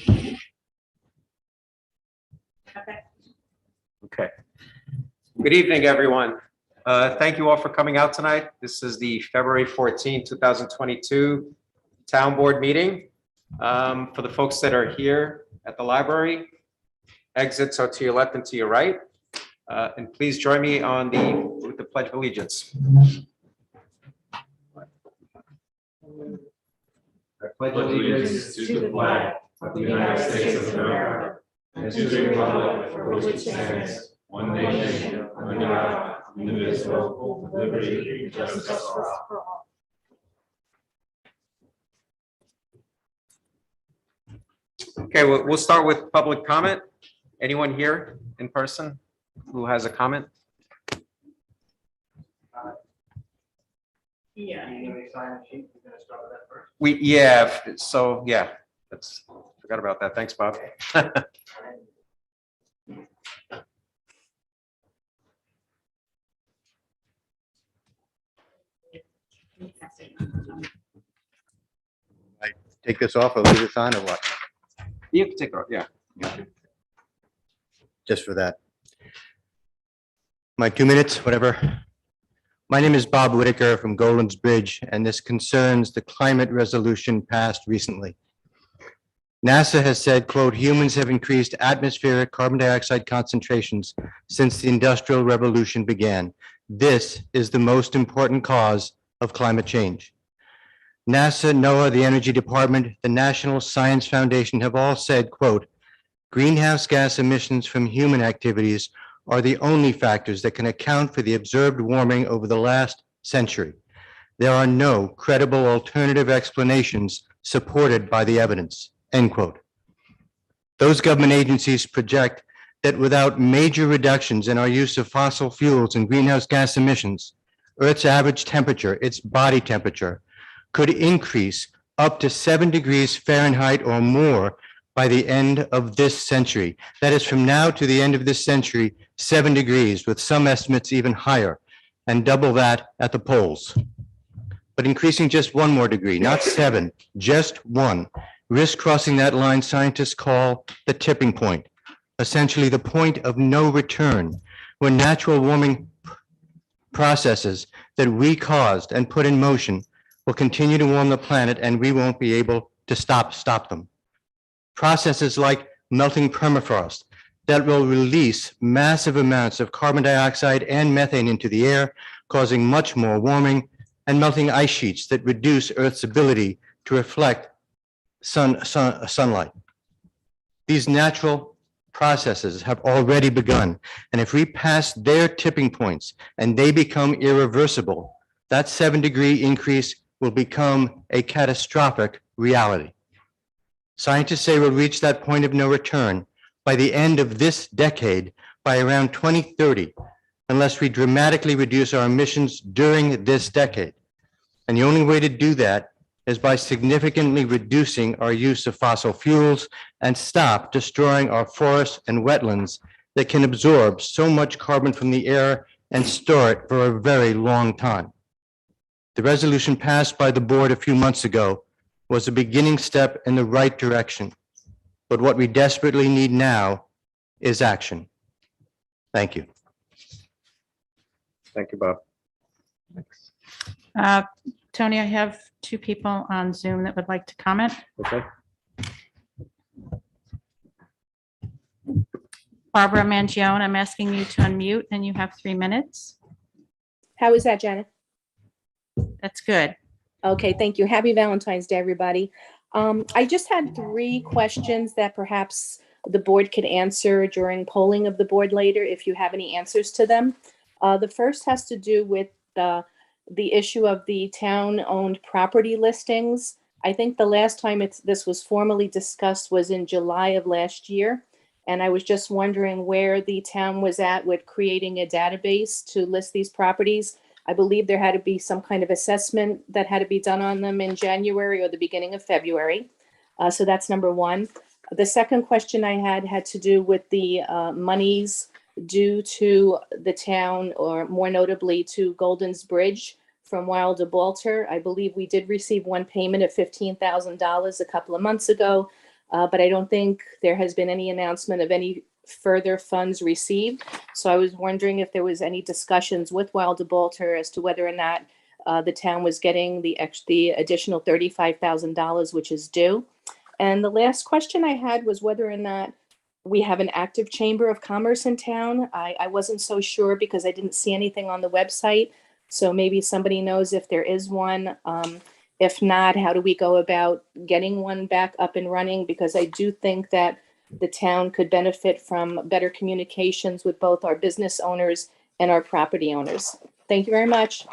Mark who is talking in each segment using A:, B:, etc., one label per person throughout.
A: Okay. Good evening, everyone. Thank you all for coming out tonight. This is the February 14, 2022 Town Board meeting. For the folks that are here at the library, exits are to your left and to your right. And please join me with the Pledge of Allegiance. I pledge allegiance to the flag of the United States of America and to the republic for which it stands, one nation, under God, indivisible, with liberty and justice for all. Okay, we'll start with public comment. Anyone here in person who has a comment?
B: Yeah.
A: Forgot about that. Thanks, Bob.
C: I take this off or leave this on or what?
A: You can take it off, yeah.
C: Just for that. My 2 minutes, whatever. My name is Bob Whittaker from Goldens Bridge, and this concerns the climate resolution passed recently. NASA has said, quote, humans have increased atmospheric carbon dioxide concentrations since the Industrial Revolution began. This is the most important cause of climate change. NASA, NOAA, the Energy Department, the National Science Foundation have all said, quote, greenhouse gas emissions from human activities are the only factors that can account for the observed warming over the last century. There are no credible alternative explanations supported by the evidence, end quote. Those government agencies project that without major reductions in our use of fossil fuels and greenhouse gas emissions, Earth's average temperature, its body temperature, could increase up to 7 degrees Fahrenheit or more by the end of this century. That is, from now to the end of this century, 7 degrees, with some estimates even higher, and double that at the poles. But increasing just 1 more degree, not 7, just 1, risk crossing that line scientists call the tipping point, essentially the point of no return, when natural warming processes that we caused and put in motion will continue to warm the planet, and we won't be able to stop them. Processes like melting permafrost that will release massive amounts of carbon dioxide and methane into the air, causing much more warming, and melting ice sheets that reduce Earth's ability to reflect sunlight. These natural processes have already begun, and if we pass their tipping points and they become irreversible, that 7-degree increase will become a catastrophic reality. Scientists say we'll reach that point of no return by the end of this decade, by around 2030, unless we dramatically reduce our emissions during this decade. And the only way to do that is by significantly reducing our use of fossil fuels and stop destroying our forests and wetlands that can absorb so much carbon from the air and store it for a very long time. The resolution passed by the board a few months ago was a beginning step in the right direction. But what we desperately need now is action. Thank you.
A: Thank you, Bob.
B: Tony, I have 2 people on Zoom that would like to comment.
A: Okay.
B: Barbara Mangione, I'm asking you to unmute, and you have 3 minutes.
D: How is that, Janet?
B: That's good.
D: Okay, thank you. Happy Valentine's Day, everybody. I just had 3 questions that perhaps the board could answer during polling of the board later, if you have any answers to them. The first has to do with the issue of the town-owned property listings. I think the last time this was formally discussed was in July of last year. And I was just wondering where the town was at with creating a database to list these properties. I believe there had to be some kind of assessment that had to be done on them in January or the beginning of February. So that's number 1. The second question I had to do with the monies due to the town, or more notably to Goldens Bridge from Weil de Balter. I believe we did receive 1 payment of $15,000 a couple of months ago. but I don't think there has been any announcement of any further funds received. So I was wondering if there was any discussions with Wilder-Bolter as to whether or not the town was getting the additional $35,000, which is due. And the last question I had was whether or not we have an active Chamber of Commerce in town. I wasn't so sure because I didn't see anything on the website. So maybe somebody knows if there is one. If not, how do we go about getting one back up and running? Because I do think that the town could benefit from better communications with both our business owners and our property owners. Thank you very much.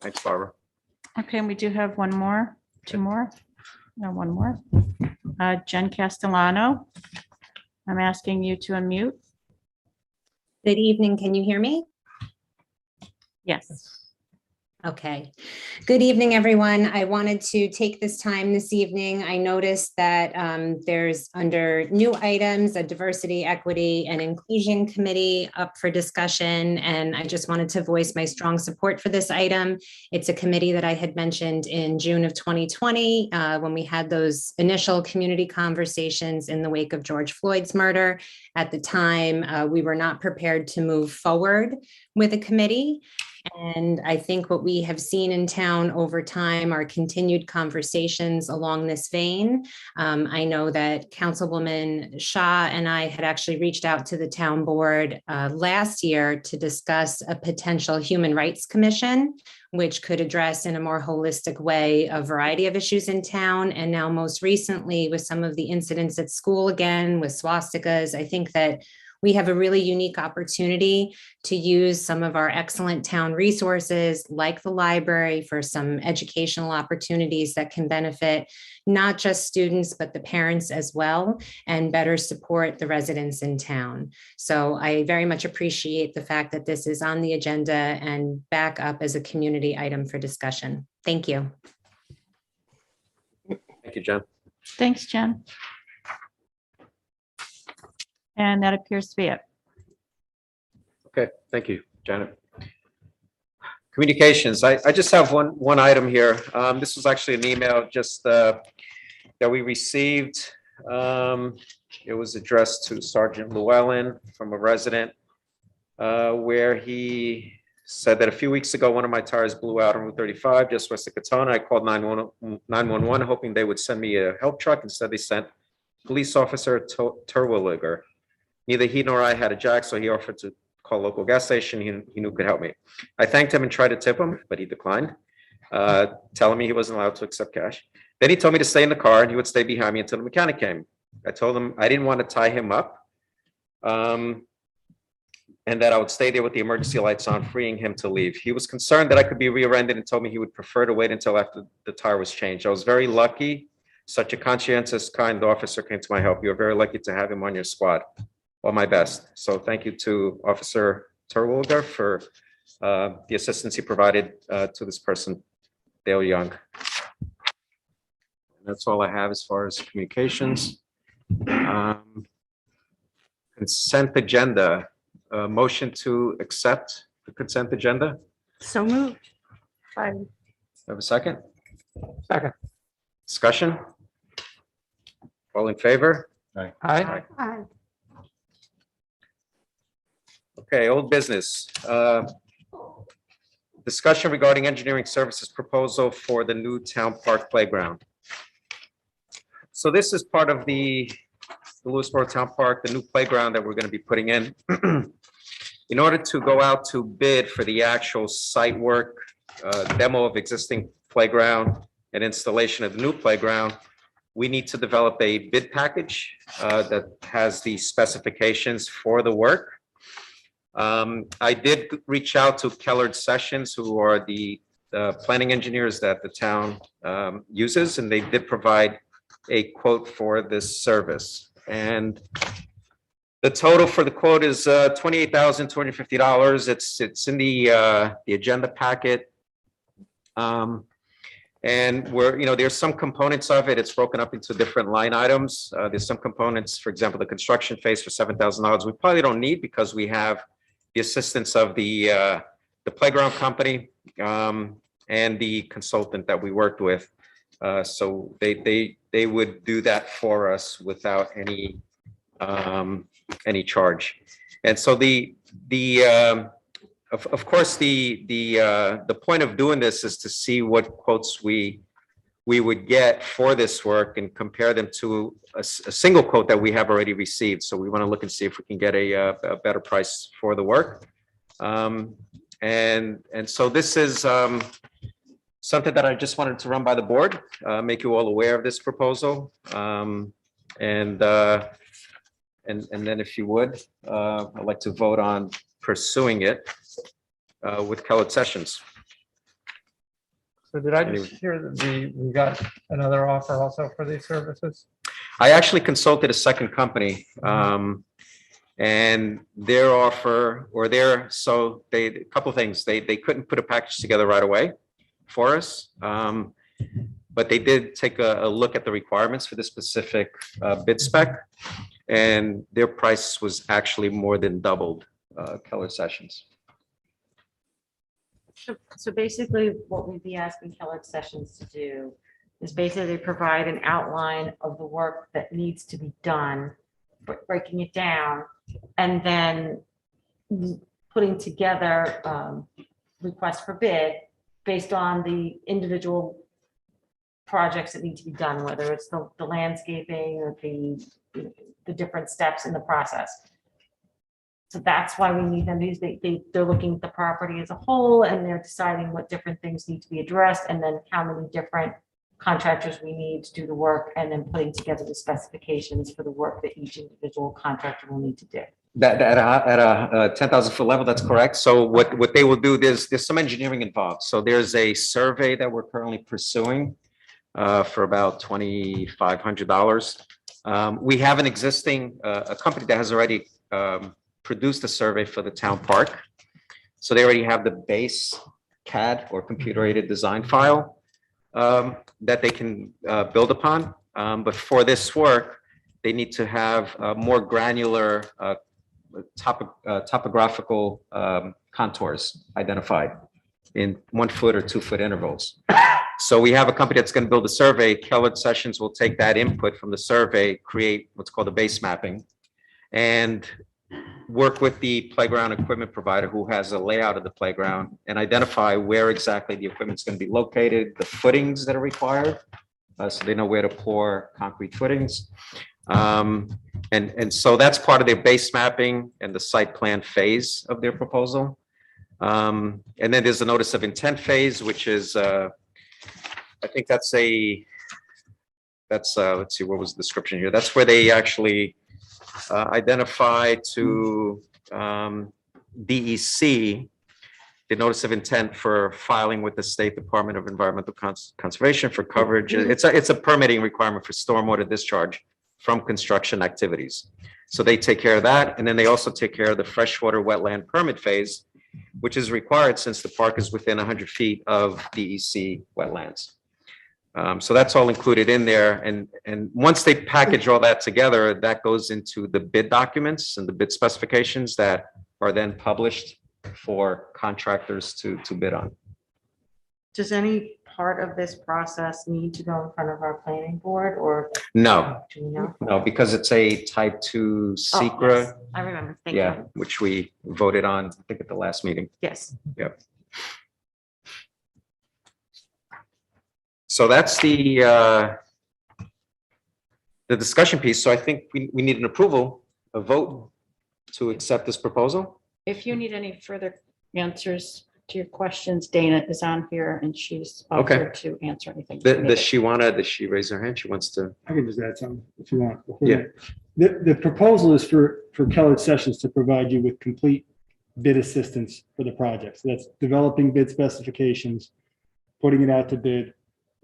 A: Thanks, Barbara.
B: Okay, and we do have one more, two more. No, one more. Jen Castellano. I'm asking you to unmute.
E: Good evening. Can you hear me?
B: Yes.
E: Okay. Good evening, everyone. I wanted to take this time this evening. I noticed that there's under new items, a diversity, equity, and inclusion committee up for discussion. And I just wanted to voice my strong support for this item. It's a committee that I had mentioned in June of 2020 when we had those initial community conversations in the wake of George Floyd's murder. At the time, we were not prepared to move forward with a committee. And I think what we have seen in town over time are continued conversations along this vein. I know that Councilwoman Shaw and I had actually reached out to the town board last year to discuss a potential human rights commission, which could address in a more holistic way a variety of issues in town. And now most recently with some of the incidents at school again with swastikas, I think that we have a really unique opportunity to use some of our excellent town resources like the library for some educational opportunities that can benefit not just students, but the parents as well, and better support the residents in town. So I very much appreciate the fact that this is on the agenda and back up as a community item for discussion. Thank you.
A: Thank you, Jen.
B: Thanks, Jen. And that appears to be it.
A: Okay, thank you, Janet. Communications, I just have one item here. This was actually an email just that we received. It was addressed to Sergeant Llewellyn from a resident where he said that a few weeks ago, one of my tires blew out on Route 35, just west of Katona. I called 911 hoping they would send me a help truck. Instead, they sent police officer Terwilliger. Neither he nor I had a jack, so he offered to call a local gas station he knew could help me. I thanked him and tried to tip him, but he declined, telling me he wasn't allowed to accept cash. Then he told me to stay in the car and he would stay behind me until the mechanic came. I told him I didn't want to tie him up and that I would stay there with the emergency lights on, freeing him to leave. He was concerned that I could be rear-ended and told me he would prefer to wait until after the tire was changed. I was very lucky. Such a conscientious, kind officer came to my help. You're very lucky to have him on your squad. All my best. So thank you to Officer Terwilliger for the assistance he provided to this person, Dale Young. That's all I have as far as communications. Consent agenda. Motion to accept the consent agenda.
B: So moved.
A: Have a second? Second. Discussion? All in favor?
F: Aye.
A: Okay, old business. Discussion regarding engineering services proposal for the new town park playground. So this is part of the Lewisboro Town Park, the new playground that we're going to be putting in. In order to go out to bid for the actual site work, demo of existing playground and installation of the new playground, we need to develop a bid package that has the specifications for the work. I did reach out to Kellard Sessions, who are the planning engineers that the town uses, and they did provide a quote for this service. And the total for the quote is $28,250. It's in the agenda packet. And there's some components of it. It's broken up into different line items. There's some components, for example, the construction phase for $7,000. We probably don't need because we have the assistance of the playground company and the consultant that we worked with. So they would do that for us without any charge. And so of course, the point of doing this is to see what quotes we would get for this work and compare them to a single quote that we have already received. So we want to look and see if we can get a better price for the work. And so this is something that I just wanted to run by the board, make you all aware of this proposal. And then if you would, I'd like to vote on pursuing it with Kellogg Sessions.
F: So did I just hear that we got another offer also for these services?
A: I actually consulted a second company, and their offer a couple of things. They couldn't put a package together right away for us. But they did take a look at the requirements for the specific bid spec, and their price was actually more than doubled Kellogg Sessions.
B: So basically, what we'd be asking Kellogg Sessions to do is basically provide an outline of the work that needs to be done, breaking it down, and then putting together requests for bid based on the individual projects that need to be done, whether it's the landscaping or the different steps in the process. So that's why we need them, because they're looking at the property as a whole, and they're deciding what different things need to be addressed, and then how many different contractors we need to do the work, and then putting together the specifications for the work that each individual contractor will need to do.
A: That at a 10,000 foot level, that's correct. So what they will do, there's some engineering involved. So there's a survey that we're currently pursuing for about $2,500. We have an existing a company that has already produced a survey for the town park. So they already have the base CAD or computer aided design file that they can build upon. But for this work, they need to have more granular topographical contours identified in 1 foot or 2 foot intervals. So we have a company that's going to build a survey. Kellogg Sessions will take that input from the survey, create what's called a base mapping, and work with the playground equipment provider who has a layout of the playground and identify where exactly the equipment's going to be located, the footings that are required, so they know where to pour concrete footings. And so that's part of their base mapping and the site plan phase of their proposal. And then there's a notice of intent phase, which is, I think let's see, what was the description here? That's where they actually identify to DEC the notice of intent for filing with the State Department of Environmental Conservation for coverage. It's a permitting requirement for stormwater discharge from construction activities. So they take care of that. And then they also take care of the freshwater wetland permit phase, which is required since the park is within 100 feet of DEC wetlands. So that's all included in there. And once they package all that together, that goes into the bid documents and the bid specifications that are then published for contractors to bid on.
B: Does any part of this process need to go in front of our planning board, or?
A: No,
B: Do we know?
A: no, because it's a type 2
B: Oh,
A: secret.
B: yes, I remember. Thank
A: Yeah,
B: you.
A: which we voted on, I think, at the last meeting.
B: Yes.
A: So that's the discussion piece. So I think we need an approval, a vote to accept this proposal.
B: If you need any further answers to your questions, Dana is on here and she's
A: Okay.
B: offered to answer anything.
A: Does she raise her hand? She wants to.
G: I can just add something if you want.
A: Yeah.
G: The proposal is for Kellogg Sessions to provide you with complete bid assistance for the project. So that's developing bid specifications, putting it out to bid,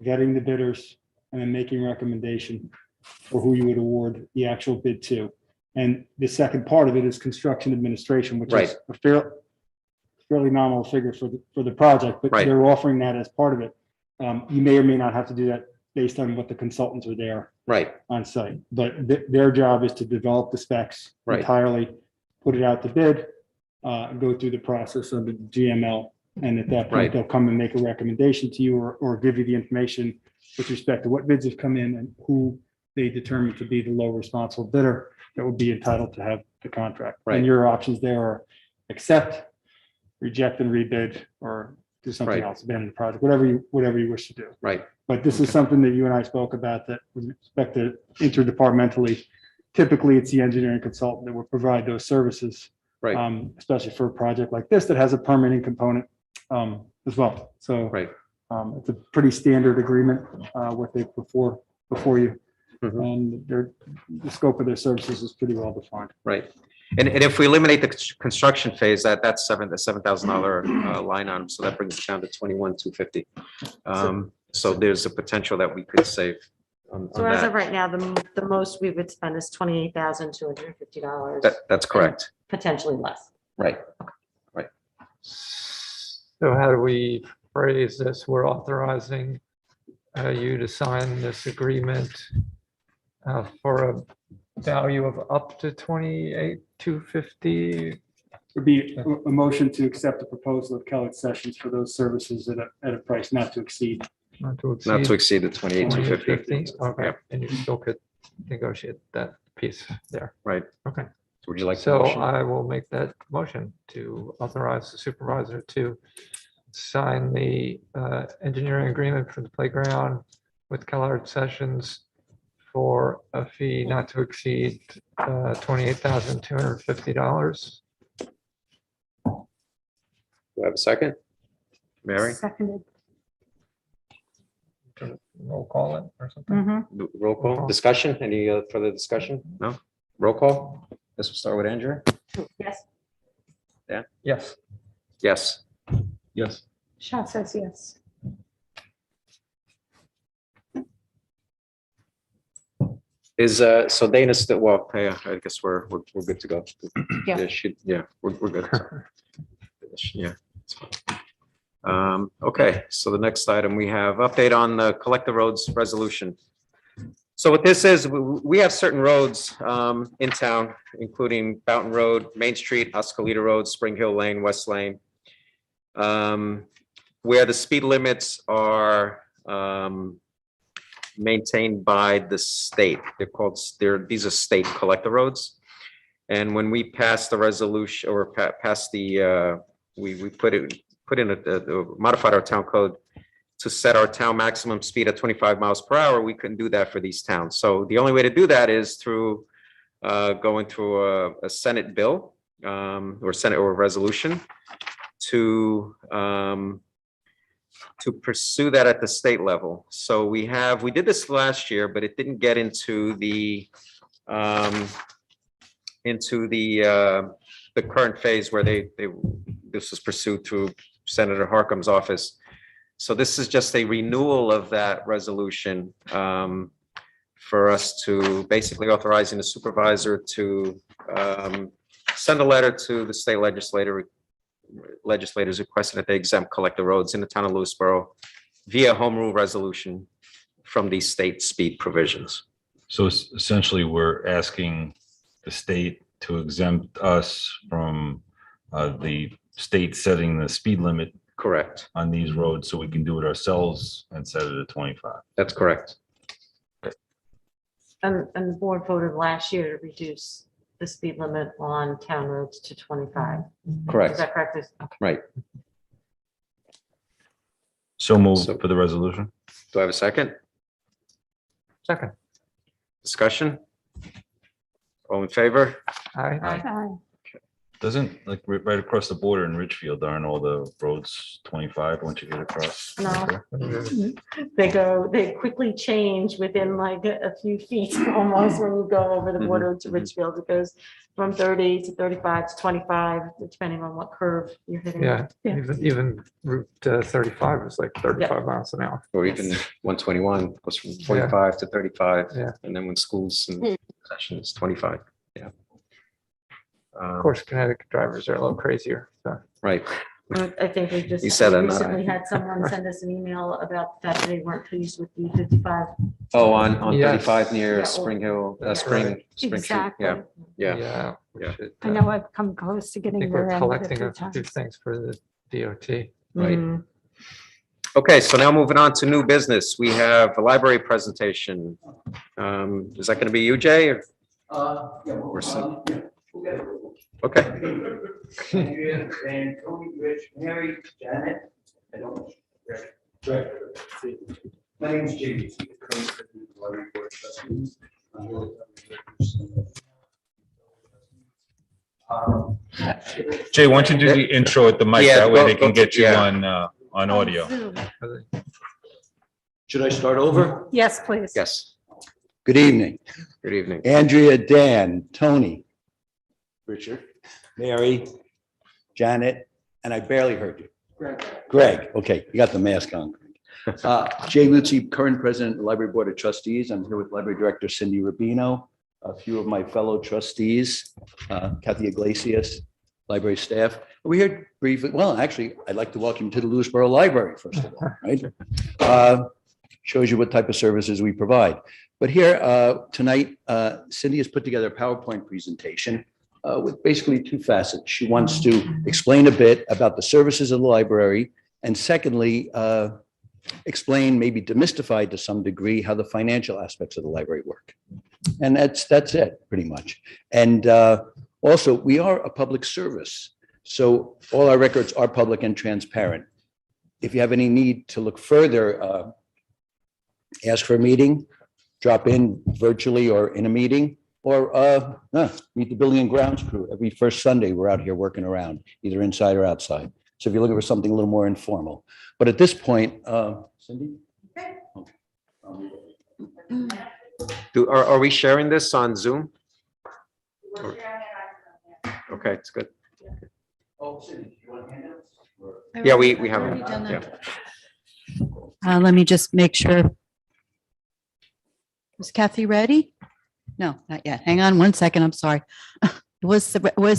G: vetting the bidders, and then making recommendation for who you would award the actual bid to. And the second part of it is construction administration, which
A: Right.
G: is a fairly nominal figure for the project, but
A: Right.
G: they're offering that as part of it. You may or may not have to do that based on what the consultants are there
A: Right,
G: on site, but their job is to develop the specs
A: Right.
G: entirely, put it out to bid, go through the process of the GML And at that
A: Right.
G: point, they'll come and make a recommendation to you or give you the information with respect to what bids have come in and who they determine to be the low responsible bidder that will be entitled to have the contract.
A: Right.
G: And your options there are accept, reject and rebid, or do something
A: Right.
G: else, abandon the project, whatever you wish to do.
A: Right.
G: But this is something that you and I spoke about, that with respect to interdepartmentally, typically it's the engineering consultant that will provide those services.
A: Right.
G: Especially for a project like this that has a permitting component as well. So
A: Right.
G: it's a pretty standard agreement, what they put before you.
A: Mhm.
G: And the scope of their services is pretty well defined.
A: Right. And if we eliminate the construction phase, that's $7,000 line item. So that brings it down to 21,250. So there's a potential that we could save on
B: So as of
A: that.
B: right now, the most we would spend is $28,250,
A: That's correct.
B: potentially less.
A: Right.
F: So how do we phrase this? We're authorizing you to sign this agreement for a value of up to 28,250.
G: Would be a motion to accept the proposal of Kellogg Sessions for those services at a price not to exceed.
F: Not to
A: Not to
F: exceed
A: exceed the 28,250.
F: Okay,
A: Yep.
F: and you still could negotiate that piece there.
A: Right.
F: Okay.
A: Would you like to?
F: So I will make that motion to authorize the supervisor to sign the engineering agreement for the playground with Kellogg Sessions for a fee not to exceed $28,250.
A: Do I have a second? Mary,
D: Seconded.
F: Roll call it or something.
D: Mhm.
A: roll call, discussion, any further discussion? No? Roll call? This will start with Andrew.
B: Yes.
F: Yes.
A: Yes.
F: Yes.
D: Shaw says yes.
A: Is, so Dana still, well, yeah, I guess we're good to go.
D: Yeah.
A: Yeah, we're good. Yeah. it's fine. Okay, so the next item, we have update on the collector roads resolution. So what this is, we have certain roads in town, including Fountain Road, Main Street, Oskalita Road, Spring Hill Lane, West Lane, where the speed limits are maintained by the state. These are state collector roads. And when we passed the resolution or passed the, we put in modified our town code to set our town maximum speed at 25 miles per hour, we couldn't do that for these towns. So the only way to do that is through going through a Senate bill or Senate or resolution to pursue that at the state level. So we did this last year, but it didn't get into the current phase where this was pursued through Senator Harkin's office. So this is just a renewal of that resolution for us to basically authorizing the supervisor to send a letter to the state legislators requesting that they exempt collector roads in the town of Lewisboro via home rule resolution from these state speed provisions.
H: So essentially, we're asking the state to exempt us from the state setting the speed limit
A: Correct.
H: on these roads, so we can do it ourselves and set it at 25.
A: That's correct.
B: And the board voted last year to reduce the speed limit on town roads to 25. Is
A: Correct.
B: that correct? Okay.
A: Right.
H: So move
A: So-
H: for the resolution.
A: Do I have a second?
F: Second.
A: Discussion? All in favor?
F: Aye.
H: Doesn't, like, right across the border in Richfield, aren't all the roads 25 once you get across?
B: No. They quickly change within like a few feet almost when you go over the border to Richfield. It goes from 30 to 35 to 25, depending on what curve you're hitting.
F: Yeah, even Route 35 is like 35 miles an hour.
A: Or even 121 goes from 45 to 35.
F: Yeah.
A: And then when schools and sessions, 25. Yeah.
F: Of course, Connecticut drivers are a little crazier. So.
A: Right.
B: I think we just
A: You said that, not I.
B: recently had someone send us an email about that they weren't pleased with the 55.
A: Oh, on
F: Yes.
A: 35 near
B: Yeah,
A: Spring Hill,
F: That's
A: Spring
F: right.
A: Street.
I: Exactly.
A: Yeah. Yeah.
F: Yeah.
A: Yeah.
F: we should,
I: I know I've come close to
F: I
I: getting
F: think we're
I: rear-ended a
F: collecting
I: few
F: a few
I: times.
F: things for the DOT.
A: right?
B: Mhm.
A: Okay, so now moving on to new business. We have a library presentation. Is that going to be you, Jay? Or? Or some- Okay.
I: Andrea, and Tony, Rich, Mary, Janet. I don't. Greg. My name is Jamie. I'm the Library Board of Trustees. I'm here with
H: Jay, why don't you do the intro at the mic?
A: Yeah,
H: That way
A: go-
H: they can
A: go-
H: get you
A: yeah.
H: on audio.
I: Should I start over?
B: Yes, please.
A: Yes,
I: Good evening.
A: good evening.
I: Andrea, Dan, Tony, Richard, Mary, Janet, and I barely heard you. Greg, okay, you got the mask on. Jay Lutzy, current president of the Library Board of Trustees. I'm here with Library Director Cindy Rubino, a few of my fellow trustees, Kathy Iglesias, library staff. We're here briefly. Well, actually, I'd like to welcome you to the Lewisboro Library, first of all, right? Shows you what type of services we provide. But here tonight, Cindy has put together a PowerPoint presentation with basically two facets. She wants to explain a bit about the services of the library, and secondly, explain, maybe demystify to some degree, how the financial aspects of the library work. And that's it, pretty much. And also, we are a public service, so all our records are public and transparent. If you have any need to look further, ask for a meeting, drop in virtually or in a meeting, or meet the building and grounds crew. Every first Sunday, we're out here working around, either inside or outside. So if you're looking for something a little more informal. But at this point, Cindy?
A: Are we sharing this on Zoom? Okay, it's good.
I: Oh, Cindy, you want handouts?
A: Yeah, we have.
J: Already done
A: Yeah.
J: that. Let me just make sure. Is Kathy ready? No, not yet. Hang on one second. I'm sorry. It was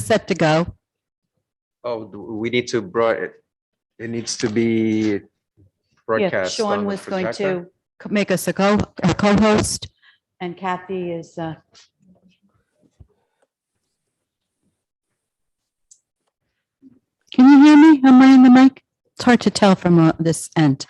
J: set to go.
A: Oh, we need to it needs to be
J: Yeah,
A: broadcast. on
J: Sean
A: the
J: was going
A: projector.
J: to make us a co-host, and Kathy is. Can you hear me? I'm running the mic. It's hard to tell from this end.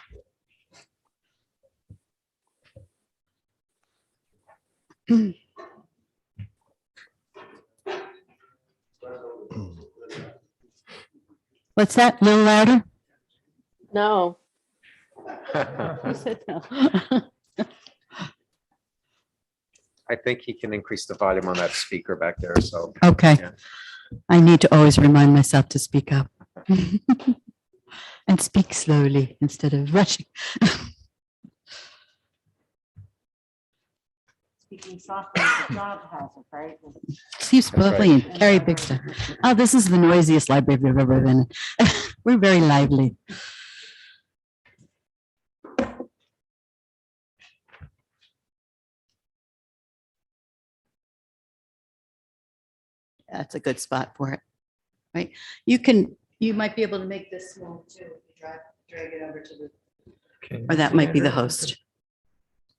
J: What's that? A little louder?
D: No.
J: Who said no?
A: I think he can increase the volume on that speaker back there, so.
J: Okay.
A: Yeah.
J: I need to always remind myself to speak up. And speak slowly instead of rushing.
B: Speaking softly, is a job hazard, right?
J: Steve
A: That's right.
J: Spillane, Carrie Bigster. Oh, this is the noisiest library we've ever been in. We're very lively. That's a good spot for it, right? You might be able to make this small too. If you drag it over to the,
F: Can
J: or that
F: you
J: might
F: see
J: be the
F: Andrea?
J: host.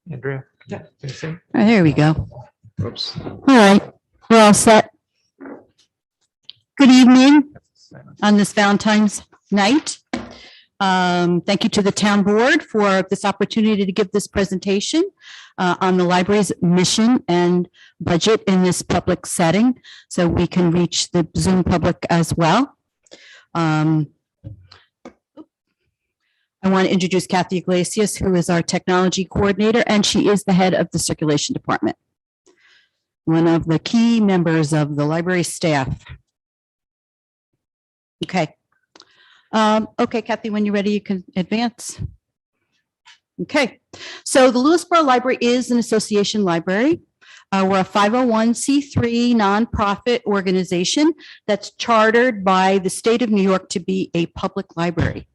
F: Andrea? Yeah. Can you see?
J: Oh, there we go.
A: Oops.
J: All right, we're all set. Good evening on this Valentine's night. Thank you to the town board for this opportunity to give this presentation on the library's mission and budget in this public setting, so we can reach the Zoom public as well. I want to introduce Kathy Iglesias, who is our technology coordinator, and she is the head of the circulation department. One of the key members of the library staff. Okay. Okay, Kathy, when you're ready, you can advance. Okay, so the Lewisboro Library is an association library. We're a 501c3 nonprofit organization that's chartered by the state of New York to be a public library.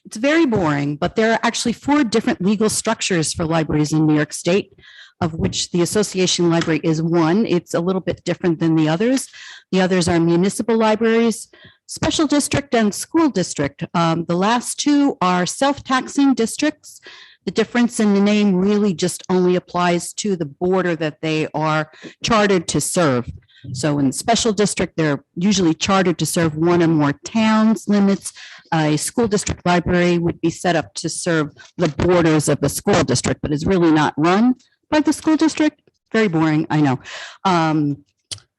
J: It's very boring, but there are actually 4 different legal structures for libraries in New York State, of which the association library is one. It's a little bit different than the others. The others are municipal libraries, special district, and school district. The last 2 are self-taxing districts. The difference in the name really just only applies to the border that they are chartered to serve. So in the special district, they're usually chartered to serve one or more towns limits. a school district library would be set up to serve the borders of the school district, but is really not run by the school district. Very boring, I know.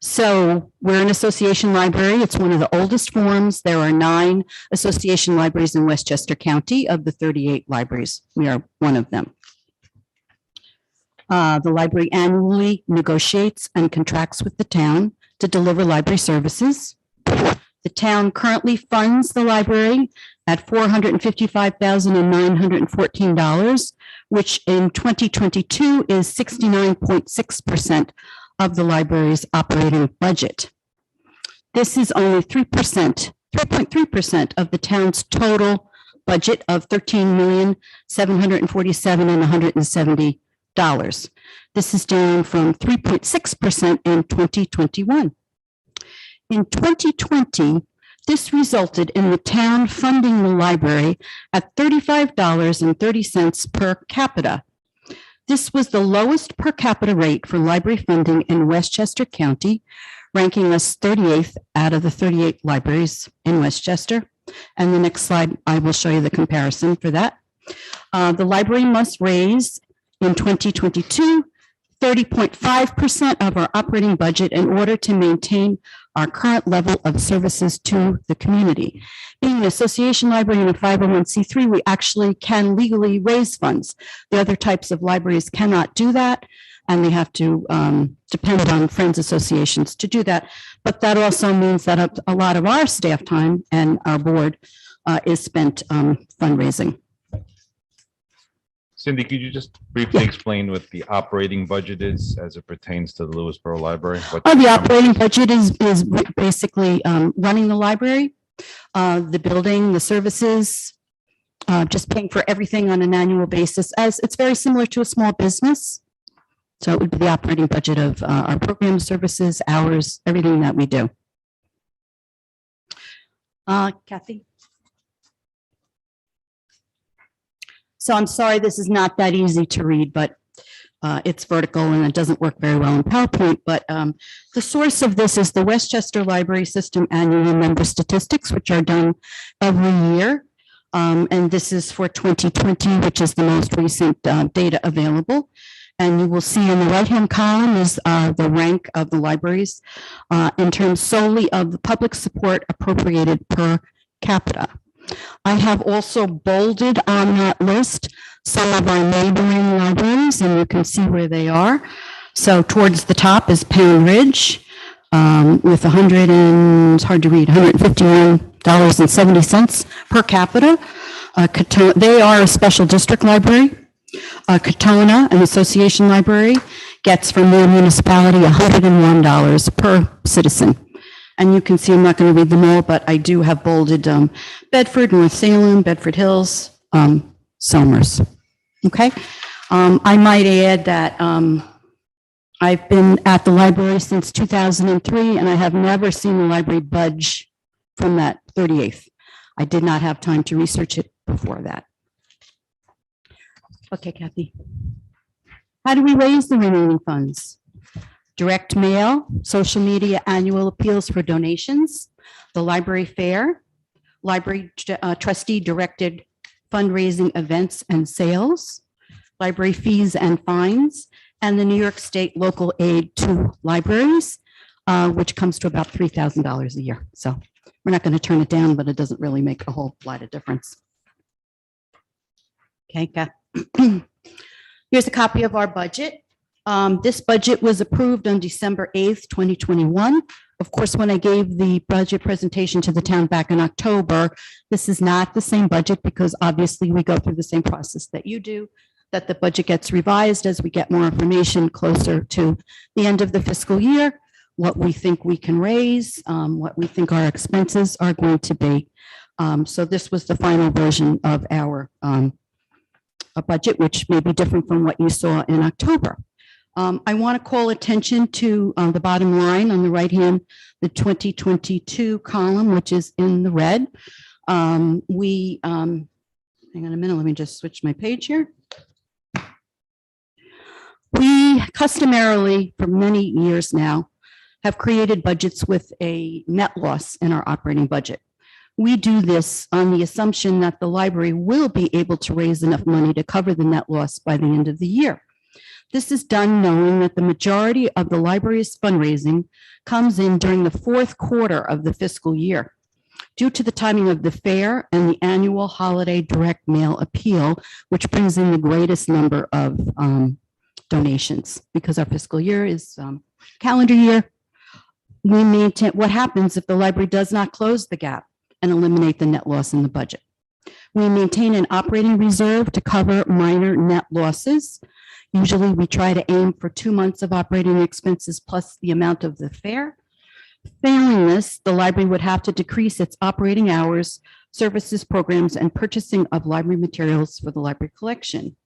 J: So we're an association library. It's one of the oldest forms. There are 9 association libraries in Westchester County. Of the 38 libraries, we are one of them. The library annually negotiates and contracts with the town to deliver library services. The town currently funds the library at $455,914, which in 2022 is 69.6% of the library's operating budget. This is only 3.3% of the town's total budget of $13,747,170. This is down from 3.6% in 2021. In 2020, this resulted in the town funding the library at $35.30 per capita. This was the lowest per capita rate for library funding in Westchester County, ranking us 38th out of the 38 libraries in Westchester. And the next slide, I will show you the comparison for that. The library must raise in 2022 30.5% of our operating budget in order to maintain our current level of services to the community. Being an association library and a 501c3, we actually can legally raise funds. The other types of libraries cannot do that, and they have to depend on friends associations to do that. But that also means that a lot of our staff time and our board is spent fundraising.
H: Cindy, could you just briefly explain what the operating budget is as it pertains to the Lewisboro Library?
J: The operating budget is basically running the library, the building, the services, just paying for everything on an annual basis. As it's very similar to a small business. So it would be the operating budget of our program services, hours, everything that we do. Kathy? So I'm sorry, this is not that easy to read, but it's vertical and it doesn't work very well in PowerPoint. But the source of this is the Westchester Library System Annual Member Statistics, which are done every year. And this is for 2020, which is the most recent data available. And you will see in the right-hand column is the rank of the libraries in terms solely of the public support appropriated per capita. I have also bolded on that list some of our neighboring libraries, and you can see where they are. So towards the top is Pound Ridge with $151.70 per capita. They are a special district library. Katona, an association library, gets from their municipality $101 per citizen. And you can see, I'm not going to read them all, but I do have bolded Bedford, North Salem, Bedford Hills, Somers. Okay. I might add that I've been at the library since 2003, and I have never seen the library budge from that 38th. I did not have time to research it before that. Okay, Kathy. How do we raise the remaining funds? Direct mail, social media, annual appeals for donations, the library fair, library trustee directed fundraising events and sales, library fees and fines, and the New York State local aid to libraries, which comes to about $3,000 a year. So we're not going to turn it down, but it doesn't really make a whole lot of difference. Okay, Kath. Here's a copy of our budget. This budget was approved on December 8th, 2021. Of course, when I gave the budget presentation to the town back in October, this is not the same budget because obviously we go through the same process that you do, that the budget gets revised as we get more information closer to the end of the fiscal year, what we think we can raise, what we think our expenses are going to be. So this was the final version of our budget, which may be different from what you saw in October. I want to call attention to the bottom line on the right hand, the 2022 column, which is in the red. Hang on a minute, let me just switch my page here. We customarily, for many years now, have created budgets with a net loss in our operating budget. We do this on the assumption that the library will be able to raise enough money to cover the net loss by the end of the year. This is done knowing that the majority of the library's fundraising comes in during the fourth quarter of the fiscal year. Due to the timing of the fair and the annual holiday direct mail appeal, which brings in the greatest number of donations, because our fiscal year is calendar year. We maintain, what happens if the library does not close the gap and eliminate the net loss in the budget? We maintain an operating reserve to cover minor net losses. Usually we try to aim for 2 months of operating expenses plus the amount of the fair. Failing this, the library would have to decrease its operating hours, services, programs, and purchasing of library materials for the library collection.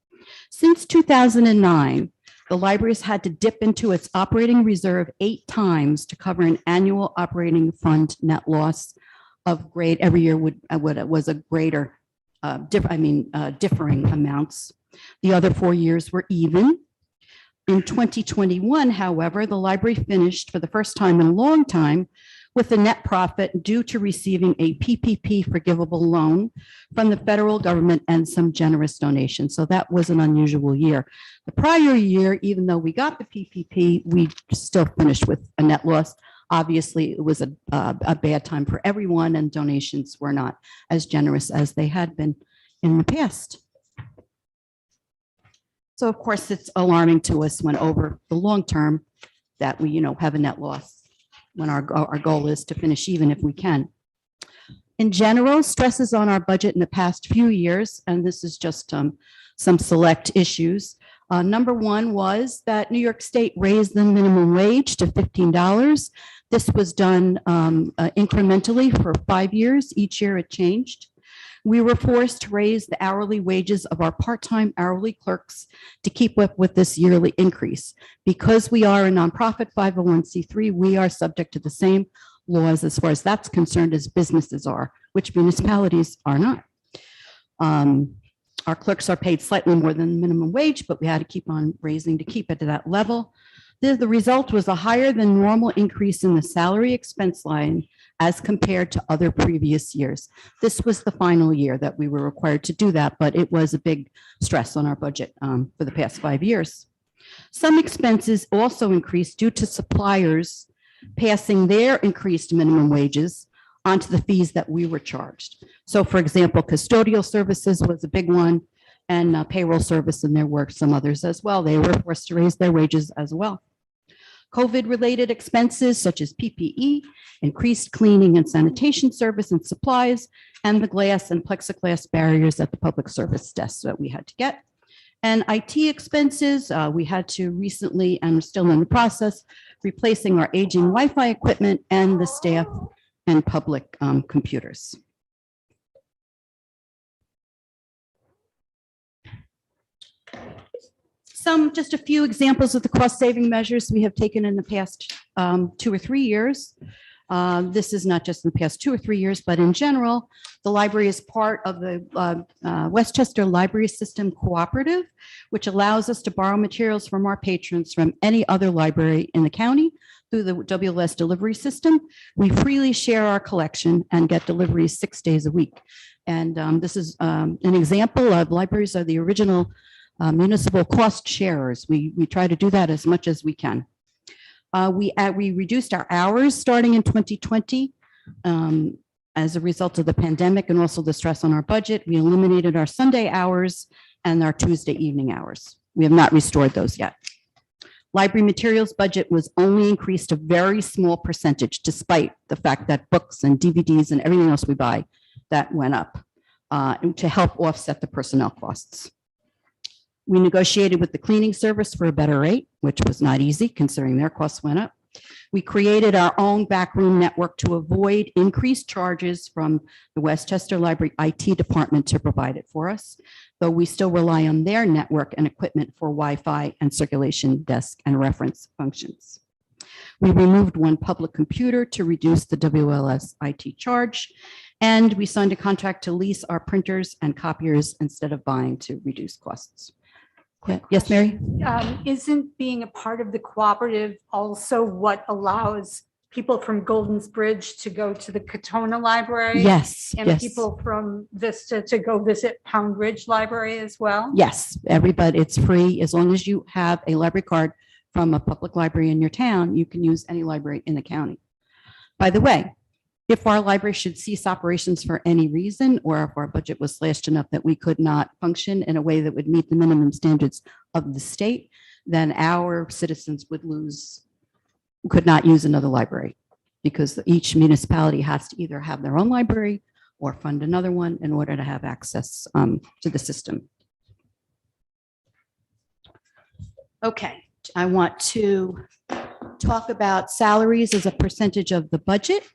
J: Since 2009, the library has had to dip into its operating reserve 8 times to cover an annual operating fund net loss of every year was a greater, differing amounts. The other 4 years were even. In 2021, however, the library finished for the first time in a long time with a net profit due to receiving a PPP forgivable loan from the federal government and some generous donations. So that was an unusual year. The prior year, even though we got the PPP, we still finished with a net loss. Obviously, it was a bad time for everyone, and donations were not as generous as they had been in the past. So of course, it's alarming to us when over the long term that we, have a net loss, when our goal is to finish even if we can. In general, stresses on our budget in the past few years, and this is just some select issues. Number one was that New York State raised the minimum wage to $15. This was done incrementally for 5 years. Each year it changed. We were forced to raise the hourly wages of our part-time hourly clerks to keep up with this yearly increase. Because we are a nonprofit 501c3, we are subject to the same laws as far as that's concerned as businesses are, which municipalities are not. Our clerks are paid slightly more than the minimum wage, but we had to keep on raising to keep it to that level. The result was a higher than normal increase in the salary expense line as compared to other previous years. This was the final year that we were required to do that, but it was a big stress on our budget for the past 5 years. Some expenses also increased due to suppliers passing their increased minimum wages onto the fees that we were charged. So for example, custodial services was a big one, and payroll service, and there were some others as well. They were forced to raise their wages as well. COVID-related expenses such as PPE, increased cleaning and sanitation service and supplies, and the glass and plexiglass barriers at the public service desks that we had to get. And IT expenses, we had to recently, and we're still in the process, replacing our aging Wi-Fi equipment and the staff and public computers. Just a few examples of the cost-saving measures we have taken in the past 2 or 3 years. This is not just in the past 2 or 3 years, but in general, the library is part of the Westchester Library System Cooperative, which allows us to borrow materials from our patrons from any other library in the county through the WLS delivery system. We freely share our collection and get deliveries 6 days a week. And this is an example of libraries are the original municipal cost sharers. We try to do that as much as we can. We reduced our hours starting in 2020 as a result of the pandemic and also the stress on our budget. We eliminated our Sunday hours and our Tuesday evening hours. We have not restored those yet. Library materials budget was only increased a very small percentage, despite the fact that books and DVDs and everything else we buy that went up to help offset the personnel costs. We negotiated with the cleaning service for a better rate, which was not easy considering their costs went up. We created our own backroom network to avoid increased charges from the Westchester Library IT department to provide it for us, though we still rely on their network and equipment for Wi-Fi and circulation desk and reference functions. We removed one public computer to reduce the WLS IT charge, and we signed a contract to lease our printers and copiers instead of buying to reduce costs. Yes, Mary?
K: Isn't being a part of the cooperative also what allows people from Golden's Bridge to go to the Katona Library?
J: Yes,
K: And
J: yes.
K: people from Vista to go visit Pound Ridge Library as well?
J: Yes, everybody, it's free. As long as you have a library card from a public library in your town, you can use any library in the county. By the way, if our library should cease operations for any reason, or if our budget was slashed enough that we could not function in a way that would meet the minimum standards of the state, then our citizens could not use another library, because each municipality has to either have their own library or fund another one in order to have access to the system. Okay, I want to talk about salaries as a percentage of the budget.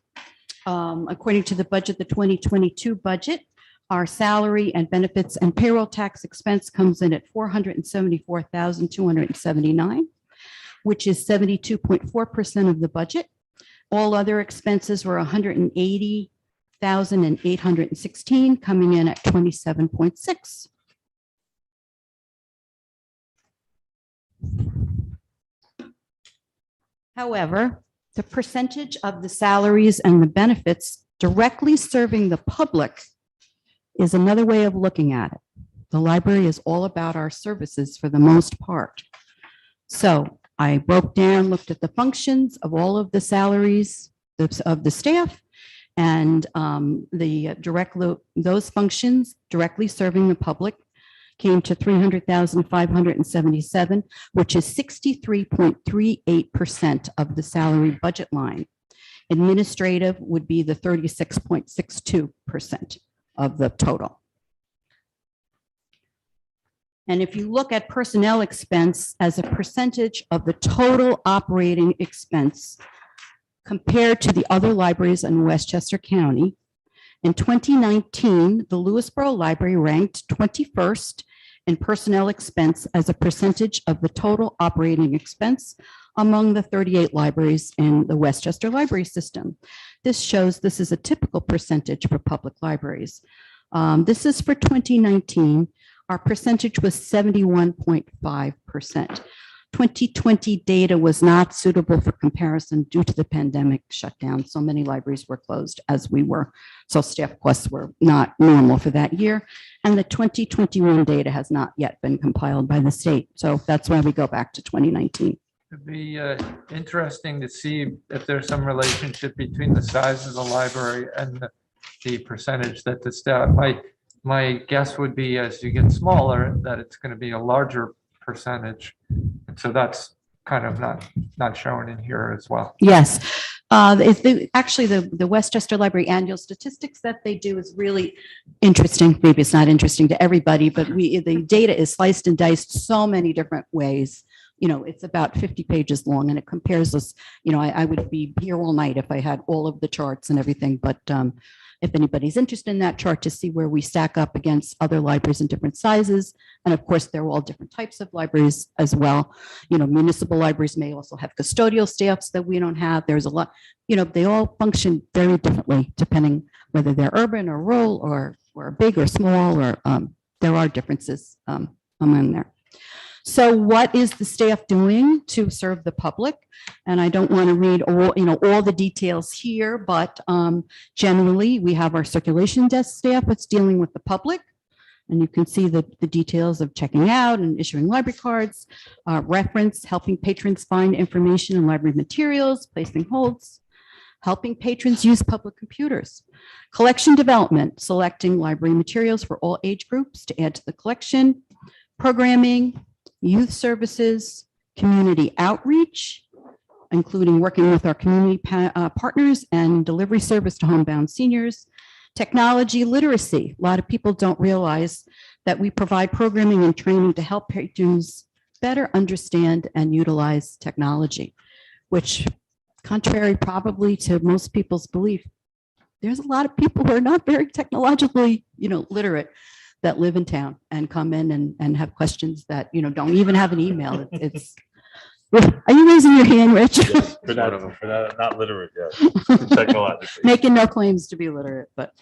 J: According to the budget, the 2022 budget, our salary and benefits and payroll tax expense comes in at $474,279, which is 72.4% of the budget. All other expenses were $180,816, coming in at 27.6. However, the percentage of the salaries and the benefits directly serving the public is another way of looking at it. The library is all about our services for the most part. So I broke down, looked at the functions of all of the salaries of the staff, and those functions directly serving the public came to 300,577, which is 63.38% of the salary budget line. Administrative would be the 36.62% of the total. And if you look at personnel expense as a percentage of the total operating expense compared to the other libraries in Westchester County, in 2019, the Lewisboro Library ranked 21st in personnel expense as a percentage of the total operating expense among the 38 libraries in the Westchester library system. This shows this is a typical percentage for public libraries. This is for 2019. Our percentage was 71.5%. 2020 data was not suitable for comparison due to the pandemic shutdown. So many libraries were closed, as we were. So staff costs were not normal for that year. And the 2021 data has not yet been compiled by the state. So that's why we go back to 2019.
F: It'd be interesting to see if there's some relationship between the size of the library and the percentage that the staff, my guess would be as you get smaller, that it's going to be a larger percentage. And so that's kind of not shown in here as well.
J: Yes. Actually, the Westchester Library annual statistics that they do is really interesting. Maybe it's not interesting to everybody, but the data is sliced and diced so many different ways. You know, it's about 50 pages long, and it compares us. You know, I would be here all night if I had all of the charts and everything, but if anybody's interested in that chart to see where we stack up against other libraries in different sizes. And of course, they're all different types of libraries as well. You know, municipal libraries may also have custodial staffs that we don't have. There's a lot, you know, they all function very differently depending whether they're urban or rural or big or small, or there are differences among there. So what is the staff doing to serve the public? And I don't want to read all the details here, but generally we have our circulation desk staff that's dealing with the public. And you can see the details of checking out and issuing library cards, reference, helping patrons find information in library materials, placing holds, helping patrons use public computers, collection development, selecting library materials for all age groups to add to the collection, programming, youth services, community outreach, including working with our community partners and delivery service to homebound seniors, technology literacy. A lot of people don't realize that we provide programming and training to help patrons better understand and utilize technology, which, contrary probably to most people's belief, there's a lot of people who are not very technologically, literate, that live in town and come in and have questions that, don't even have an email. It's, are you raising your hand, Rich?
H: Yes, for that, not literate yet, technologically.
J: Making no claims to be literate, but.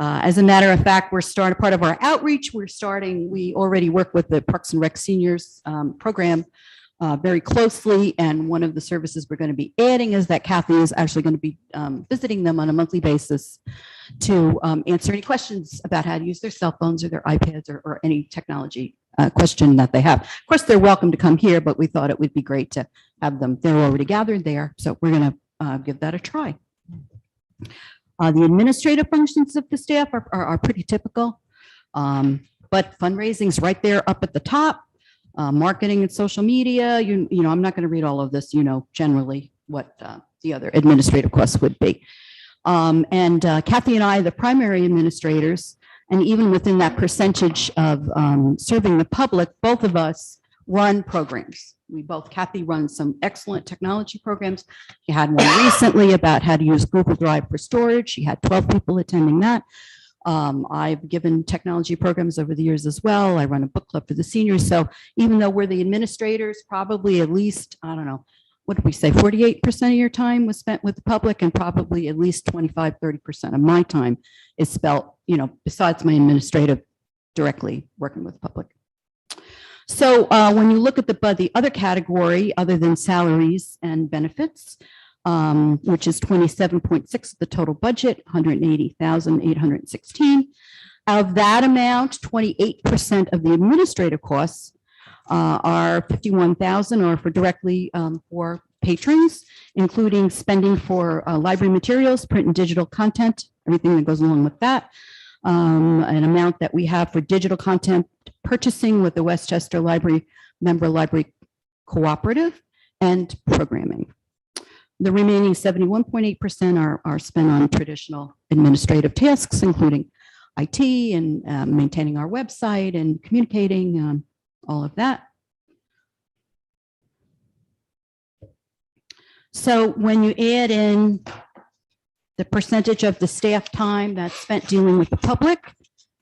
J: As a matter of fact, part of our outreach, we already work with the Parks and Rec Seniors program very closely. And one of the services we're going to be adding is that Kathy is actually going to be visiting them on a monthly basis to answer any questions about how to use their cell phones or their iPads or any technology question that they have. Of course, they're welcome to come here, but we thought it would be great to have them. They're already gathered there, so we're going to give that a try. The administrative functions of the staff are pretty typical, but fundraising is right there up at the top. Marketing and social media, you know, I'm not going to read all of this, you know, generally what the other administrative costs would be. And Kathy and I, the primary administrators, and even within that percentage of serving the public, both of us run programs. Kathy runs some excellent technology programs. She had one recently about how to use Google Drive for storage. She had 12 people attending that. I've given technology programs over the years as well. I run a book club for the seniors. So even though we're the administrators, probably at least, I don't know, what did we say? 48% of your time was spent with the public, and probably at least 25, 30% of my time is spent, you know, besides my administrative, directly working with the public. So when you look at the other category, other than salaries and benefits, which is 27.6 of the total budget, 180,816. Of that amount, 28% of the administrative costs are 51,000 or for directly for patrons, including spending for library materials, print and digital content, everything that goes along with that. An amount that we have for digital content purchasing with the Westchester Library Member Library Cooperative and programming. The remaining 71.8% are spent on traditional administrative tasks, including IT and maintaining our website and communicating, all of that. So when you add in the percentage of the staff time that's spent dealing with the public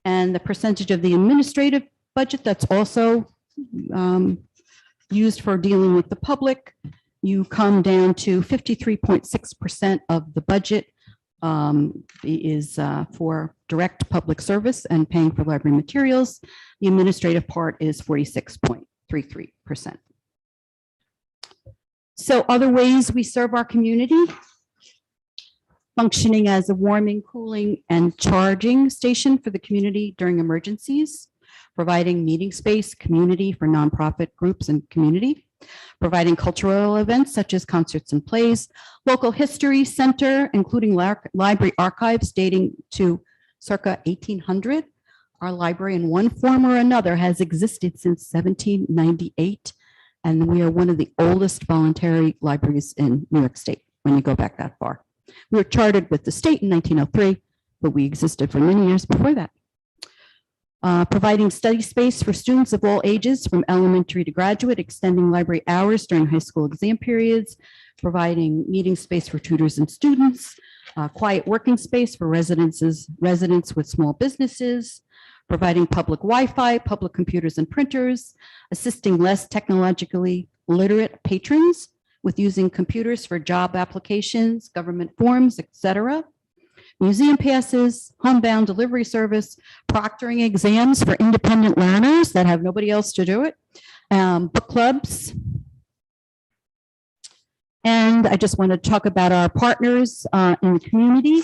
J: and the percentage of the administrative budget that's also used for dealing with the public, you come down to 53.6% of the budget is for direct public service and paying for library materials. The administrative part is 46.33%. So other ways we serve our community: functioning as a warming, cooling, and charging station for the community during emergencies, providing meeting space, community for nonprofit groups and community, providing cultural events such as concerts and plays, local history center, including library archives dating to circa 1800. Our library in one form or another has existed since 1798, and we are one of the oldest voluntary libraries in New York State when you go back that far. We were chartered with the state in 1903, but we existed for many years before that. Providing study space for students of all ages from elementary to graduate, extending library hours during high school exam periods, providing meeting space for tutors and students, quiet working space for residents with small businesses, providing public Wi-Fi, public computers and printers, assisting less technologically literate patrons with using computers for job applications, government forms, etc. Museum passes, homebound delivery service, proctoring exams for independent learners that have nobody else to do it, book clubs. And I just want to talk about our partners in the community.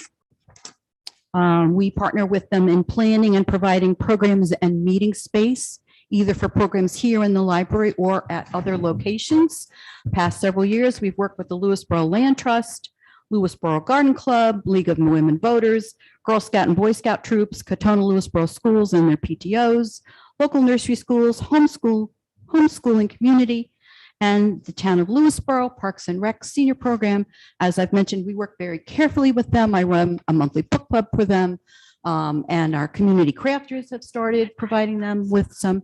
J: We partner with them in planning and providing programs and meeting space, either for programs here in the library or at other locations. Past several years, we've worked with the Lewisboro Land Trust, Lewisboro Garden Club, League of Women Voters, Girl Scout and Boy Scout troops, Katona Lewisboro schools and their PTOs, local nursery schools, homeschooling community, and the town of Lewisboro Parks and Rec senior program. As I've mentioned, we work very carefully with them. I run a monthly book club for them, and our community crafters have started providing them with some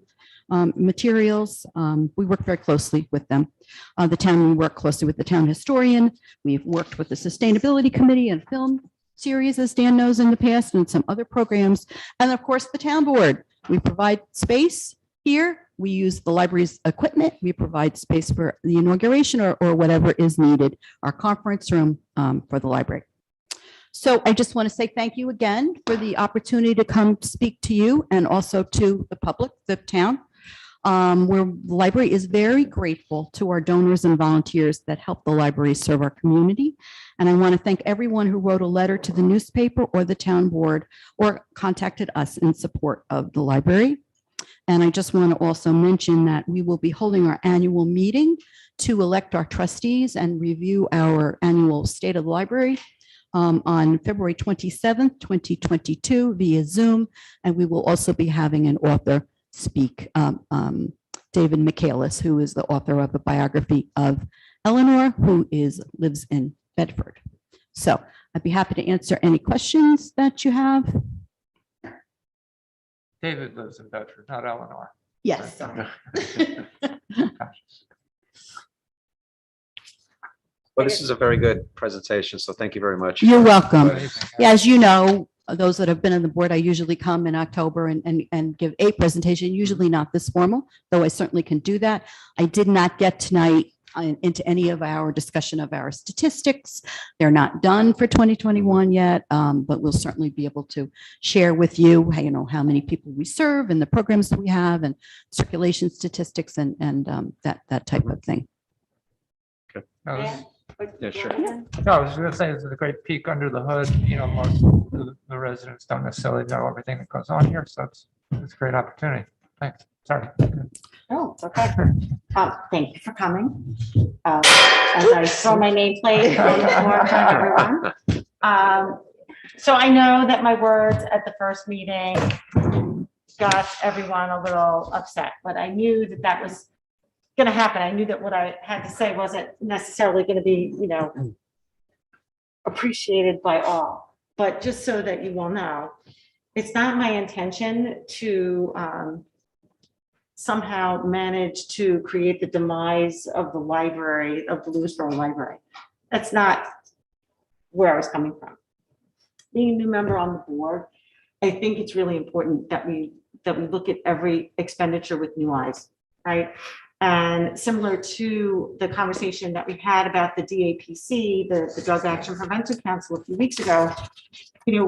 J: materials. We work very closely with them. We work closely with the town historian. We've worked with the sustainability committee and film series, as Dan knows, in the past, and some other programs. And of course, the town board. We provide space here. We use the library's equipment. We provide space for the inauguration or whatever is needed, our conference room for the library. So I just want to say thank you again for the opportunity to come speak to you and also to the public, the town. Where the library is very grateful to our donors and volunteers that help the library serve our community. And I want to thank everyone who wrote a letter to the newspaper or the town board or contacted us in support of the library. And I just want to also mention that we will be holding our annual meeting to elect our trustees and review our annual state of the library on February 27th, 2022 via Zoom. And we will also be having an author speak, David Michaelis, who is the author of a biography of Eleanor, who lives in Bedford. So I'd be happy to answer any questions that you have.
F: David lives in Bedford, not Eleanor.
J: Yes.
A: Well, this is a very good presentation, so thank you very much.
J: You're welcome. Yeah, as you know, those that have been on the board, I usually come in October and give a presentation, usually not this formal, though I certainly can do that. I did not get tonight into any of our discussion of our statistics. They're not done for 2021 yet, but we'll certainly be able to share with you, how many people we serve and the programs that we have and circulation statistics and that type of thing.
F: No,
A: Yeah, sure.
F: I was going to say, this is a great peek under the hood. Most of the residents don't necessarily know everything that goes on here, so it's a great opportunity. Thanks. Sorry.
B: Oh, it's okay. Thank you for coming. As I throw my nameplate on the floor for everyone. So I know that my words at the first meeting got everyone a little upset, but I knew that that was going to happen. I knew that what I had to say wasn't necessarily going to be, appreciated by all. But just so that you all know, it's not my intention to somehow manage to create the demise of the library, of the Lewisboro Library. That's not where I was coming from. Being a new member on the board, I think it's really important that we look at every expenditure with new eyes, right? And similar to the conversation that we had about the DAPC, the Drug Action Prevention Council a few weeks ago, we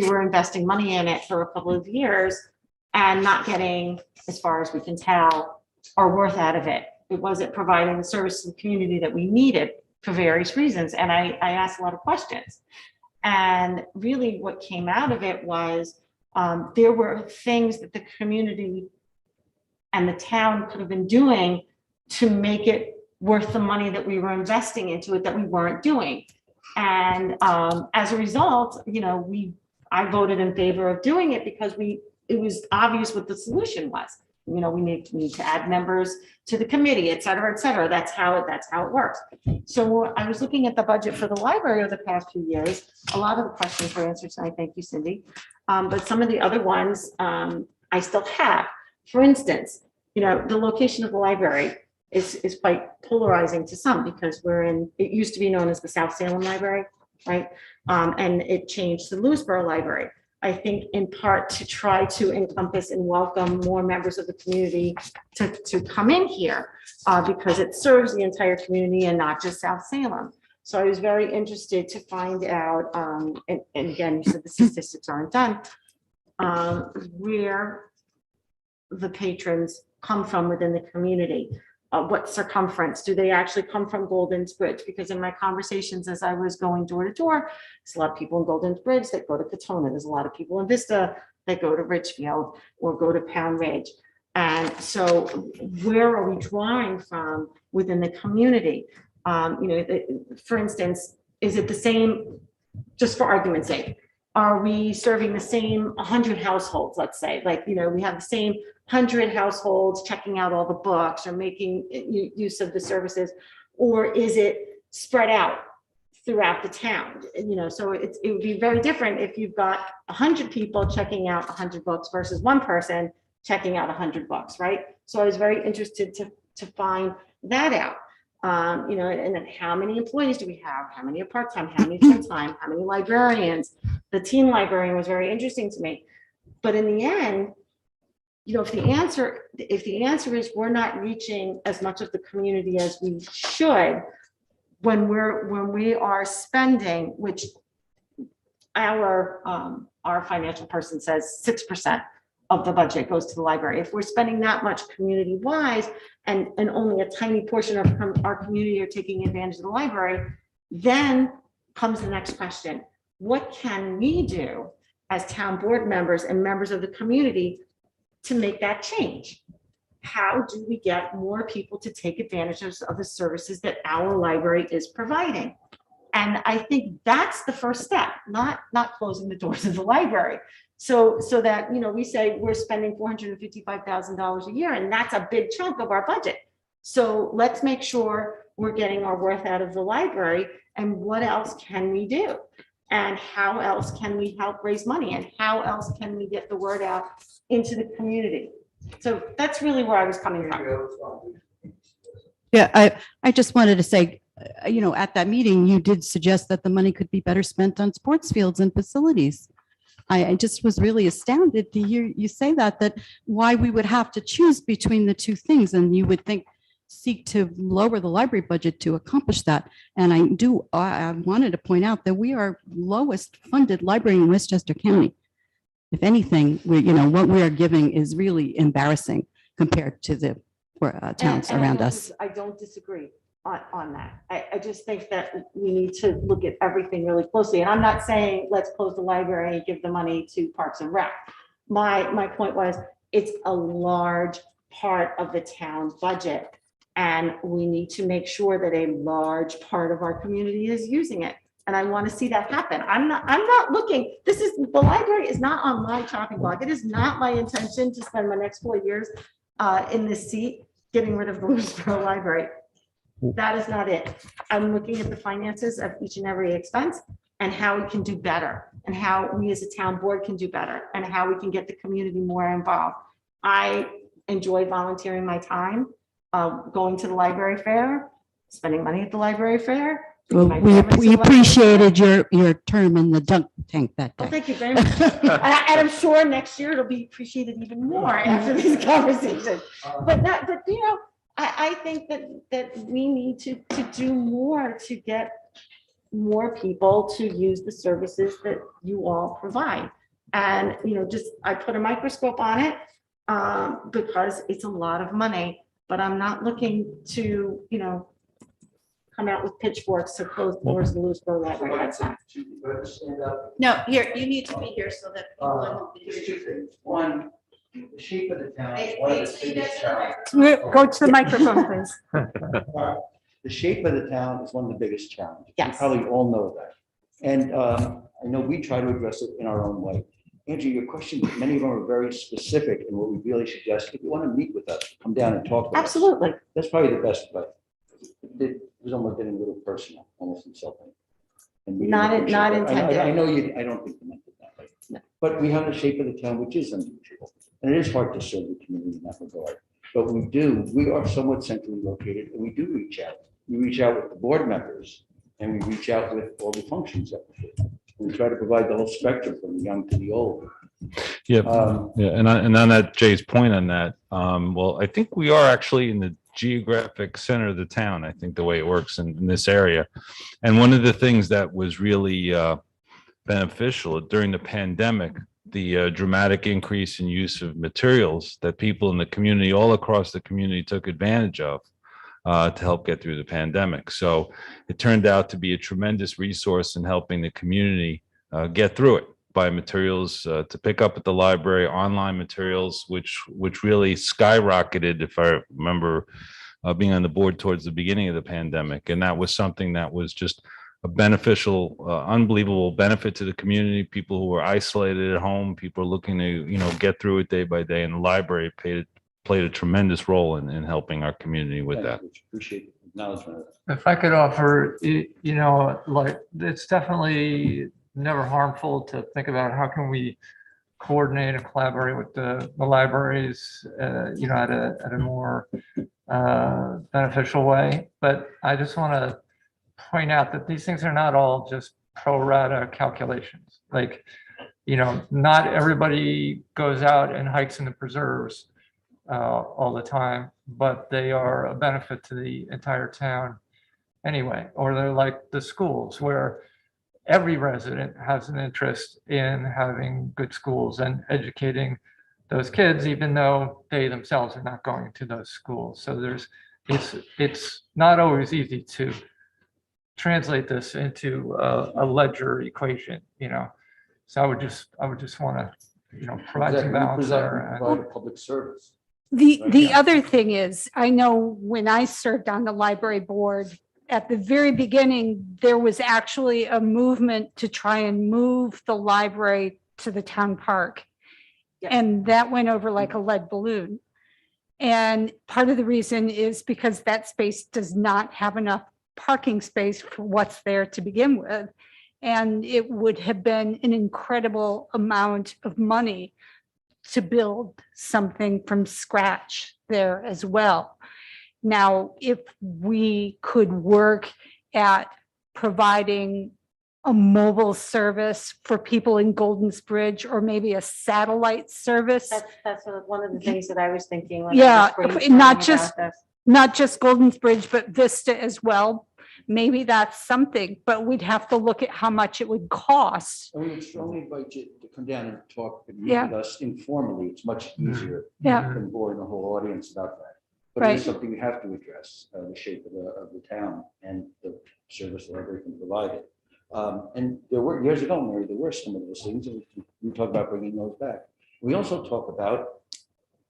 B: were investing money in it for a couple of years and not getting, as far as we can tell, our worth out of it. It wasn't providing the service to the community that we needed for various reasons. And I asked a lot of questions. And really what came out of it was there were things that the community and the town could have been doing to make it worth the money that we were investing into it that we weren't doing. And as a result, I voted in favor of doing it because it was obvious what the solution was. We need to add members to the committee, et cetera, et cetera. That's how it works. So I was looking at the budget for the library over the past few years. A lot of the questions were answered tonight. Thank you, Cindy. But some of the other ones I still have. For instance, the location of the library is quite polarizing to some because it used to be known as the South Salem Library, right? And it changed to the Lewisboro Library. I think in part to try to encompass and welcome more members of the community to come in here because it serves the entire community and not just South Salem. So I was very interested to find out, and again, you said the statistics aren't done, where the patrons come from within the community. What circumference? Do they actually come from Golden's Bridge? Because in my conversations as I was going door to door, there's a lot of people in Golden's Bridge that go to Katona. There's a lot of people in Vista that go to Richfield or go to Pound Ridge. And so where are we drawing from within the community? For instance, is it the same, just for argument's sake, are we serving the same 100 households, let's say, we have the same 100 households checking out all the books or making use of the services, or is it spread out throughout the town? So it would be very different if you've got 100 people checking out 100 books versus one person checking out 100 books, right? So I was very interested to find that out. And then how many employees do we have? How many are part-time? How many full-time? How many librarians? The teen librarian was very interesting to me. But in the end, if the answer is we're not reaching as much of the community as we should, when we are spending, which our financial person says 6% of the budget goes to the library. If we're spending that much community-wise and only a tiny portion of our community are taking advantage of the library, then comes the next question. What can we do as town board members and members of the community to make that change? How do we get more people to take advantage of the services that our library is providing? And I think that's the first step, not closing the doors of the library. So that, we say we're spending $455,000 a year, and that's a big chunk of our budget. So let's make sure we're getting our worth out of the library, and what else can we do? And how else can we help raise money? And how else can we get the word out into the community? So that's really where I was coming from.
J: Yeah, I just wanted to say, at that meeting, you did suggest that the money could be better spent on sports fields and facilities. I just was really astounded to hear you say that why we would have to choose between the two things. And you would think, seek to lower the library budget to accomplish that. And I wanted to point out that we are lowest funded library in Westchester County. If anything, what we are giving is really embarrassing compared to the towns around us.
B: I don't disagree on that. I just think that we need to look at everything really closely. And I'm not saying let's close the library and give the money to Parks and Rec. My point was, it's a large part of the town budget, and we need to make sure that a large part of our community is using it. And I want to see that happen. I'm not looking, the library is not on my chopping block. It is not my intention to spend my next 4 years in this seat getting rid of the Lewisboro Library. That is not it. I'm looking at the finances of each and every expense and how we can do better, and how we as a town board can do better, and how we can get the community more involved. I enjoy volunteering my time, going to the library fair, spending money at the library fair.
J: Well, we appreciated your term in the dunk tank that
B: Well,
J: day.
B: thank you very much. And I'm sure next year it'll be appreciated even more after these conversations. But I think that we need to do more to get more people to use the services that you all provide. And, I put a microscope on it because it's a lot of money, but I'm not looking to, come out with pitchforks to close the doors of the Lewisboro Library. That's not.
J: No, here, you need to be here so that people at home can hear
I: There's
J: you.
I: two things. One, the shape of the town is
J: Wait,
I: one of
J: wait
I: the
J: till you
I: biggest
J: get to
I: challenges.
K: Go to the microphone, please.
I: The shape of the town is one of the biggest challenges. You
B: Yes.
I: probably all know that. And I know we try to address it in our own way. Andrew, your questions, many of them are very specific, and what we really suggest, if you want to meet with us, come down and talk with us.
B: Absolutely.
I: That's probably the best way. It was almost getting a little personal, almost insulting. And we didn't
B: Not
I: appreciate that.
B: intended.
I: I know you, I don't think you meant it that way.
B: No.
I: But we have the shape of the town, which is unusual, and it is hard to serve the community in that regard. But we are somewhat centrally located, and we do reach out. We reach out with the board members, and we reach out with all the functions that we do. We try to provide the whole spectrum from the young to the old.
H: Yeah,
I: Um,
H: yeah, and on that, Jay's point on that, well, I think we are actually in the geographic center of the town, I think the way it works in this area. And one of the things that was really beneficial during the pandemic, the dramatic increase in use of materials that people in the community, all across the community, took advantage of to help get through the pandemic. So it turned out to be a tremendous resource in helping the community get through it. Buy materials to pick up at the library, online materials, which really skyrocketed, if I remember being on the board towards the beginning of the pandemic. And that was something that was just a beneficial, unbelievable benefit to the community. People who were isolated at home, people looking to, get through it day by day. And the library played a tremendous role in helping our community with that.
I: Appreciate the acknowledgement of that.
F: If I could offer, it's definitely never harmful to think about how can we coordinate and collaborate with the libraries, at a more beneficial way. But I just want to point out that these things are not all just pro rata calculations. Not everybody goes out and hikes in the preserves all the time, but they are a benefit to the entire town anyway. Or they're like the schools where every resident has an interest in having good schools and educating those kids, even though they themselves are not going to those schools. So it's not always easy to translate this into a ledger equation, So I would just want to, provide some balance there.
I: Provide a public service.
K: The other thing is, I know when I served on the library board, at the very beginning, there was actually a movement to try and move the library to the town park.
B: Yeah.
K: And that went over like a lead balloon. And part of the reason is because that space does not have enough parking space for what's there to begin with. And it would have been an incredible amount of money to build something from scratch there as well. Now, if we could work at providing a mobile service for people in Golden's Bridge, or maybe a satellite service,
B: That's one of the things that I was thinking. when I
K: Yeah,
B: was brainstorming
K: not
B: about
K: just-
B: this.
K: not just Golden's Bridge, but Vista as well. Maybe that's something, but we'd have to look at how much it would cost.
I: And we would strongly invite you to come down and talk and meet
K: Yeah.
I: with us informally. It's much easier
K: Yeah.
I: than boring the whole audience about that. But it
K: Right.
I: is something we have to address, the shape of the town and the service the library can provide it. And there were, years ago, Mary, there were some of those things, and we talked about bringing those back. We also talk about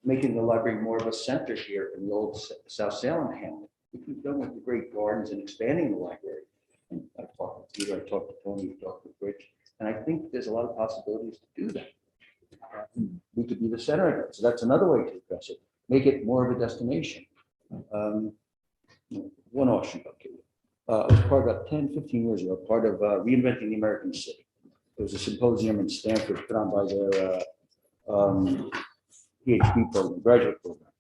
I: making the library more of a center here in the old South Salem hamlet, which we've done with the great gardens and expanding the library. And I've talked with Peter, I talked to Tony, we talked with Rich, and I think there's a lot of possibilities to do that. We could be the center of it, so that's another way to address it, make it more of a destination. One offshoot, okay. I was part of, 10, 15 years ago, part of Reinventing the American City. There was a symposium in Stanford put on by their PhD program, graduate program.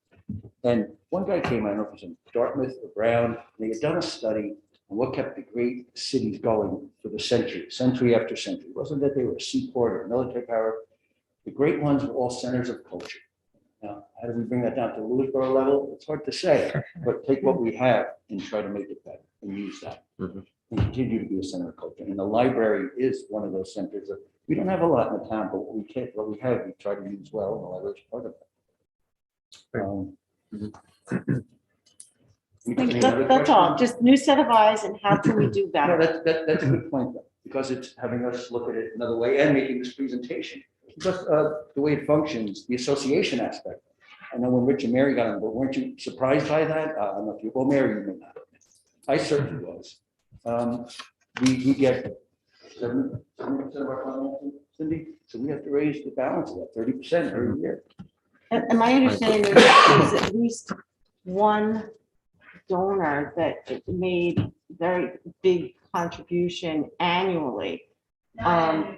I: And one guy came, I don't know if it was in Dartmouth or Brown, and they had done a study on what kept the great cities going for the century after century. It wasn't that they were a seaport or a military power. The great ones were all centers of culture. Now, how do we bring that down to Lewisboro level? It's hard to say, but take what we have and try to make it better and use that. And continue to be a center of culture. And the library is one of those centers that we don't have a lot in the town, but what we have, we try to use well, and the library is part of that.
B: That's all, just new set of eyes, and how can we do
I: No,
B: better?
I: that's a good point, though, because it's having us look at it another way and making this presentation. Because the way it functions, the association aspect. I know when Rich and Mary got on board, weren't you surprised by that? I don't know if you, well, Mary, you may not. I certainly was. We get 70% of our financing, Cindy, so we have to raise the balance of that 30% every year.
B: And my understanding is there's at least one donor that made very big contribution annually. And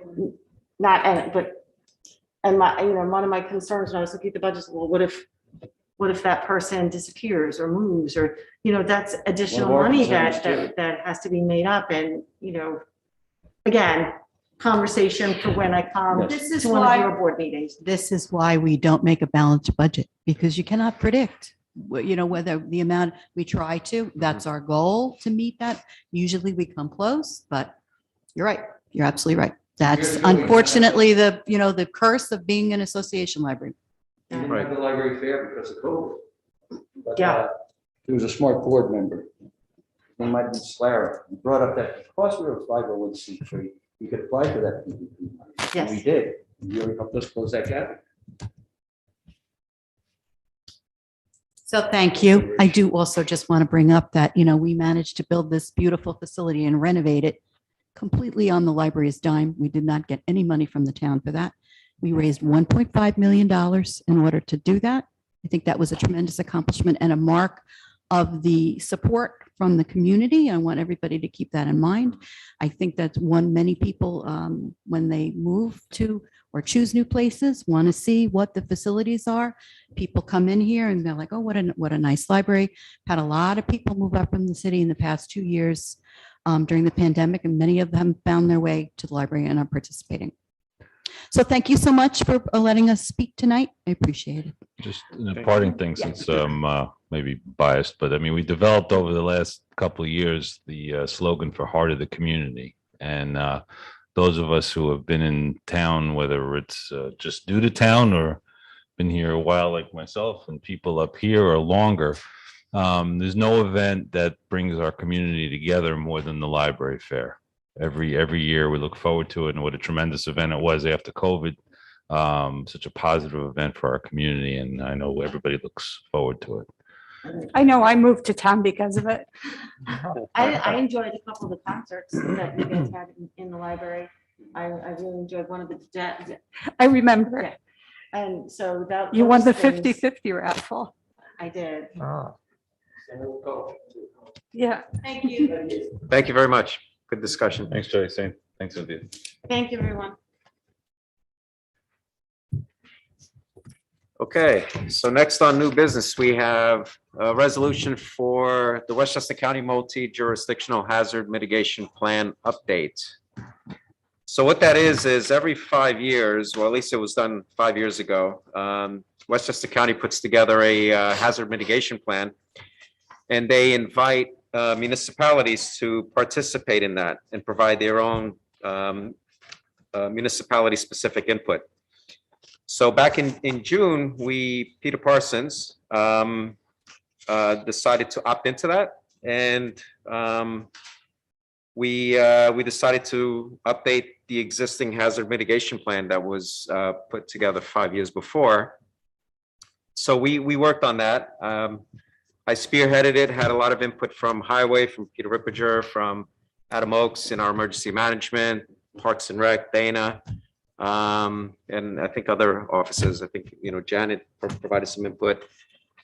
B: one of my concerns when I was looking at the budget, well, what if that person disappears or moves, or, that's additional
I: One of our
B: money
I: concerns,
B: that has to be made up, and, again, conversation for when I come
I: Yes.
J: This is
B: to one of
J: why-
B: your board meetings.
J: This is why we don't make a balanced budget, because you cannot predict, whether the amount we try to, that's our goal to meet that. Usually we come close, but you're right. You're absolutely right. That's unfortunately the curse of being an association library.
I: We didn't have the library fair because of COVID. But,
B: Yeah.
I: There was a smart board member. They might be Slara. He brought up that because we were a 501c3, we could apply for that PPP money. And we
B: Yes.
I: did. And you really helped us close that gap.
J: So thank you. I do also just want to bring up that, we managed to build this beautiful facility and renovate it completely on the library's dime. We did not get any money from the town for that. We raised $1.5 million in order to do that. I think that was a tremendous accomplishment and a mark of the support from the community. I want everybody to keep that in mind. I think that's many people, when they move to or choose new places, want to see what the facilities are. People come in here and they're like, oh, what a nice library. Had a lot of people move up from the city in the past 2 years during the pandemic, and many of them found their way to the library and are participating. So thank you so much for letting us speak tonight. I appreciate it.
H: Just an parting thing, since maybe biased, but I mean, we developed over the last couple of years the slogan for Heart of the Community. And those of us who have been in town, whether it's just new to town or been here a while like myself and people up here or longer, there's no event that brings our community together more than the library fair. Every year we look forward to it, and what a tremendous event it was after COVID. Such a positive event for our community, and I know everybody looks forward to it.
K: I know I moved to town because of it.
B: I enjoyed a couple of the concerts that you guys had in the library. I really enjoyed one of the jazz,
K: I remember it.
B: and so that.
K: You won the
B: those things
K: 50/50 raffle.
B: I did.
F: Ah,
K: Yeah.
B: Thank you.
A: Thank you very much. Good discussion.
H: Thanks, Joey. Same. Thanks, Cynthia.
B: Thank you, everyone.
A: Okay, so next on new business, we have a resolution for the Westchester County Multi-Jurisdictional Hazard Mitigation Plan update. So what that is every 5 years, well, at least it was done 5 years ago, Westchester County puts together a hazard mitigation plan, and they invite municipalities to participate in that and provide their own municipality-specific input. So back in June, Peter Parsons decided to opt into that, and we decided to update the existing hazard mitigation plan that was put together 5 years before. So we worked on that. I spearheaded it, had a lot of input from Highway, from Peter Rippiger, from Adam Oakes in our emergency management, Parks and Rec, Dana, and I think other offices. I think, Janet provided some input.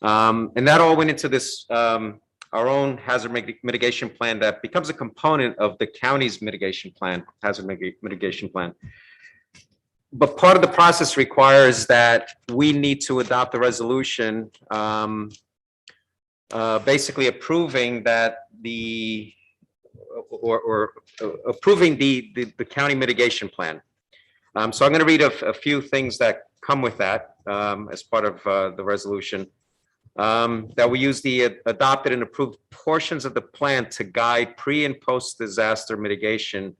A: And that all went into this, our own hazard mitigation plan that becomes a component of the county's mitigation plan, hazard mitigation plan. But part of the process requires that we need to adopt a resolution, basically approving that approving the county mitigation plan. So I'm going to read a few things that come with that as part of the resolution. That we use the adopted and approved portions of the plan to guide pre and post disaster mitigation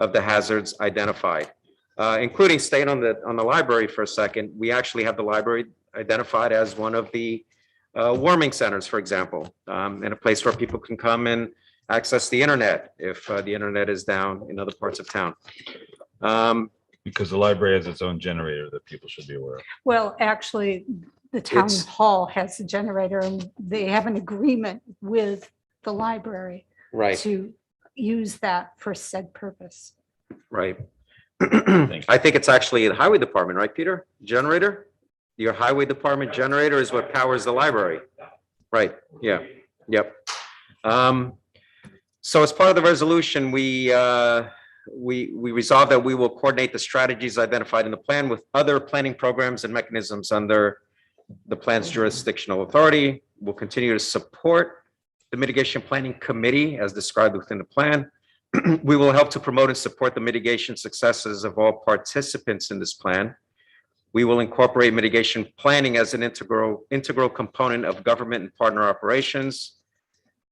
A: of the hazards identified, including staying on the library for a second. We actually have the library identified as one of the warming centers, for example, and a place where people can come and access the internet if the internet is down in other parts of town.
H: Because the library has its own generator that people should be aware of.
K: Well, actually, the town
A: It's-
K: hall has a generator and they have an agreement with the library
A: Right,
K: to use that for said purpose.
A: right. I think it's actually the highway department, right, Peter? Generator? Your highway department generator is what powers the library. Right, yeah, yep. So as part of the resolution, we resolved that we will coordinate the strategies identified in the plan with other planning programs and mechanisms under the plan's jurisdictional authority. We'll continue to support the mitigation planning committee as described within the plan. We will help to promote and support the mitigation successes of all participants in this plan. We will incorporate mitigation planning as an integral component of government and partner operations.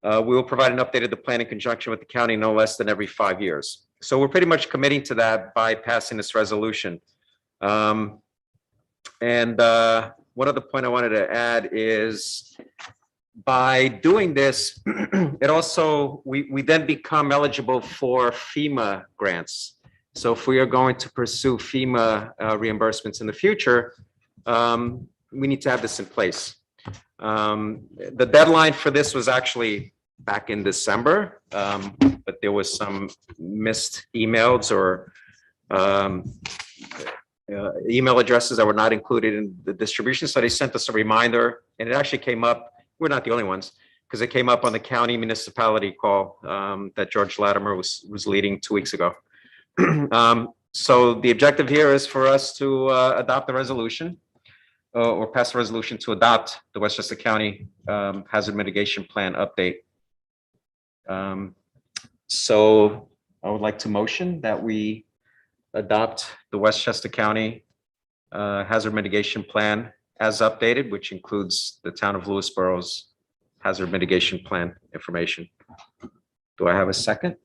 A: We will provide an update of the plan in conjunction with the county no less than every 5 years. So we're pretty much committing to that by passing this resolution. One other point I wanted to add is by doing this, it also, we then become eligible for FEMA grants. So if we are going to pursue FEMA reimbursements in the future, we need to have this in place. The deadline for this was actually back in December, but there was some missed emails or email addresses that were not included in the distribution. So they sent us a reminder, and it actually came up. We're not the only ones, because it came up on the county municipality call that George Latimer was leading 2 weeks ago. So the objective here is for us to adopt the resolution or pass a resolution to adopt the Westchester County Hazard Mitigation Plan update. So I would like to motion that we adopt the Westchester County Hazard Mitigation Plan as updated, which includes the town of Lewisboro's Hazard Mitigation Plan information. Do I have a second?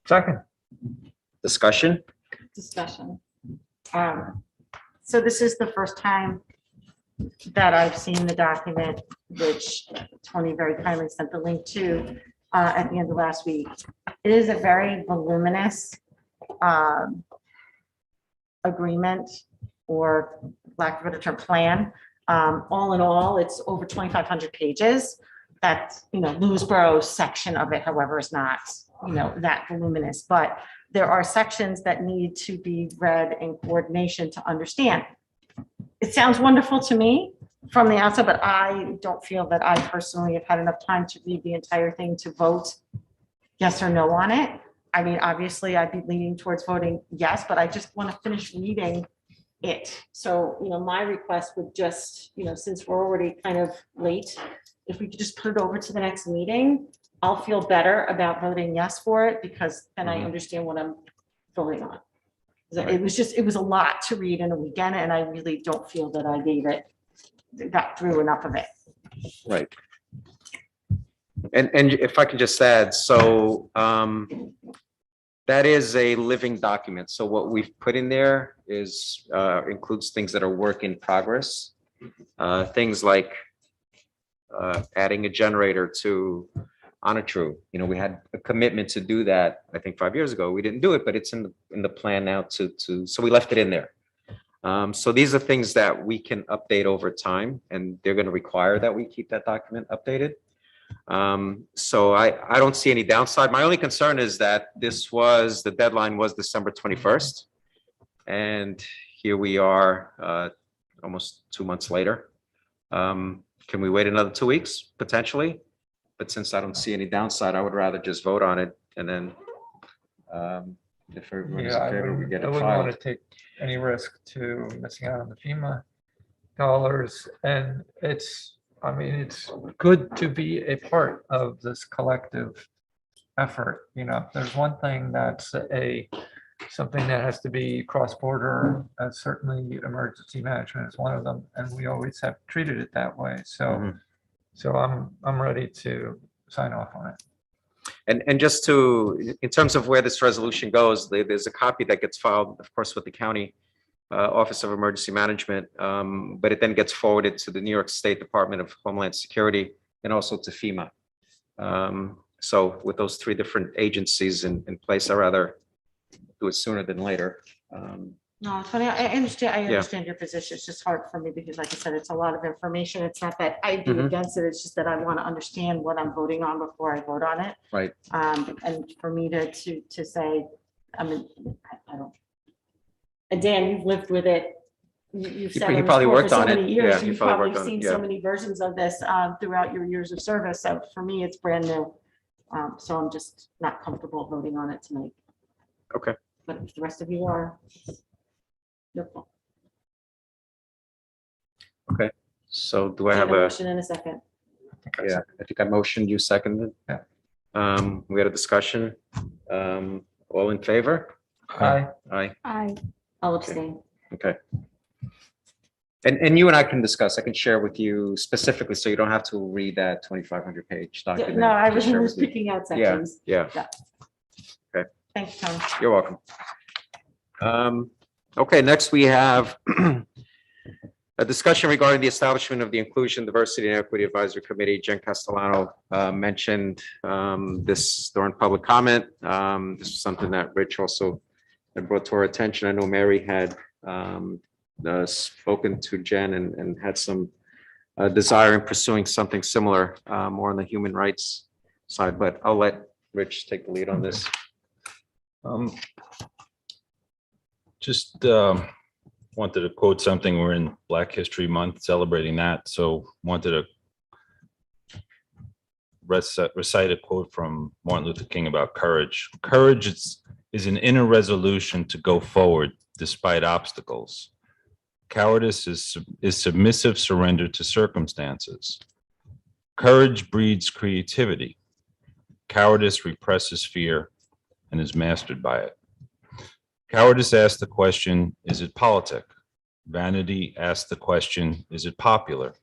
F: Second.
A: Discussion?
B: Discussion. So this is the first time that I've seen the document, which Tony very kindly sent the link to at the end of last week. It is a very voluminous agreement, or lack of a better term, plan. All in all, it's over 2,500 pages. That's, Lewisboro's section of it, however, is not, that voluminous, but there are sections that need to be read in coordination to understand. It sounds wonderful to me from the outside, but I don't feel that I personally have had enough time to read the entire thing to vote yes or no on it. I mean, obviously, I'd be leaning towards voting yes, but I just want to finish reading it. So, my request would just, since we're already kind of late, if we could just put it over to the next meeting, I'll feel better about voting yes for it, because then I understand what I'm voting on. It was a lot to read in a weekend, and I really don't feel that I got through enough of it.
A: Right. And if I could just add, so that is a living document. So what we've put in there is includes things that are work in progress. Things like adding a generator to Onitru. We had a commitment to do that, I think 5 years ago. We didn't do it, but it's in the plan now so we left it in there. So these are things that we can update over time, and they're going to require that we keep that document updated. So I don't see any downside. My only concern is that the deadline was December 21st. And here we are almost 2 months later. Can we wait another 2 weeks potentially? But since I don't see any downside, I would rather just vote on it, and then if everyone's in favor, we get
F: I
A: it
F: wouldn't want
A: filed.
F: to take any risk to missing out on the FEMA dollars. And it's good to be a part of this collective effort. There's one thing that's something that has to be cross-border, certainly emergency management is one of them, and we always have treated it that way. So I'm ready to sign off on it.
A: And just in terms of where this resolution goes, there's a copy that gets filed, of course, with the county Office of Emergency Management, but it then gets forwarded to the New York State Department of Homeland Security and also to FEMA. So with those three different agencies in place, I'd rather do it sooner than later.
B: No, it's funny. I understand your position. It's just hard for me because, like I said, it's a lot of information. It's not that I'd be against it. It's just that I want to understand what I'm voting on before I vote on it.
A: Right.
B: And for me to say, I don't. And Dan, you've lived with it. You've sat on this
A: probably
B: board
A: worked
B: for so
A: on it.
B: many years.
A: Yeah, you
B: You've
A: probably
B: probably
A: worked on it,
B: seen
A: yeah.
B: so many versions of this throughout your years of service. So for me, it's brand new. So I'm just not comfortable voting on it tonight.
A: Okay.
B: But if the rest of you are. No problem.
A: Okay. So do I
B: Take
A: have
B: a
A: a,
B: motion in a second.
A: yeah, I think I motioned, you seconded.
F: Yeah.
A: We had a discussion. All in favor?
F: Aye.
A: Aye.
B: I'll abstain.
A: Okay. And you and I can discuss. I can share with you specifically, so you don't have to read that 2,500 page document.
B: No, I
A: Just share
B: was
A: with you.
B: picking out
A: Yeah,
B: sections.
A: yeah.
B: Thanks, Tom.
A: You're welcome. Okay, next we have a discussion regarding the establishment of the Inclusion, Diversity, and Equity Advisory Committee. Jen Castellano mentioned this during public comment. This is something that Rich also had brought to our attention. I know Mary had spoken to Jen and had some desire in pursuing something similar, more on the human rights side, but I'll let Rich take the lead on this.
H: Just wanted to quote something. We're in Black History Month, celebrating that. So wanted to recite a quote from Martin Luther King about courage. Courage is an inner resolution to go forward despite obstacles. Cowardice is submissive surrender to circumstances. Courage breeds creativity. Cowardice represses fear and is mastered by it. Cowardice asks the question, is it politic? Vanity asks the question, is it popular?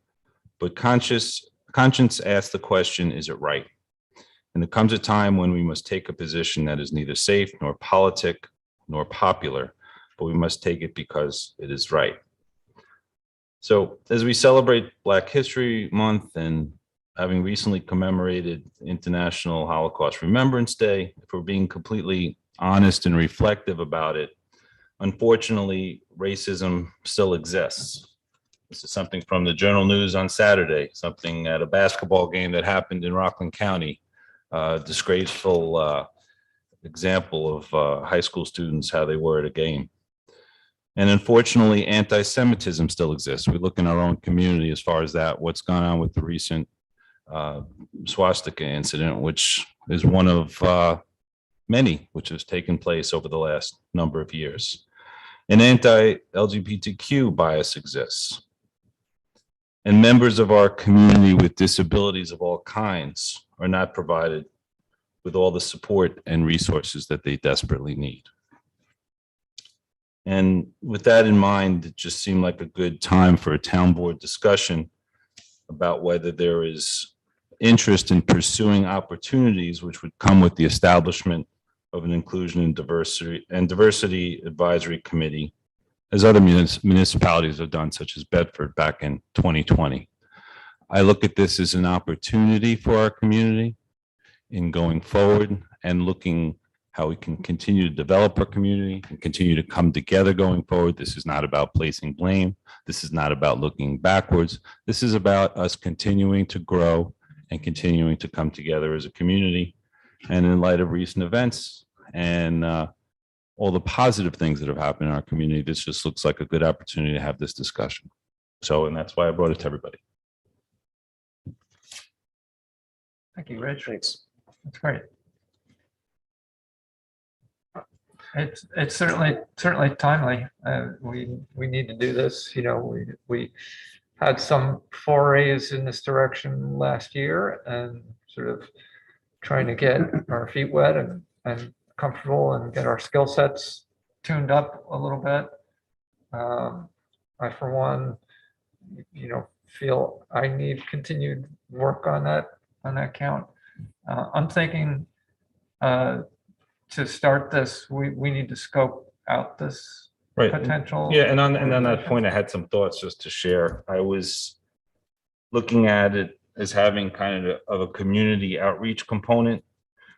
H: But conscience asks the question, is it right? And there comes a time when we must take a position that is neither safe nor politic nor popular, but we must take it because it is right. So as we celebrate Black History Month and having recently commemorated International Holocaust Remembrance Day, if we're being completely honest and reflective about it, unfortunately, racism still exists. This is something from the Journal News on Saturday, something at a basketball game that happened in Rockland County. Disgraceful example of high school students, how they were at a game. And unfortunately, anti-Semitism still exists. We look in our own community as far as that, what's gone on with the recent swastika incident, which is one of many which has taken place over the last number of years. An anti-LGBTQ bias exists. And members of our community with disabilities of all kinds are not provided with all the support and resources that they desperately need. And with that in mind, it just seemed like a good time for a town board discussion about whether there is interest in pursuing opportunities which would come with the establishment of an inclusion and diversity advisory committee, as other municipalities have done, such as Bedford back in 2020. I look at this as an opportunity for our community in going forward and looking how we can continue to develop our community and continue to come together going forward. This is not about placing blame. This is not about looking backwards. This is about us continuing to grow and continuing to come together as a community. And in light of recent events and all the positive things that have happened in our community, this just looks like a good opportunity to have this discussion. So, and that's why I brought it to everybody.
F: Thank you, Rich.
A: Thanks.
F: That's great. It's certainly timely. We need to do this. You know, we had some forays in this direction last year and sort of trying to get our feet wet and comfortable and get our skill sets tuned up a little bit. I, for one, feel I need continued work on that count. I'm thinking to start this, we need to scope out this
H: Right.
F: potential.
H: Yeah, and on that point, I had some thoughts just to share. I was looking at it as having kind of a community outreach component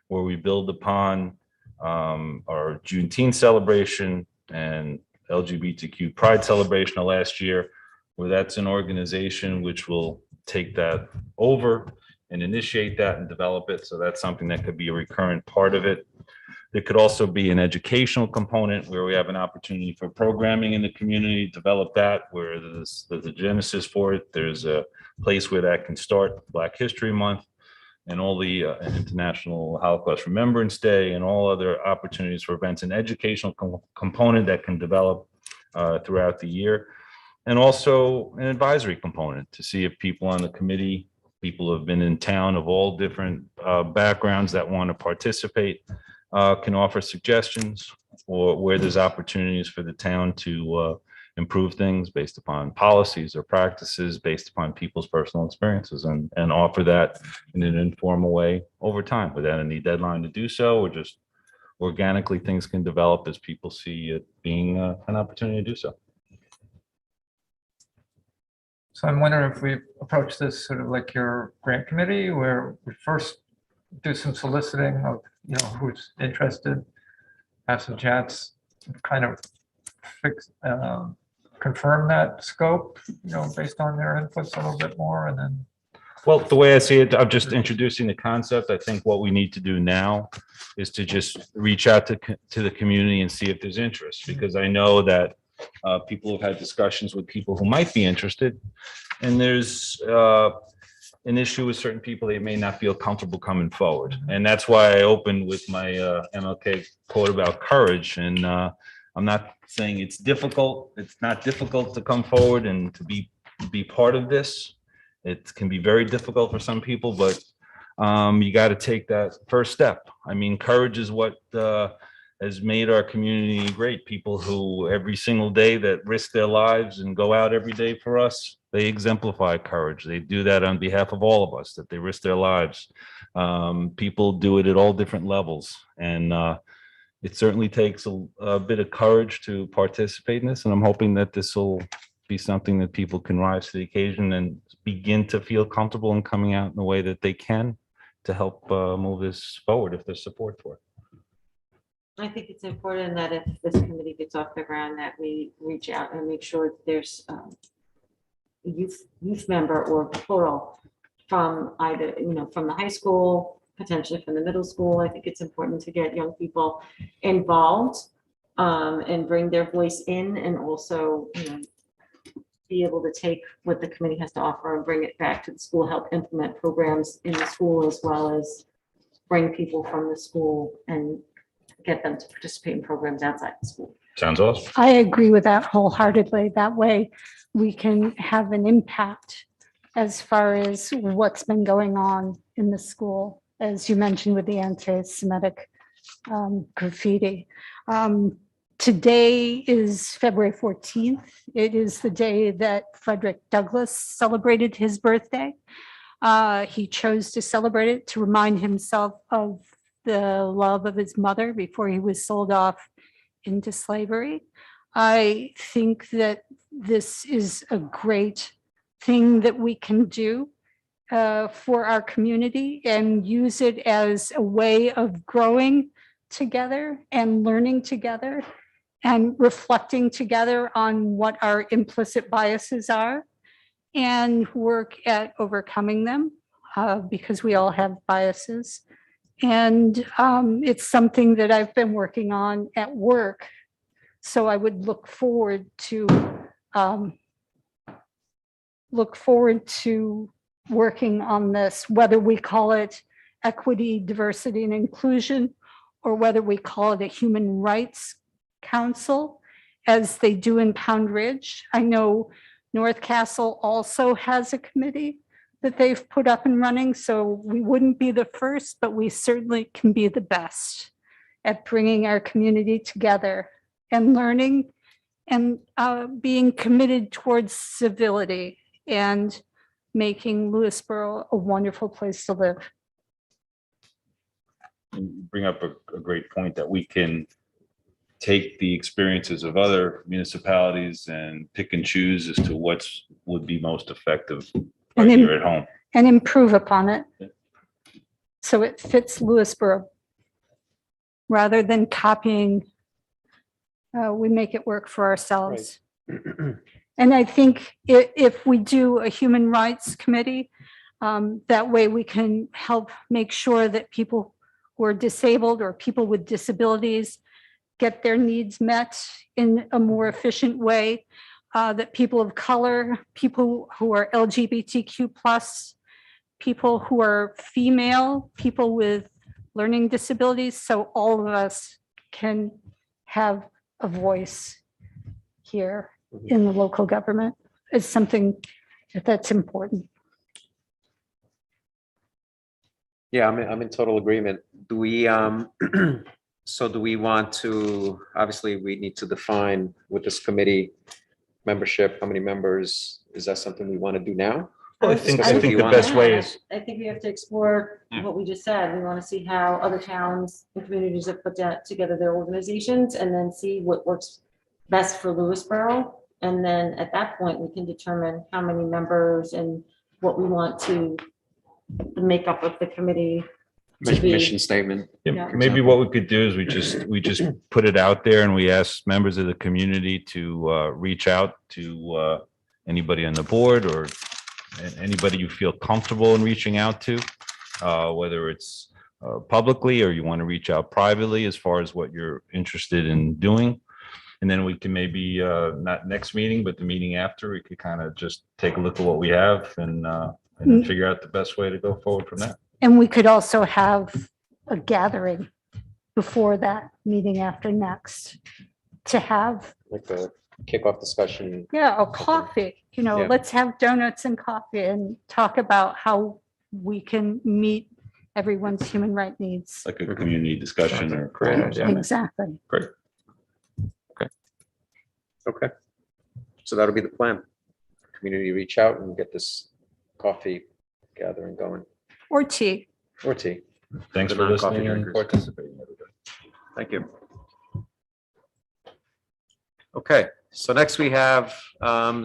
H: where we build upon our Juneteenth celebration and LGBTQ Pride celebration of last year, where that's an organization which will take that over and initiate that and develop it. So that's something that could be a recurrent part of it. There could also be an educational component where we have an opportunity for programming in the community, develop that, where there's a genesis for it. There's a place where that can start, Black History Month and all the International Holocaust Remembrance Day and all other opportunities for events, an educational component that can develop throughout the year. And also an advisory component to see if people on the committee, people who have been in town of all different backgrounds that want to participate, can offer suggestions or where there's opportunities for the town to improve things based upon policies or practices based upon people's personal experiences and offer that in an informal way over time without any deadline to do so, or just organically things can develop as people see it being an opportunity to do so.
F: So I'm wondering if we approach this sort of like your grant committee, where we first do some soliciting of, who's interested, have some chats, kind of confirm that scope, based on their inputs a little bit more, and then.
H: Well, the way I see it, I'm just introducing the concept. I think what we need to do now is to just reach out to the community and see if there's interest, because I know that people have had discussions with people who might be interested, and there's an issue with certain people, they may not feel comfortable coming forward. And that's why I opened with my MLK quote about courage. And I'm not saying it's difficult. It's not difficult to come forward and to be part of this. It can be very difficult for some people, but you got to take that first step. I mean, courage is what has made our community great. People who every single day that risk their lives and go out every day for us, they exemplify courage. They do that on behalf of all of us, that they risk their lives. People do it at all different levels. And it certainly takes a bit of courage to participate in this. And I'm hoping that this will be something that people can rise to the occasion and begin to feel comfortable in coming out in the way that they can to help move this forward if there's support for it.
B: I think it's important that if this committee gets off the ground, that we reach out and make sure that there's a youth member or plural from either, from the high school, potentially from the middle school. I think it's important to get young people involved and bring their voice in, and also, be able to take what the committee has to offer and bring it back to the school, help implement programs in the school, as well as bring people from the school and get them to participate in programs outside the school.
H: Sounds awesome.
K: I agree with that wholeheartedly. That way we can have an impact as far as what's been going on in the school, as you mentioned with the anti-Semitic graffiti. Today is February 14th. It is the day that Frederick Douglass celebrated his birthday. He chose to celebrate it to remind himself of the love of his mother before he was sold off into slavery. I think that this is a great thing that we can do for our community and use it as a way of growing together and learning together and reflecting together on what our implicit biases are and work at overcoming them because we all have biases. And it's something that I've been working on at work. So I would look forward to working on this, whether we call it equity, diversity, and inclusion, or whether we call it a human rights council, as they do in Pound Ridge. I know North Castle also has a committee that they've put up and running, so we wouldn't be the first, but we certainly can be the best at bringing our community together and learning and being committed towards civility and making Lewisboro a wonderful place to live.
H: You bring up a great point that we can take the experiences of other municipalities and pick and choose as to what's would be most effective right here at home.
K: And improve upon it so it fits Lewisboro. Rather than copying, we make it work for ourselves. And I think if we do a human rights committee, that way we can help make sure that people who are disabled or people with disabilities get their needs met in a more efficient way, that people of color, people who are LGBTQ+, people who are female, people with learning disabilities, so all of us can have a voice here in the local government is something that's important.
A: Yeah, I'm in total agreement. Do we, so do we want to, obviously, we need to define with this committee membership, how many members? Is that something we want to do now?
H: Well, I think
A: Specifically,
H: the
A: you
H: best
A: wanna-
H: way is,
B: I think we have to explore what we just said. We want to see how other towns and communities have put together their organizations, and then see what works best for Lewisboro. And then at that point, we can determine how many members and what we want to the makeup of the committee to be.
A: Mission statement.
B: Yeah.
H: maybe what we could do is we just put it out there and we ask members of the community to reach out to anybody on the board or anybody you feel comfortable in reaching out to, whether it's publicly or you want to reach out privately as far as what you're interested in doing. And then we can maybe, not next meeting, but the meeting after, we could kind of just take a look at what we have and then figure out the best way to go forward from there.
K: And we could also have a gathering before that meeting after next to have,
A: Like a kickoff discussion.
K: a coffee,
A: Yeah.
K: let's have donuts and coffee and talk about how we can meet everyone's human right needs.
H: Like a community discussion or.
F: Great idea.
K: Exactly.
A: Okay. So that'll be the plan. Community reach out and get this coffee gathering going,
K: Or tea.
A: or tea.
H: Thanks
A: The
H: for
A: non-coffee
H: listening and
A: drinkers.
H: participating, everybody.
A: Thank you. Okay, so next we have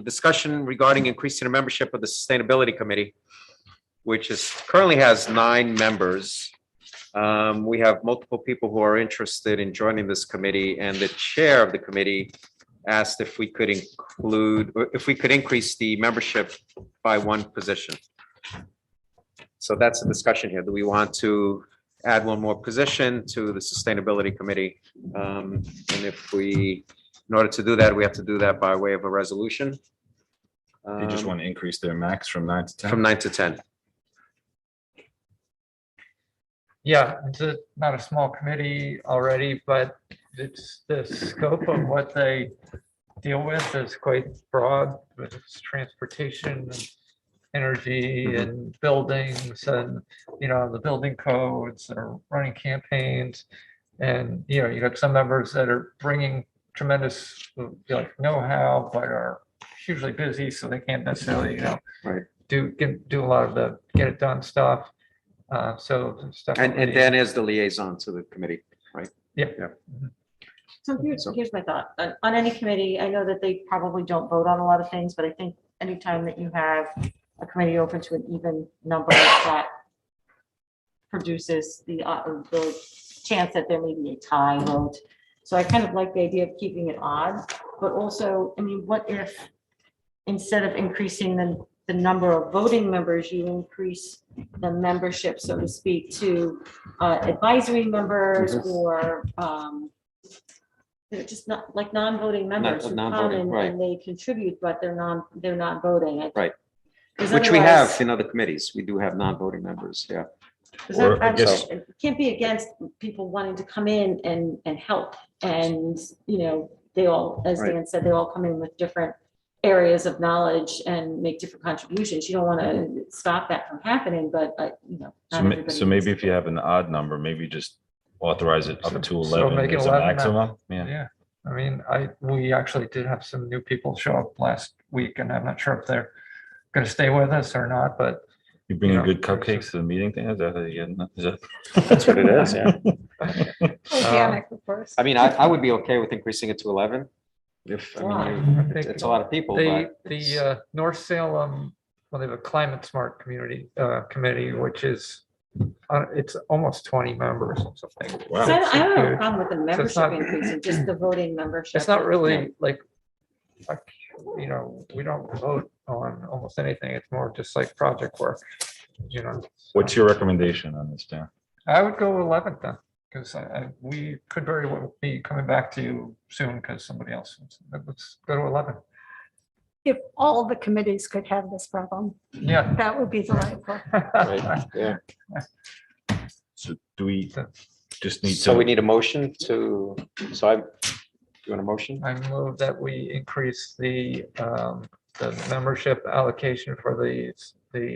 A: discussion regarding increasing the membership of the Sustainability Committee, which currently has 9 members. We have multiple people who are interested in joining this committee, and the chair of the committee asked if we could increase the membership by 1 position. So that's the discussion here. Do we want to add 1 more position to the Sustainability Committee? And in order to do that, we have to do that by way of a resolution.
H: You just want to increase their max from 9 to 10?
A: From 9 to 10.
F: Yeah, not a small committee already, but it's the scope of what they deal with is quite broad. It's transportation, and energy, and buildings, and the building codes, or running campaigns, and you got some members that are bringing tremendous know-how, but are hugely busy, so they can't necessarily
A: Right.
F: do a lot of the get it done stuff. So it's
A: And
F: definitely-
A: Dan is the liaison to the committee, right?
F: Yeah.
B: So here's my thought. On any committee, I know that they probably don't vote on a lot of things, but I think anytime that you have a committee open to an even number, that produces the chance that there may be a tie vote. So I kind of like the idea of keeping it odd, but also, I mean, what if instead of increasing the number of voting members, you increase the membership, so to speak, to advisory members or they're just not like non-voting members who come
A: non-voting, right.
B: and they contribute, but they're not voting.
A: Right.
B: 'Cause
A: Which we have
B: otherwise-
A: in other committees. We do have non-voting members, yeah.
B: 'cause
H: Or I
B: I'm
H: guess-
B: sorry, it can't be against people wanting to come in and help. And, they all, as
A: Right.
B: Dan said, they all come in with different areas of knowledge and make different contributions. You don't want to stop that from happening, but, not everybody
H: So
B: needs
H: maybe if
B: to.
H: you have an odd number, maybe just authorize it up to
F: So
H: 11
F: make it
H: as a
F: 11 now.
H: maximum. Yeah.
F: Yeah, I mean, we actually did have some new people show up last week, and I'm not sure if they're going to stay with us or not, but
H: You bringing
F: Yeah.
H: good cupcakes to the meeting thing? Is that how you get? Is that?
A: That's what it is, yeah.
K: Organic, of course.
A: I mean, I would be okay with increasing it to 11. If,
B: Why?
A: it's a lot of people,
F: the
A: but
F: North Salem, well, they have a climate smart community committee, which is it's almost 20 members or something.
B: So I don't have a
F: Huge.
B: problem with the membership
F: not-
B: increasing, just the voting membership.
F: It's not really like, we don't vote on almost anything. It's more just like project work,
H: What's your recommendation on this, Dan?
F: I would go 11 then, because we could very well be coming back to you soon because somebody else, let's go to 11.
K: If all the committees could have this problem,
F: Yeah.
K: that would be delightful.
A: yeah.
H: So do we just need
A: So we
H: to,
A: need a motion to, you want a motion?
F: I move that we increase the membership allocation for the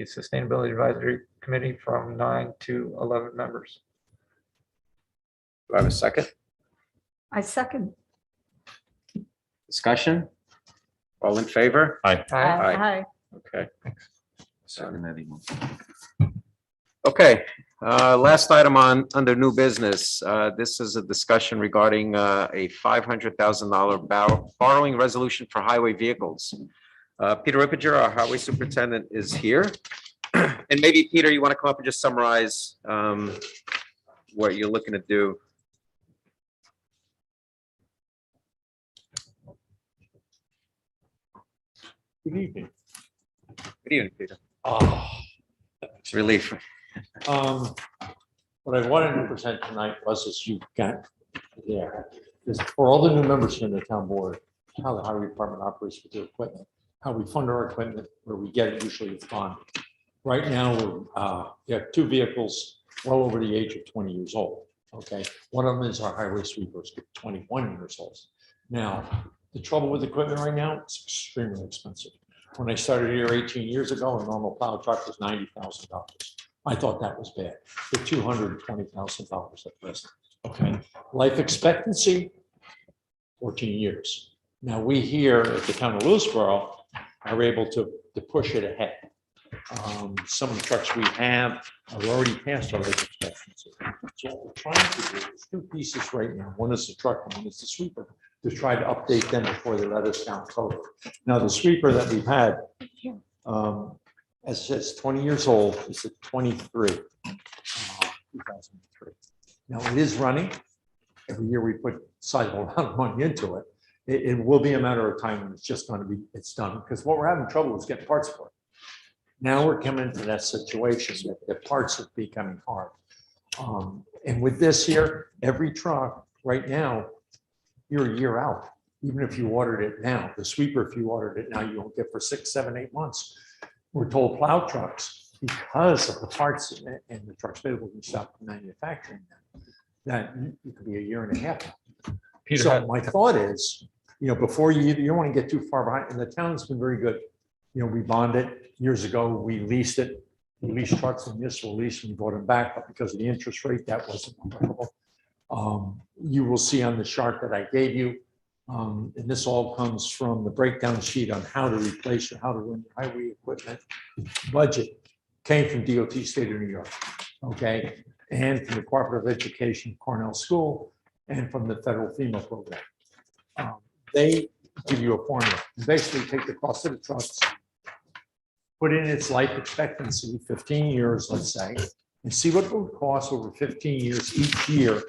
F: Sustainability Advisory Committee from 9 to 11 members.
A: Do I have a second?
K: I second.
A: Discussion? All in favor?
F: Aye.
B: Aye.
A: Okay.
H: Second that email.
A: Okay, last item under new business. This is a discussion regarding a $500,000 borrowing resolution for highway vehicles. Peter Rippinger, our highway superintendent, is here. And maybe, Peter, you want to come up and just summarize what you're looking to do?
L: Good evening.
A: Good evening, Peter.
L: It's
A: Relief.
L: What I wanted to present tonight was, as you got there, is for all the new members here in the town board, how the highway department operates with their equipment, how we fund our equipment, where we get it usually with bond. Right now, we have 2 vehicles well over the age of 20 years old. Okay, one of them is our highway sweepers, 21 years old. Now, the trouble with equipment right now, it's extremely expensive. When I started here 18 years ago, a normal plow truck was $90,000. I thought that was bad. The $220,000 at present. Okay. Life expectancy, 14 years. Now, we here at the town of Lewisboro are able to push it ahead. Some of the trucks we have are already past our life expectancy. So what we're trying to do is two pieces right now. One is the truck, and one is the sweeper, to try to update them before they let us down totally. Now, the sweeper that we've had, as it says, 20 years old, it's at 23, 2003. Now, it is running. Every year we put sizable amount of money into it. It will be a matter of time when it's just going to be, it's done. Because what we're having trouble is getting parts for it. Now we're coming into that situation that the parts are becoming hard. And with this here, every truck right now, you're a year out. Even if you ordered it now, the sweeper, if you ordered it now, you won't get for 6, 7, 8 months. We're told plow trucks, because of the parts and the trucks available, we stop manufacturing them, that you could be a year and a half.
H: Peter,
L: So my thought is, before you don't want to get too far behind, and the town's been very good. We bonded years ago, we leased it. We leased trucks and municipal lease, and we bought them back, but because of the interest rate, that wasn't applicable. You will see on the chart that I gave you, and this all comes from the breakdown sheet on how to replace or how to run your highway equipment budget, came from DOT State of New York, okay? And from the Department of Education, Cornell School, and from the federal FEMA program. They give you a formula. You basically take the cost of the trucks, put in its life expectancy, 15 years, let's say, and see what it would cost over 15 years each year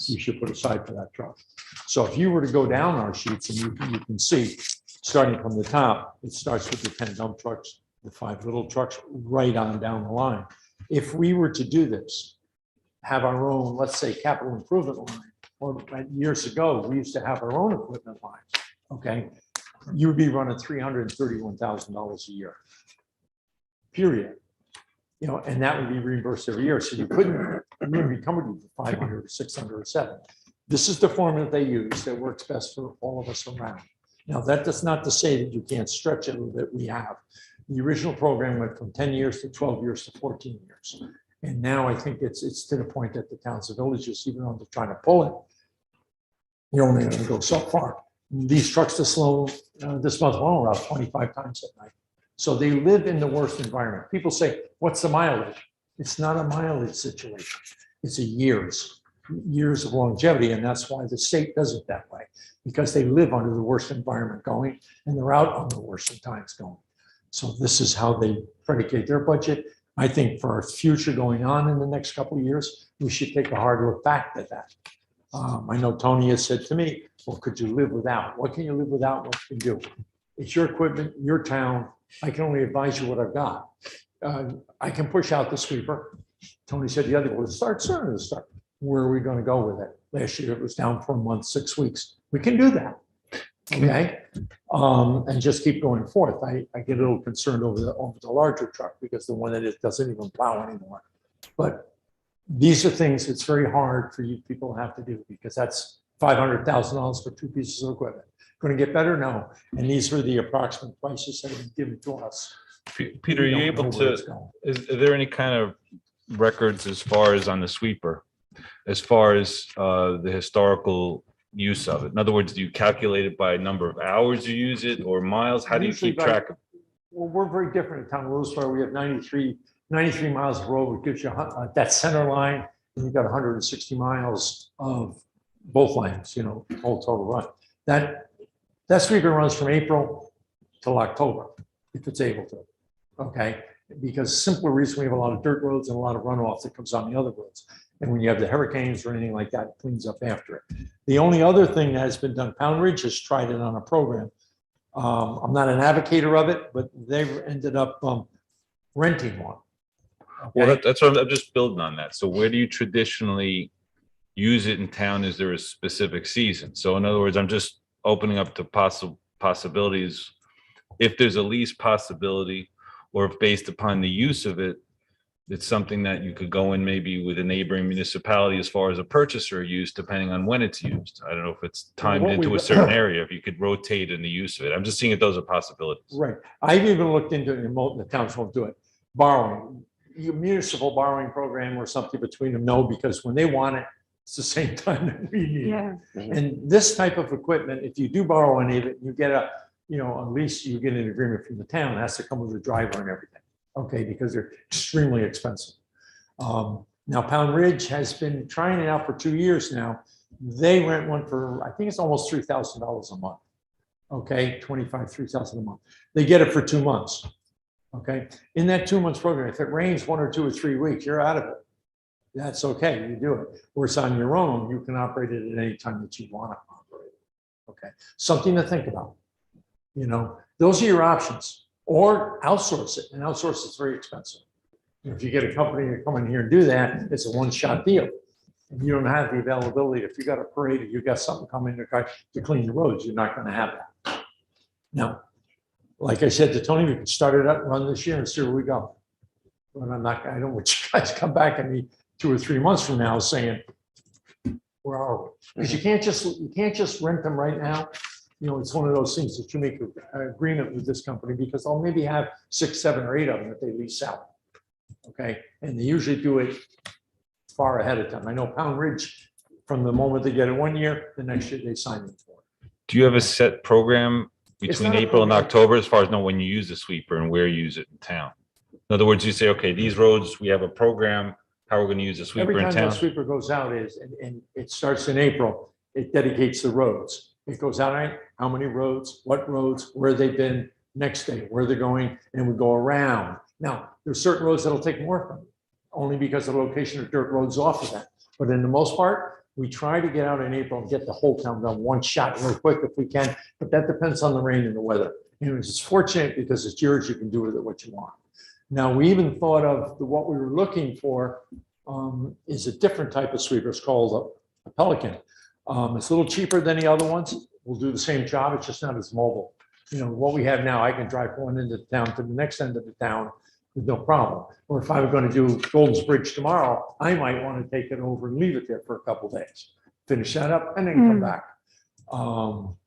L: you should put aside for that truck. So if you were to go down our sheets, and you can see, starting from the top, it starts with the 10 dump trucks, the 5 little trucks, right on down the line. If we were to do this, have our own, let's say, capital improvement line, or years ago, we used to have our own equipment line, okay? You would be running $331,000 a year, period. And that would be reimbursed every year. So you wouldn't be covered with 500 or 600 or 7. This is the formula they use that works best for all of us around. Now, that does not to say that you can't stretch it a little bit. We have. The original program went from 10 years to 12 years to 14 years. And now I think it's to the point that the towns and villages, even though they're trying to pull it, you're only going to go so far. These trucks this month alone are out 25 times at night. So they live in the worst environment. People say, what's the mileage? It's not a mileage situation. It's a years of longevity. And that's why the state does it that way, because they live under the worst environment going, and they're out on the worst of times going. So this is how they predicate their budget. I think for our future going on in the next couple of years, we should take a hard look back at that. I know Tony has said to me, well, could you live without? What can you live without? What can you do? It's your equipment, your town. I can only advise you what I've got. I can push out the sweeper. Tony said the other one, start. Where are we going to go with it? Last year it was down for a month, 6 weeks. We can do that. Okay. And just keep going forth. I get a little concerned over the larger truck, because the one that it doesn't even plow anymore. But these are things that's very hard for you people to have to do, because that's $500,000 for 2 pieces of equipment. Going to get better? No. And these are the approximate prices that have been given to us.
H: Peter, are you able to, is there any kind of records as far as on the sweeper, as far as the historical use of it? In other words, do you calculate it by number of hours you use it, or miles? How do you keep track of it?
L: Well, we're very different in town of Lewisboro. We have 93 miles of road, which gives you that center line, and you've got 160 miles of both lanes, whole total run. That sweeper runs from April till October, if it's able to, okay? Because simpler reason, we have a lot of dirt roads and a lot of runoff that comes on the other roads. And when you have the hurricanes or anything like that, it cleans up after it. The only other thing that has been done, Pound Ridge has tried it on a program. I'm not an advocate of it, but they've ended up renting one. Okay?
H: Well, that's what I'm just building on that. So where do you traditionally use it in town? Is there a specific season? So in other words, I'm just opening up to possibilities. If there's a lease possibility, or if based upon the use of it, it's something that you could go in maybe with a neighboring municipality as far as a purchaser use, depending on when it's used. I don't know if it's timed into a certain area, if you could rotate in the use of it. I'm just seeing if those are possibilities.
L: Right. I've even looked into it, and the towns won't do it, borrowing. municipal borrowing program or something between them, no, because when they want it, it's the same time that we need it.
K: Yeah.
L: And this type of equipment, if you do borrow any of it, you get a, at least you get an agreement from the town, it has to come with a driver and everything. Okay, because they're extremely expensive. Now Pound Ridge has been trying it out for 2 years now. They rent one for, I think it's almost $3,000 a month. Okay, 3,000 a month. They get it for 2 months. Okay, in that 2 months program, if it rains 1 or 2 or 3 weeks, you're out of it. That's okay, you do it. Or it's on your own, you can operate it at any time that you want to operate it. Okay, something to think about. Those are your options. Or outsource it, and outsource is very expensive. If you get a company to come in here and do that, it's a one-shot deal. And you don't have the availability. If you got a parade, or you got something coming to clean the roads, you're not going to have that. Now, like I said to Tony, we can start it up, run this year, and see where we go. But I don't want you guys to come back at me 2 or 3 months from now saying, where are we? Because you can't just rent them right now. It's one of those things that you make an agreement with this company because they'll maybe have 6, 7, or 8 of them that they lease out. Okay, and they usually do it far ahead of time. I know Pound Ridge, from the moment they get it 1 year, the next year they sign it for it.
H: Do you have a set program
L: It's
H: between
L: not a
H: April and
L: program.
H: October as far as knowing when you use the sweeper and where you use it in town? In other words, you say, okay, these roads, we have a program, how we're going to use the sweeper
L: Every
H: in
L: time that
H: town?
L: sweeper goes out and it starts in April, it dedicates the roads. It goes out, right? How many roads, what roads, where they've been, next day, where they're going, and we go around. Now, there's certain roads that'll take more from it, only because of the location of dirt roads off of that. But in the most part, we try to get out in April and get the whole town done one shot real quick if we can, but that depends on the rain and the weather. And it's fortunate because it's yours, you can do with it what you want. Now, we even thought of what we were looking for is a different type of sweeper. It's called a Pelican. It's a little cheaper than the other ones. We'll do the same job. It's just not as mobile. What we have now, I can drive from one end of the town to the next end of the town with no problem. Or if I were going to do Golden's Bridge tomorrow, I might want to take it over and leave it there for a couple of days, finish that up, and then come back.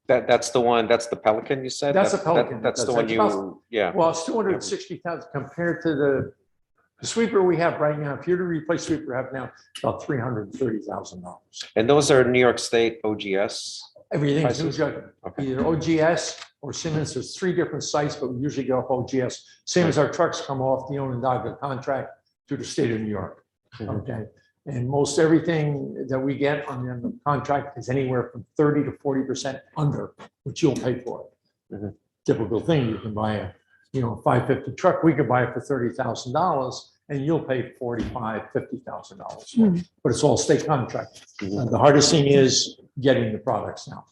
A: That's the one, that's the Pelican you said?
L: That's a Pelican.
A: That's the one yeah.
L: Well, it's 260,000 compared to the sweeper we have right now. If you're to replace sweeper we have now, about $330,000.
A: And those are New York State OGS?
L: Everything's
A: prices? Okay.
L: either OGS or Siemens. There's 3 different sites, but we usually go off OGS. Same as our trucks come off the Onondaga contract to the state of New York. Okay. And most everything that we get on the contract is anywhere from 30 to 40% under what you'll pay for it. Typical thing, you can buy a 550 truck, we could buy it for $30,000 and you'll pay $45,000, $50,000. But it's all state contract. The hardest thing is getting the products now.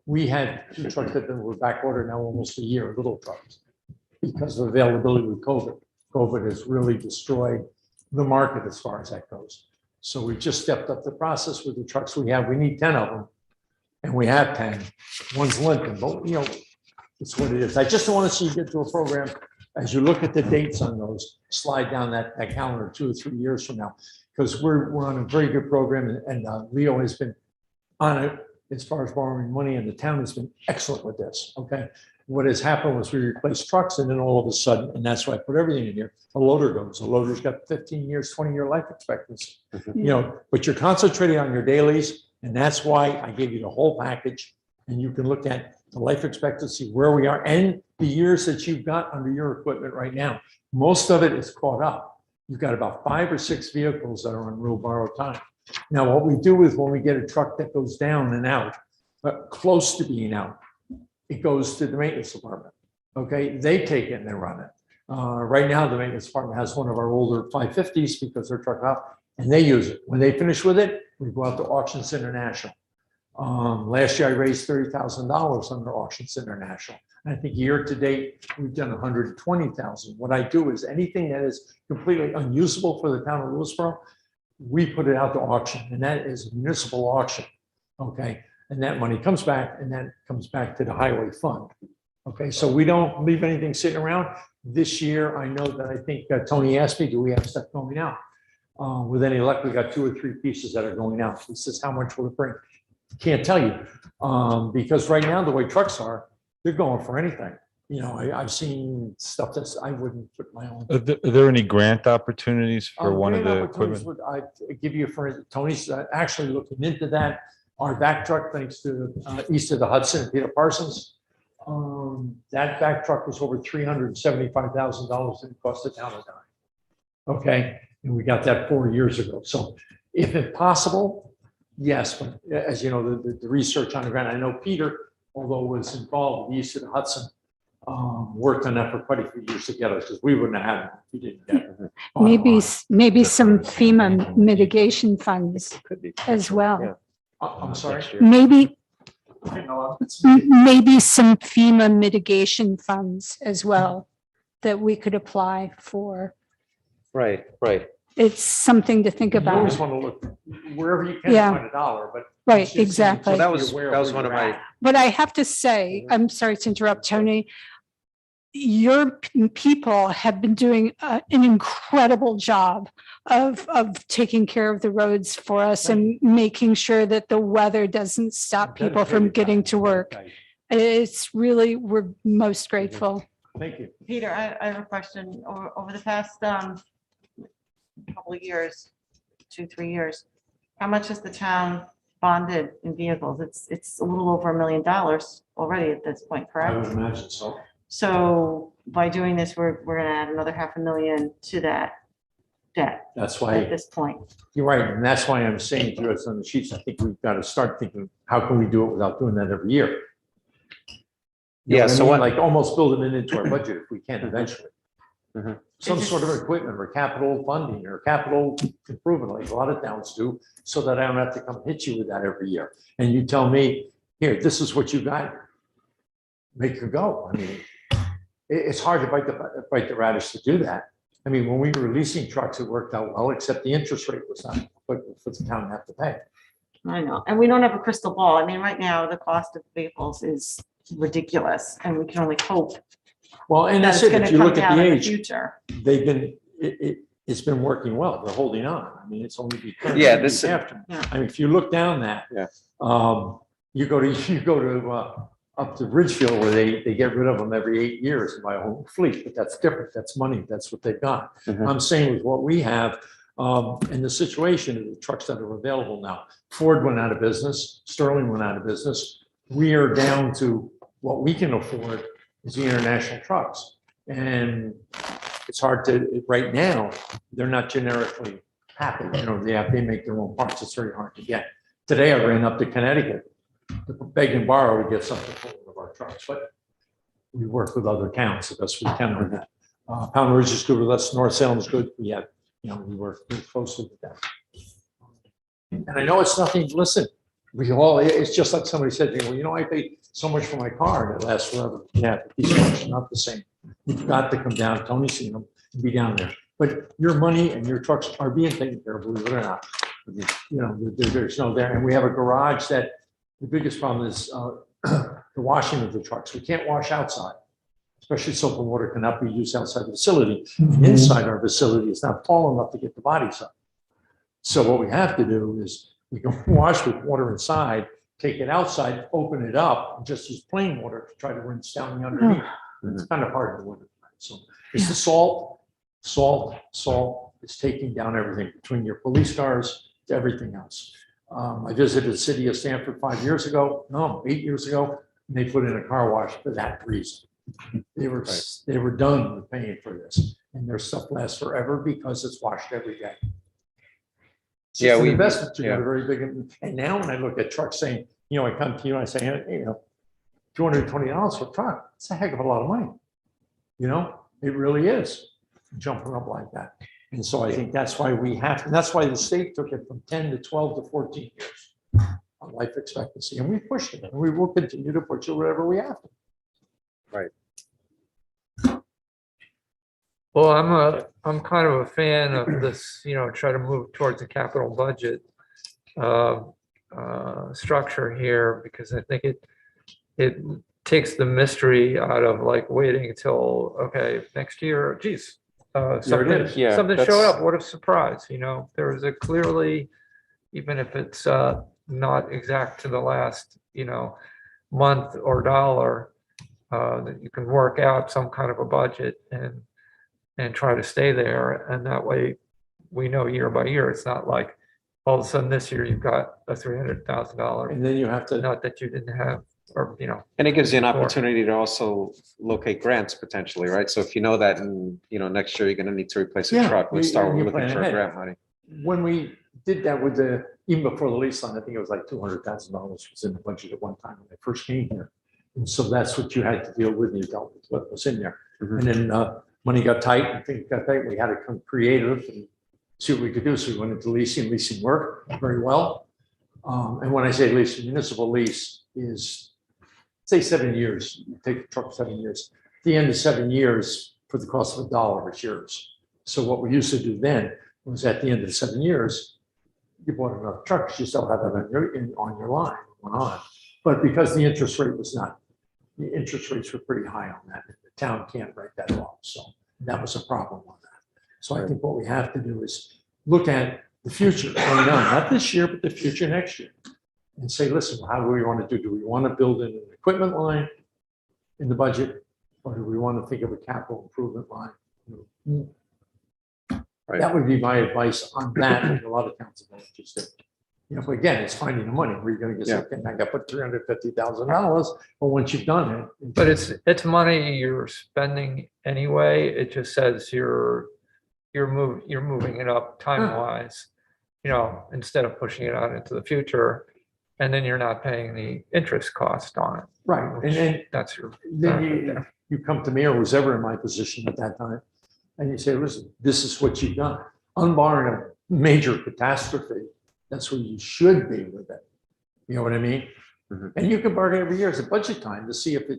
L: We had 2 trucks that were back ordered now almost a year, little trucks, because of availability with COVID. COVID has really destroyed the market as far as that goes. So we just stepped up the process with the trucks we have. We need 10 of them and we have 10. One's limping, but it's what it is. I just don't want to see you get to a program as you look at the dates on those, slide down that calendar 2 or 3 years from now, because we're on a very good program and Leo has been on it as far as borrowing money, and the town has been excellent with this. Okay. What has happened was we replaced trucks and then all of a sudden, and that's why I put everything in here, a loader goes. A loader's got 15 years, 20-year life expectancy. But you're concentrating on your dailies, and that's why I gave you the whole package. And you can look at the life expectancy, where we are, and the years that you've got under your equipment right now. Most of it is caught up. You've got about 5 or 6 vehicles that are on real borrowed time. Now, what we do is when we get a truck that goes down and out, close to being out, it goes to the maintenance department. Okay, they take it and they run it. Right now, the maintenance department has one of our older 550s because they're truck out, and they use it. When they finish with it, we go out to Auctions International. Last year, I raised $30,000 under Auctions International. And I think year to date, we've done 120,000. What I do is anything that is completely unusable for the town of Lewisboro, we put it out to auction, and that is a municipal auction. Okay. And that money comes back, and that comes back to the highway fund. Okay, so we don't leave anything sitting around. This year, I know that I think Tony asked me, do we have stuff going out? With any luck, we got 2 or 3 pieces that are going out. He says, how much will it bring? Can't tell you, because right now, the way trucks are, they're going for anything. I've seen stuff that's, I wouldn't put my own.
H: Are there any grant opportunities for one of
L: Grant
H: the
L: opportunities
H: equipment?
L: I give you, for Tony's actually looking into that. Our back truck, thanks to east of the Hudson, Peter Parsons. That back truck was over $375,000 and it cost the town a dime. Okay, and we got that 4 years ago. So if it's possible, yes, but as you know, the research on the ground, I know Peter, although was involved with east of the Hudson, worked on that for quite a few years to get us, because we wouldn't have had it if we didn't get it.
K: Maybe some FEMA mitigation funds
A: Could be.
K: as well.
L: I'm sorry.
A: Next year.
K: Maybe,
L: No,
K: maybe some FEMA mitigation funds as well that we could apply for.
A: Right, right.
K: It's something to think
L: You always
K: about.
L: want to look wherever you can
K: Yeah.
L: find a dollar, but.
K: Right,
L: it's just-
K: exactly.
A: Well, that was
L: Be aware
A: one
L: where
A: of
L: you're
A: my,
L: at.
K: But I have to say, I'm sorry to interrupt, Tony. Your people have been doing an incredible job of taking care of the roads for us and making sure that the weather doesn't stop people from getting to work. It's really, we're most grateful.
L: Thank you.
B: Peter, I have a question. Over the past couple of years, 2-3 years, how much has the town bonded in vehicles? It's a little over $1 million already at this point,
L: I
B: correct?
L: would imagine so.
B: So by doing this, we're gonna add another $500,000 to that debt
L: That's
B: at
L: why,
B: this point.
L: you're right, and that's why I'm saying to us on the sheets, I think we've got to start thinking, how can we do it without doing that every year? You know
A: Yeah,
L: what I
A: so
L: mean?
A: what-
L: Like almost building it into our budget if we can eventually.
A: Mhm.
L: Some
B: Is
L: sort of
B: this-
L: equipment or capital funding or capital improvement, like a lot of towns do, so that I don't have to come hit you with that every year. And you tell me, here, this is what you got. Make her go. I mean, it's hard to bite the radish to do that. I mean, when we were leasing trucks, it worked out well, except the interest rate was not, but for the town to have to pay.
B: I know, and we don't have a crystal ball. I mean, right now, the cost of vehicles is ridiculous, and we can only hope
L: Well, and
B: that
L: that's
B: it's
L: it.
B: gonna
L: If you
B: come
L: look at
B: down
L: the
B: in the
L: age,
B: future.
L: they've been, it's been working well. They're holding on. I mean, it's only because.
A: Yeah, this-
L: After.
B: Yeah.
L: I mean, if you look down that.
A: Yeah.
L: You go to up to Ridgefield where they get rid of them every 8 years and buy a whole fleet, but that's different. That's money. That's what they've got.
A: Mhm.
L: I'm saying with what we have, in the situation of the trucks that are available now, Ford went out of business, Sterling went out of business. We are down to what we can afford is the international trucks. And it's hard to, right now, they're not generically happy. You know, they make their own parts. It's very hard to get. Today I ran up to Connecticut to beg and borrow to get something for one of our trucks, but we work with other towns the best we can on that. Pound Ridge is good with us. North Salem's good. We have, we work really closely with them. And I know it's nothing, listen, it's just like somebody said, I paid so much for my car and it lasts forever. Yeah, but these trucks are not the same. You've got to come down, Tony's seen them, and be down there. But your money and your trucks are being taken care of, believe it or not. There's no there. And we have a garage that the biggest problem is the washing of the trucks. We can't wash outside, especially soap and water cannot be used outside the facility. Inside our facility is not tall enough to get the bodies up. So what we have to do is we can wash with water inside, take it outside, open it up, and just use plain water to try to rinse down the underneath. It's kind of hard to winter. So it's the salt is taking down everything between your police cars to everything else. I visited the city of Stamford 8 years ago, and they put in a car wash for that reason. They were done with paying for this, and their stuff lasts forever because it's washed every day. It's just an investment. You got a very big, and now when I look at trucks saying, I come to you and I say, $220 for a truck, it's a heck of a lot of money. It really is jumping up like that. And so I think that's why and that's why the state took it from 10 to 12 to 14 years on life expectancy. And we pushed it, and we will continue to push it wherever we have to.
A: Right.
F: Well, I'm kind of a fan of this, try to move towards a capital budget structure here, because I think it takes the mystery out of like waiting until, okay, next year, geez, something showed up. What a surprise, there was a clearly, even if it's not exact to the last, month or dollar, that you can work out some kind of a budget and try to stay there. And that way we know year by year, it's not like all of a sudden this year you've got a $300,000,
L: And then you have to,
F: not that you didn't have, or, you know.
A: And it gives you an
F: Sure.
A: opportunity to also locate grants potentially, right? So if you know that and, next year you're gonna need to replace a
L: Yeah,
A: truck, let's start
L: you
A: looking
L: plan
A: for
L: ahead.
A: grant money.
L: when we did that with even before the lease line, I think it was like $200,000 was in the budget at one time when I first came here. And so that's what you had to deal with, and you dealt with what was in there.
A: Mhm.
L: And then money got tight, and things got tight, we had to come creative and see what we could do. So we went into leasing worked very well. And when I say lease, municipal lease is, say 7 years, you take the truck 7 years. At the end of 7 years, for the cost of $1, it's yours. So what we used to do then was at the end of the 7 years, you bought another truck, 'cause you still have it on your line, went on. But because the interest rate was not, the interest rates were pretty high on that. The town can't write that off. So that was a problem on that. So I think what we have to do is look at the future going on, not this year, but the future next year. And say, listen, how do we want to do? Do we want to build in an equipment line in the budget? Or do we want to think of a capital improvement line?
A: Right.
L: That would be my advice on that. And a lot of towns have just do. But again, it's finding the money. Where you're going to get, okay, I got to put $350,000. But once you've done it.
F: But it's money you're spending anyway. It just says you're moving it up time-wise, instead of pushing it out into the future. And then you're not paying the interest cost on it.
L: Right.
F: which
L: And then
F: that's your.
L: Then you come to me or was ever in my position at that time, and you say, listen, this is what you've done. Unbarring a major catastrophe, that's where you should be with it. You know what I mean?
A: Mhm.
L: And you can bargain every year as a budget time to see if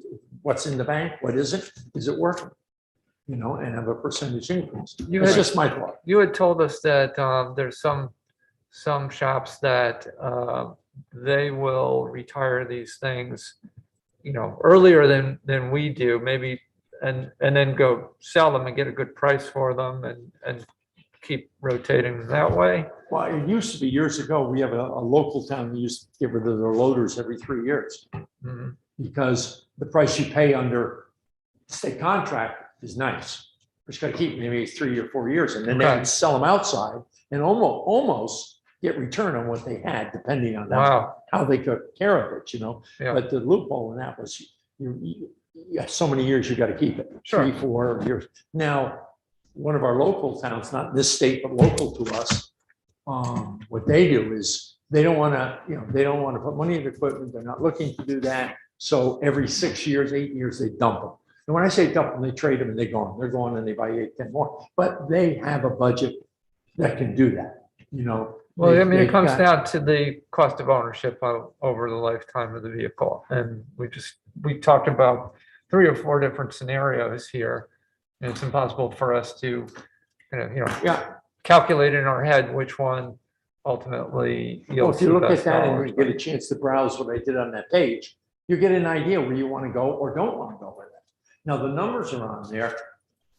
L: what's in the bank, what isn't, is it working? And have a percentage increase. It's just my thought.
F: You had told us that there's some shops that they will retire these things, earlier than we do, maybe, and then go sell them and get a good price for them and keep rotating that way.
L: Well, it used to be years ago, we have a local town that used to get rid of their loaders every 3 years.
F: Mhm.
L: Because the price you pay under state contract is nice. But you gotta keep maybe 3 or 4 years, and then they
F: Okay.
L: can sell them outside and almost get return on what they had, depending on
F: Wow.
L: how they took care of it,
F: Yeah.
L: But the loophole in that was you have so many years, you gotta keep it,
F: Sure.
L: 3, 4 years. Now, one of our local towns, not in this state, but local to us, what they do is they don't wanna, they don't wanna put money in equipment. They're not looking to do that. So every 6 years, 8 years, they dump them. And when I say dump them, they trade them and they're gone. They're gone and they buy 8, 10 more. But they have a budget that can do that,
F: Well, I mean,
L: They've
F: it comes
L: got-
F: down to the cost of ownership over the lifetime of the vehicle. And we talked about 3 or 4 different scenarios here. And it's impossible for us to,
L: Yeah,
F: calculate in our head which one ultimately
L: well,
F: yields
L: if you
F: the
L: look at
F: best
L: that and
F: dollars.
L: you get a chance to browse what I did on that page, you get an idea where you want to go or don't want to go with it. Now, the numbers are on there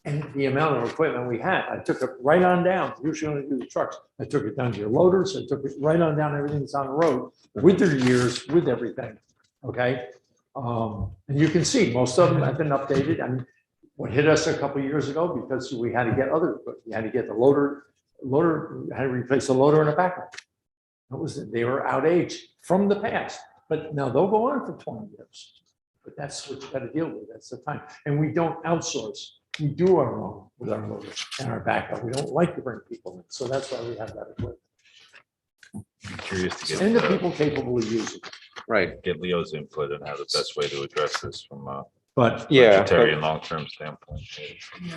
L: and the amount of equipment we had, I took it right on down. Usually only do the trucks. I took it down to your loaders. I took it right on down everything that's on the road with their years, with everything. Okay. And you can see most of them have been updated. I mean, what hit us a couple of years ago, because we had to get other equipment. We had to get the loader, had to replace the loader and a backhoe. They were outaged from the past, but now they'll go on for 20 years. But that's what you got to deal with. That's the time. And we don't outsource. We do our own with our loader and our backhoe. We don't like to bring people in. So that's why we have that equipment.
H: I'm curious to
L: And the
H: get,
L: people capable of using it.
A: Right.
H: get Leo's input on how the best way to address this from a
L: But
A: Yeah.
H: budgetary and long-term standpoint.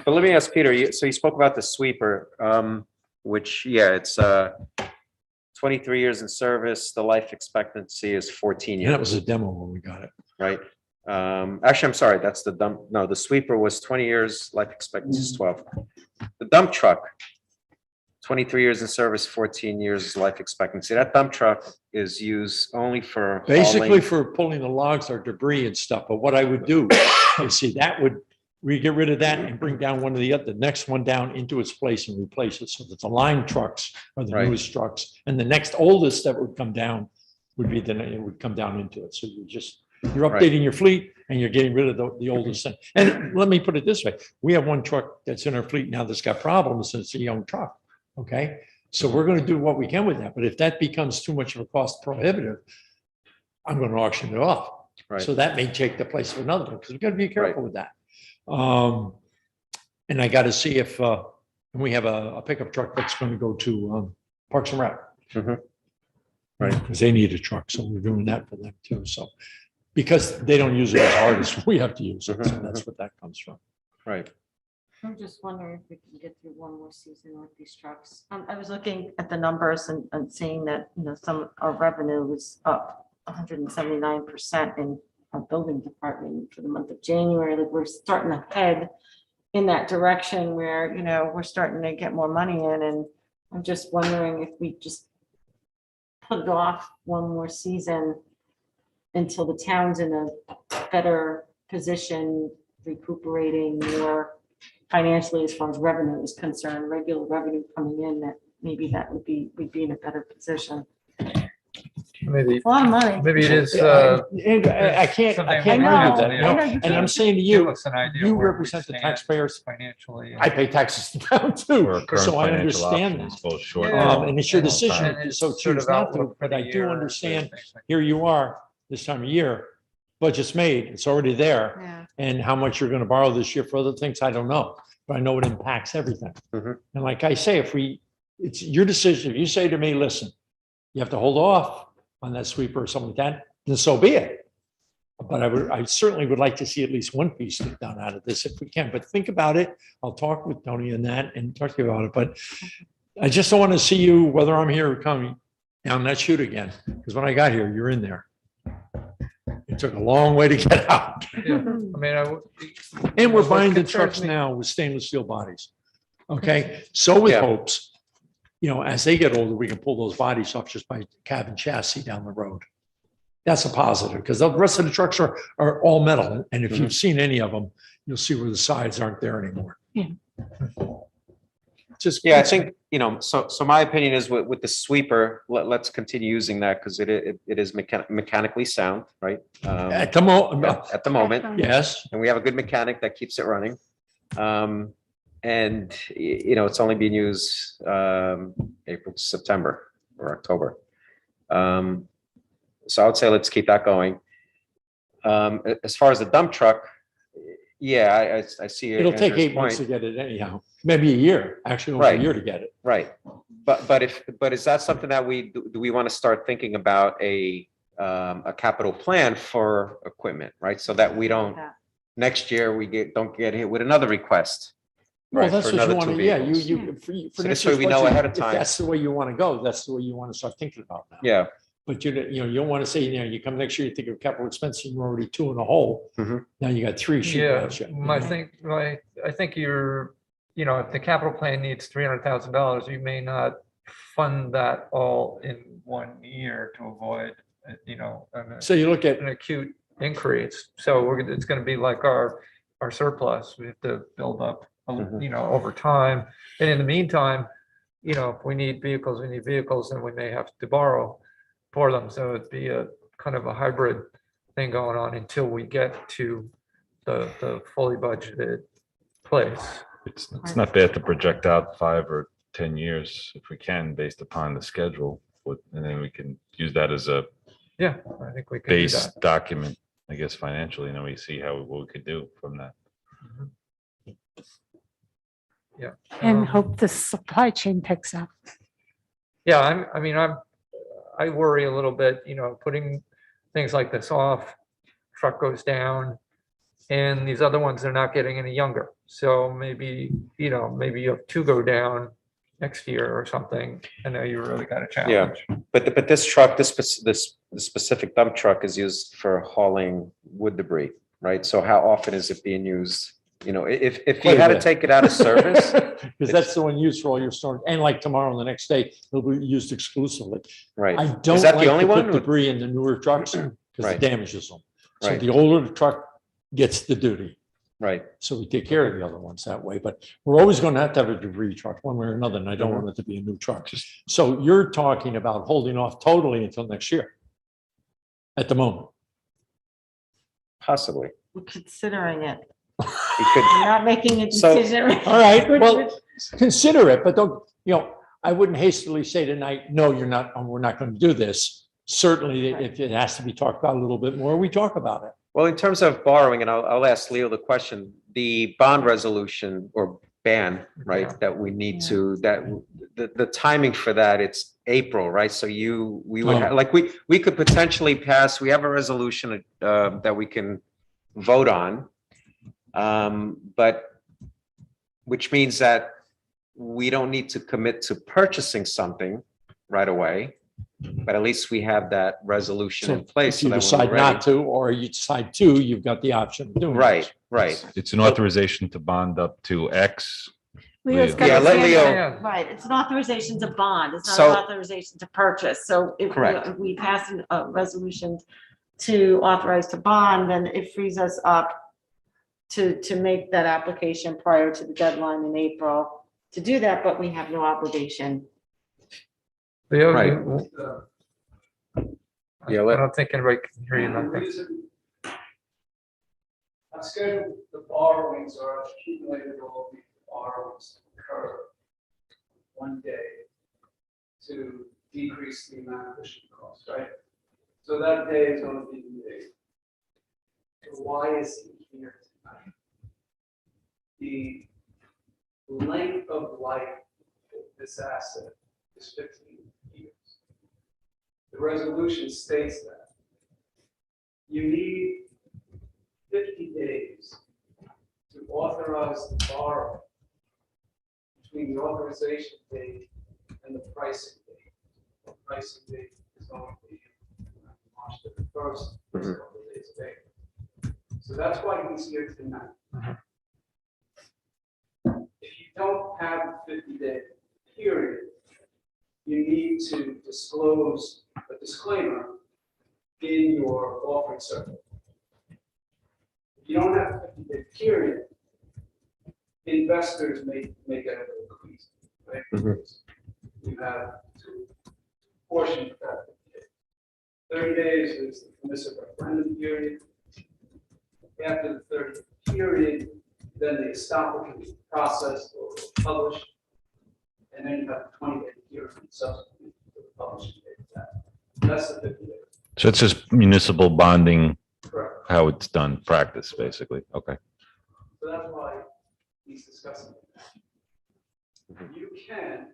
A: But let me ask Peter, so you spoke about the sweeper, which, it's 23 years in service. The life expectancy is 14
L: yeah, that
A: years,
L: was a demo when we got it.
A: right? Actually, I'm sorry, that's the dump. No, the sweeper was 20 years, life expectancy is 12. The dump truck, 23 years in service, 14 years life expectancy. That dump truck is used only for
L: Basically
A: hauling-
L: for pulling the logs or debris and stuff. But what I would do, you see, we get rid of that and bring down one of the next one down into its place and replace it. So that the line trucks are the
A: Right.
L: newest trucks. And the next oldest that would come down would be it would come down into it. So you just, You're
A: Right.
L: updating your fleet and you're getting rid of the oldest thing. And let me put it this way, we have one truck that's in our fleet now that's got problems, and it's a young truck, okay? So we're gonna do what we can with that, but if that becomes too much of a cost prohibitive, I'm gonna auction it off.
A: Right.
L: So that may take the place of another one, because we've got to be careful with that. And I got to see if, we have a pickup truck that's going to go to Parks and Rec.
A: Mhm. Right.
L: Because they need a truck, so we're doing that for them too, so. Because they don't use it as hard as we have to use it, so that's what that comes from.
A: Right.
B: I'm just wondering if we can get through one more season with these trucks. I was looking at the numbers and seeing that, some of our revenue was up 179% in our building department for the month of January. Like, we're starting to head in that direction where, we're starting to get more money in. And I'm just wondering if we just put it off one more season until the town's in a better position, recuperating more financially as far as revenue is concerned, regular revenue coming in, that maybe we'd be in a better position.
F: Maybe,
B: It's a lot of money.
F: maybe it is.
L: And I can't
F: something
L: argue
F: we
L: that,
F: really
L: you know,
F: have
L: and
F: to
L: I'm saying to
F: give
L: you,
F: us an idea
L: you
F: where we
L: represent the
F: stand
L: taxpayers.
F: financially.
L: I pay taxes to town
H: Or
L: too,
H: current
L: so I
H: financial
L: understand
H: options,
L: that.
H: both short.
L: And it's your
H: long
L: decision,
H: term.
F: And it's
L: so
F: sort
L: choose
F: of
L: not to,
F: outlook for
L: but
F: the
L: I do
F: year,
L: understand,
F: things like
L: here you are this time of year, budget's made, it's already there.
B: Yeah.
L: And how much you're gonna borrow this year for other things, I don't know, but I know it impacts everything.
A: Mhm.
L: And like I say, it's your decision, if you say to me, listen, you have to hold off on that sweeper or something like that, then so be it. But I certainly would like to see at least one piece get done out of this if we can, but think about it. I'll talk with Tony on that and talk to you about it, but I just don't want to see you, whether I'm here or coming, down that chute again, because when I got here, you're in there. It took a long way to get out.
F: Yeah, I mean,
L: And we're
F: what
L: buying the
F: concerns
L: trucks
F: me-
L: now with stainless steel bodies. Okay, so with
A: Yeah.
L: hopes, as they get older, we can pull those bodies off just by cabin chassis down the road. That's a positive, because the rest of the trucks are all metal. And if you've seen any of them, you'll see where the sides aren't there anymore.
K: Yeah.
L: Just.
A: Yeah, I think, so my opinion is with the sweeper, let's continue using that because it is mechanically sound, right?
L: At the moment,
A: At the moment,
L: yes.
A: and we have a good mechanic that keeps it running. And, it's only being used April to September or October. So I would say let's keep that going. As far as the dump truck, yeah, I see.
L: It'll take
A: Andrew's
L: 8 months to
A: point.
L: get it anyhow, maybe a year, actually, over a
A: Right.
L: year to get it.
A: Right, but is that something that do we want to start thinking about a capital plan for equipment, right? So that we don't, next year don't get hit with another request.
L: Well,
A: right,
L: that's
A: for
L: what you
A: another
L: want
A: two
L: to, yeah,
A: vehicles.
L: for
A: So
L: next
A: this way
L: year's
A: we know
L: budget,
A: ahead of
L: if
A: time.
L: that's the way you want to go, that's the way you want to start thinking about now.
A: Yeah,
L: But you don't want to say, you come next year, you think of capital expense, and you're already 2 in the hole.
A: Mhm.
L: Now you got 3 sheet
F: Yeah,
L: rods yet.
F: I think if the capital plan needs $300,000, you may not fund that all in 1 year to avoid,
L: So you look at,
F: an acute increase. So it's going to be like our surplus. We have to build up, over time. And in the meantime, if we need vehicles, and we may have to borrow for them. So it'd be a kind of a hybrid thing going on until we get to the fully budgeted place.
H: It's not bad to project out 5 or 10 years if we can, based upon the schedule. And then we can use that as a
F: Yeah, I think we can do
H: base
F: that.
H: document, I guess, financially, and then we see what we could do from that.
F: Yeah.
K: And hope the supply chain picks up.
F: Yeah, I worry a little bit, putting things like this off, truck goes down, and these other ones are not getting any younger. So maybe you have 2 go down next year or something. I know you really got a challenge.
A: but this truck, this specific dump truck is used for hauling wood debris, right? So how often is it being used? If you
L: Quite a
A: had to
L: bit.
A: take it out of service,
L: because that's the one used for all your storage, and like tomorrow and the next day, it'll be used exclusively.
A: right?
L: I don't
A: that the
L: like
A: only
L: to put
A: one?
L: debris in the newer trucks because
A: Right.
L: it damages them. So
A: Right.
L: the older the truck gets the duty.
A: Right,
L: So we take care of the other ones that way, but we're always going to have a debris truck one way or another, and I don't want it to be a new truck. So you're talking about holding off totally until next year at the moment.
A: Possibly.
B: We're considering it.
A: We could,
B: We're not making a
A: So-
B: decision.
L: All right, well, consider it, but don't, I wouldn't hastily say tonight, no, you're not, we're not going to do this. Certainly, if it has to be talked about a little bit more, we talk about it.
A: well, in terms of borrowing, and I'll ask Leo the question, the bond resolution or ban, right,
F: Yeah.
A: that we need to, the timing for that, it's April, right? So we would, like, we could potentially pass, we have a resolution that we can vote on. But which means that we don't need to commit to purchasing something right away, but at least we have that resolution in place.
L: If
A: so
L: you
A: that when
L: decide
A: we're
L: not
A: ready-
L: to, or you decide to, you've got the option of doing it.
A: Right, right.
H: It's an authorization to bond up to X.
K: Leo's got
A: Yeah,
K: his
A: let
K: hand
A: Leo-
K: up.
F: Yeah.
B: Right, it's an authorization to bond, it's not
A: So-
B: an authorization to purchase, so if
A: Correct.
B: we pass a resolution to authorize to bond, then it frees us up to make that application prior to the deadline in April to do that, but we have no obligation.
F: Leo,
A: Right. Yeah,
F: I don't think anybody can hear you.
M: And the
F: Nothing.
M: reason I've scheduled the borrowings or accumulated all the borrowings to occur one day to decrease the amount of issue cost, right? So that day is going to be the day. So why is he here tonight? The length of life of this asset is 15 years. The resolution states that. You need 50 days to authorize the borrow between the authorization date and the pricing date. The pricing date is going to be March 31st, first couple of days of April. So that's why he's here tonight. If you don't have a 50-day period, you need to disclose a disclaimer in your offering circuit. If you don't have a 50-day period, investors may get a little queasy, right? You have two portions of that 50 days. 30 days is the permissive referendum period. After the 30 period, then the estoppel can be processed or published. And then you have a 20-day period subsequent to the publishing date of that. That's the 50 days.
H: So it's just municipal bonding,
M: Correct.
H: how it's done, practice, basically. Okay.
M: So that's why he's discussing it. You can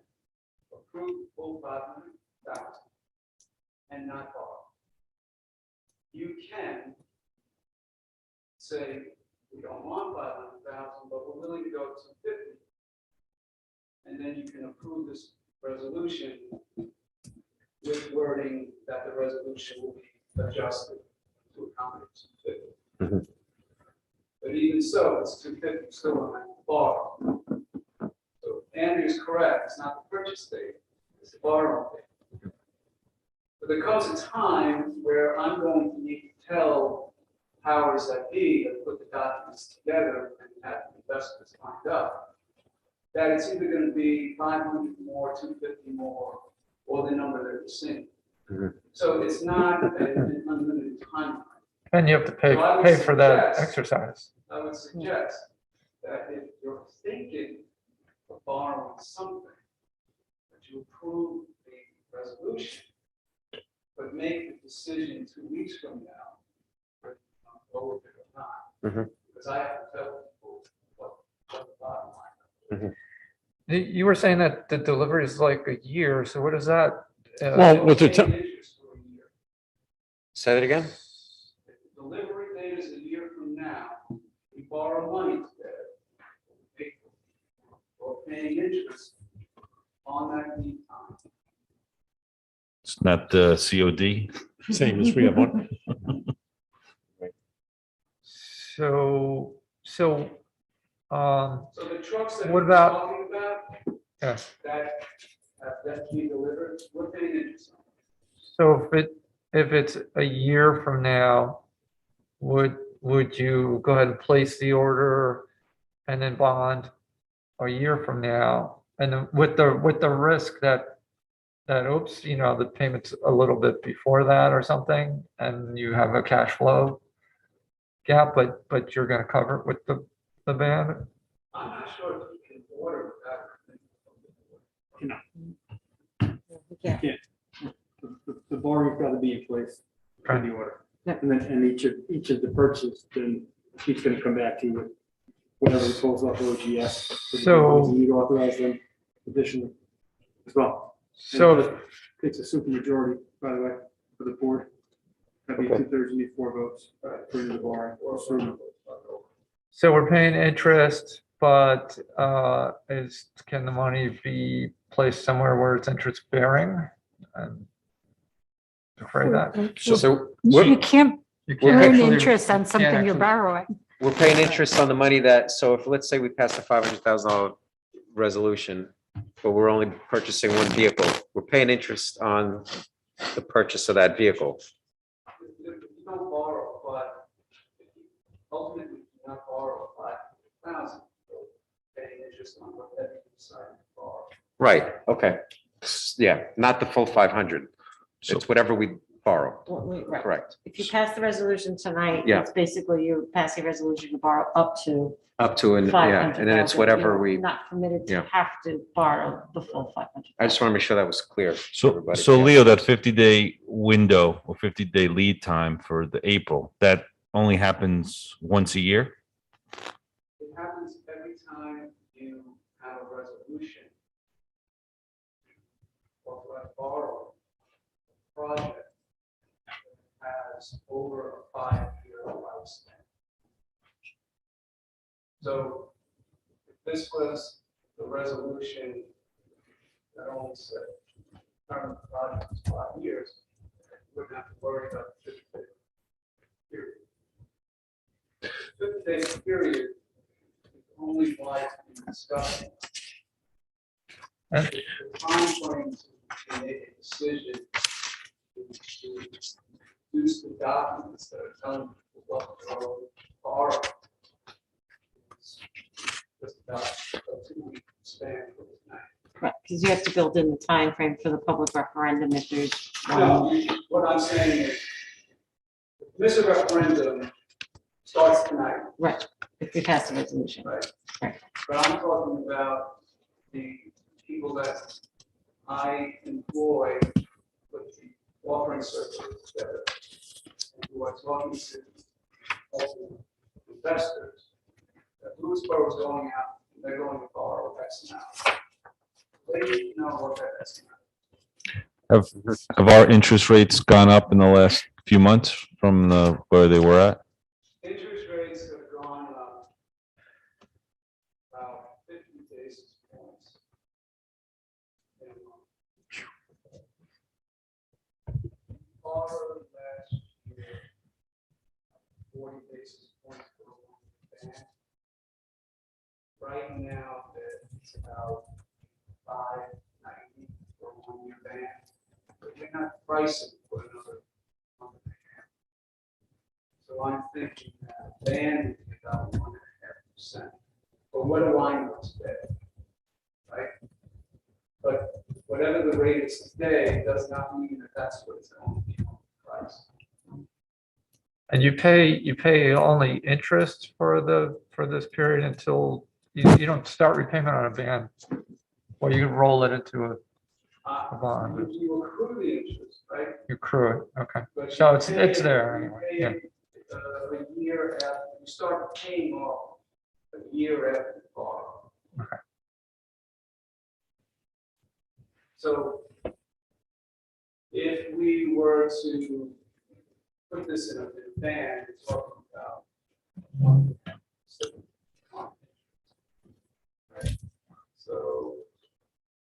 M: approve full 500,000 and not borrow. You can say, we don't want 500,000, but we're willing to go to 50. And then you can approve this resolution with wording that the resolution will be adjusted to accommodate 250. But even so, it's 250 still on that borrow. So Andrew's correct, it's not the purchase date, it's the borrow date. But there comes a time where I'm going to need to tell powers that be that put the documents together and have investors lined up, that it's either going to be 500 more, 250 more, or the number that you're seeing. So it's not an unlimited timeline.
F: And you have to pay
M: So I would
F: pay for that
M: suggest-
F: exercise.
M: I would suggest that if you're thinking of borrowing something, that you approve the resolution, but make the decision 2 weeks from now, whether you want to go with it or not. Because I have to tell people what the bottom line is.
F: You were saying that the delivery is like a year, so what is that?
L: Well, with the,
M: Paying interest for a year.
A: Say that again?
M: If the delivery date is a year from now, we borrow money today, or paying interest on that lead time.
H: It's not the COD.
L: same as we have one.
F: So,
M: So the trucks that
F: What
M: we're
F: about-
M: talking about,
F: yeah.
M: that have that to be delivered, we're paying interest on.
F: So if it's a year from now, would you go ahead and place the order and then bond a year from now? And then with the risk that oops, the payment's a little bit before that or something, and you have a cash flow gap, but you're gonna cover it with the van?
M: I'm not sure if you can order that.
B: Yeah.
G: The borrowing's got to be in place for the order.
B: Yeah.
G: And then, and each of the purchases, then he's gonna come back to you with whatever he pulls off OGS.
F: So-
G: You need to authorize them additionally as well.
F: So,
G: And it's a super majority, by the way, for the board. That'd be
A: Okay.
G: 2/3, you need 4 votes for the borrowing.
F: so we're paying interest, but can the money be placed somewhere where it's interest bearing? And afraid that.
A: So
K: You
A: we're,
K: can't
F: You
A: We're
F: can't
K: earn
F: actually-
K: interest on
F: you can't
K: something you're
F: actually-
K: borrowing.
A: we're paying interest on the money that, so if, let's say we pass a $500,000 resolution, but we're only purchasing one vehicle, we're paying interest on the purchase of that vehicle.
M: You don't borrow, but ultimately you do not borrow 5,000. Paying interest on whatever you decide to borrow.
A: Right, okay. Yeah, not the full 500.
H: So-
A: It's whatever we borrow,
B: Right.
A: correct?
B: If you pass the resolution tonight,
A: Yeah.
B: it's basically you're passing a resolution to borrow up to
A: Up to, and yeah,
B: 500,000.
A: and then it's whatever
B: You're
A: we,
B: Not permitted to
A: yeah.
B: have to borrow the full 500.
A: I just want to make sure that was clear. for
H: So,
A: everybody.
H: so
A: Yeah.
H: Leo, that 50-day window or 50-day lead time for the April, that only happens once a year?
M: It happens every time you have a resolution. Or to borrow a project that has over a 5-year lifespan. So if this was the resolution that only said term of the project is 5 years, we wouldn't have to worry about the 50-day period. The 50-day period is only why it's being discussed.
F: And-
M: The time frame to make a decision to use the documents that are telling you what to borrow. Just about a 2-week span for tonight.
B: Right, because you have to build in the time frame for the public referendum if there's
M: No,
B: one.
M: what I'm saying is, this referendum starts tonight,
B: Right, if you pass the resolution.
M: right?
B: Right.
M: But I'm talking about the people that I employ with the offering circulars together, and who are talking to also investors, that Lewisboro is going out, and they're going to borrow X amount. They need to know what that X amount.
H: Have our interest rates gone up in the last few months from where they were at?
M: Interest rates have gone up about 50 basis points. Borrowed last year, 40 basis points for one band. Right now, it's about 590 for 1-year band. But we're not pricing for another month and a half. So I'm thinking that band would be about 1.5%. But what do I know today? Right? But whatever the rate is today does not mean that that's what it's going to be on the price.
F: And you pay only interest for this period until you don't start repayment on a van, or you roll it into a bond.
M: You accrue the interest, right?
F: You accrue it, okay.
M: But
F: So
M: you
F: it's
M: pay-
F: there
M: you
F: anyway,
M: pay
F: yeah.
M: it, a year after, you start paying off a year after you borrow.
F: Okay.
M: So if we were to put this in a van, we're talking about right? So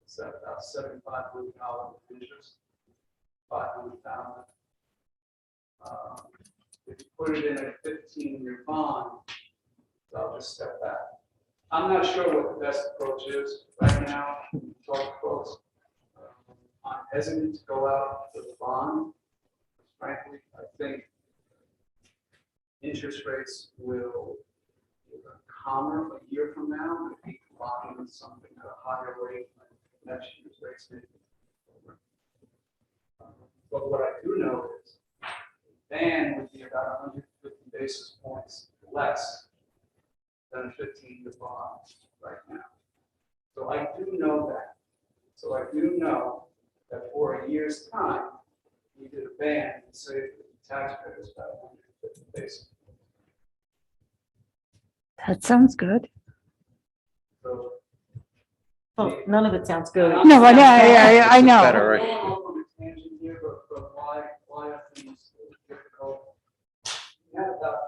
M: it's about $7,500 interest, 500,000. If you put it in a 15-year bond, I'll just step back. I'm not sure what the best approach is right now. Talk to folks. I'm hesitant to go out with a bond. Frankly, I think interest rates will calmer a year from now if we combine with something at a higher rate than next year's rates. May be. But what I do know is ban would be about 150 basis points less than a 15-year bond right now. So I do know that. So I do know that for a year's time, we did a ban and saved the taxpayers about 150 basis.
K: That sounds good.
M: So
B: Well, none of it sounds good.
K: No, I know.
A: Better, right?
M: I'm off on a tangent here, but why are things difficult? We have about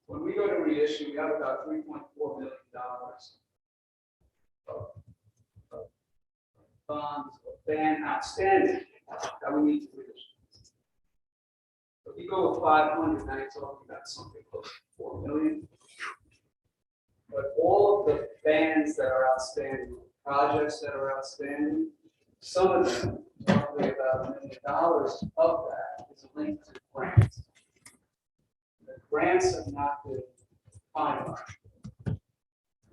M: when we go to reissue, we have about $3.4 million of bonds or ban outstanding that we need to reissue. So if you go with 500, now you're talking about something close to 4 million. But all of the bans that are outstanding, projects that are outstanding, some of them, roughly about $1 million of that is linked to grants. The grants have not been finalized.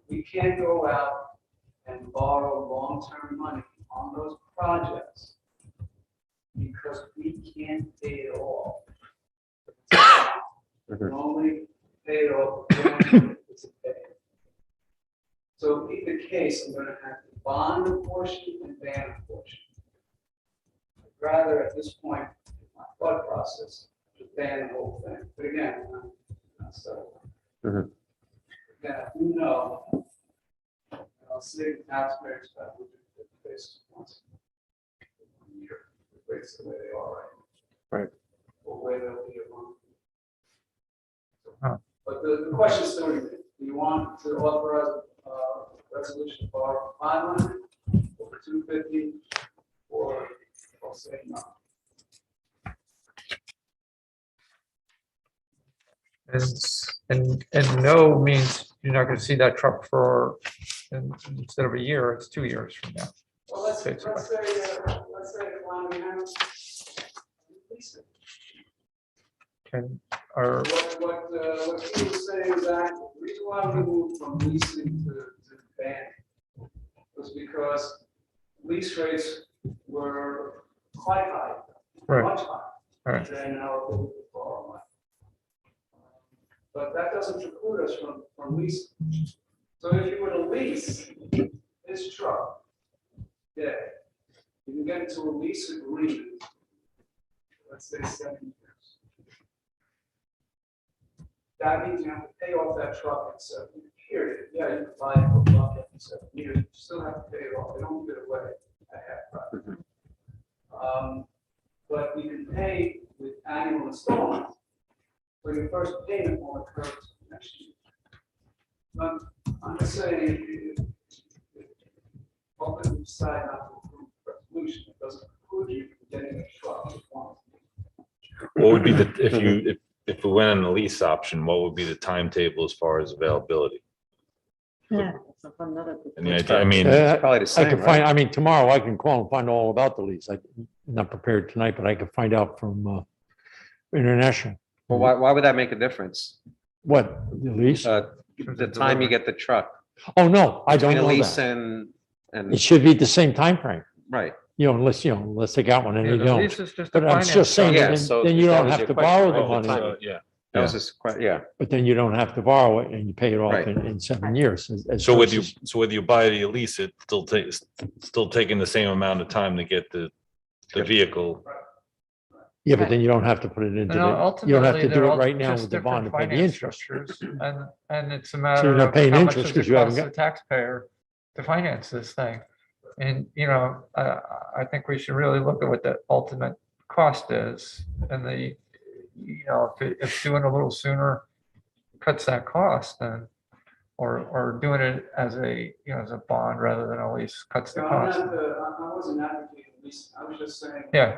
M: We can't go out and borrow long-term money on those projects because we can't pay it all. We can only pay it off when it's paid. So in the case, I'm going to have to bond a portion and ban a portion. I'd rather at this point, in my thought process, to ban the whole thing. But again, I'm not settled.
A: Mhm.
M: Again, I do know, and I'll save the taxpayers about 150 basis points. in 1 year, the rates the way they are right now.
A: Right.
M: Or where they'll be a month.
F: Huh.
M: But the question still remains, do you want to authorize resolution to borrow 500 or 250 or I'll say no?
F: And no means you're not going to see that truck for, instead of a year, it's 2 years from now.
M: Well, let's say
F: Basically.
M: Calamity happens. Lease it.
F: Or
M: What he was saying is that the reason why we moved from leasing to ban was because lease rates were quite high,
F: Right.
M: much higher
F: Right.
M: than our ability to borrow money. But that doesn't preclude us from leasing. So if you were to lease this truck, yeah, you can get into a lease agreement, let's say 7 years. That means you have to pay off that truck in 7 years, period. Yeah, you can buy it for a buck in 7 years, you still have to pay it off, they don't give it away at half price. But you can pay with annual installments, so your first payment won't occur until next year. I'm just saying, if ultimately decide not to approve the resolution, it doesn't preclude you from getting a truck if you want.
H: What would be if we went on the lease option, what would be the timetable as far as availability?
B: Yeah. that's another good
H: Any
B: point.
H: idea? I mean,
A: Probably the
L: I
A: same,
L: can
A: right?
L: find, I mean, tomorrow I can call and find all about the lease. I'm not prepared tonight, but I can find out from International.
A: Well, why would that make a difference?
L: What, the lease?
A: The time you get the truck.
L: Oh, no, I don't
A: Between a
L: know
A: lease
L: that.
A: and,
L: It should be the same time frame.
A: right.
L: Unless they got one and
F: Yeah,
L: they
F: the
L: don't.
F: lease is just a
L: But I'm
F: finance
L: just saying,
A: Yeah,
L: then
A: so
L: then you
A: that
L: don't
A: was
L: have
A: your
L: to
A: question,
L: borrow
A: right?
L: the
A: The
L: money,
H: yeah.
A: That was just, yeah.
L: but then you don't have to borrow it and you pay it off
A: Right.
L: in 7 years.
H: So whether you buy it or you lease it, still taking the same amount of time to get the vehicle.
L: Yeah, but then you don't have to put it into
F: And
L: the, you don't have
F: ultimately,
L: to
F: they're
L: do it
F: all
L: right now
F: just
L: with the bond
F: different
L: to pay the
F: finance
L: interest.
F: structures. And it's a
L: you're
F: matter
L: not
F: of
L: paying
F: how much
L: interest
F: does it
L: 'cause you haven't
F: cost the taxpayer to finance this thing? And, I think we should really look at what the ultimate cost is and if doing a little sooner cuts that cost, then, or doing it as a bond rather than a lease cuts the
M: No,
F: cost.
M: I wasn't advocating leasing, I was just saying.
F: Yeah.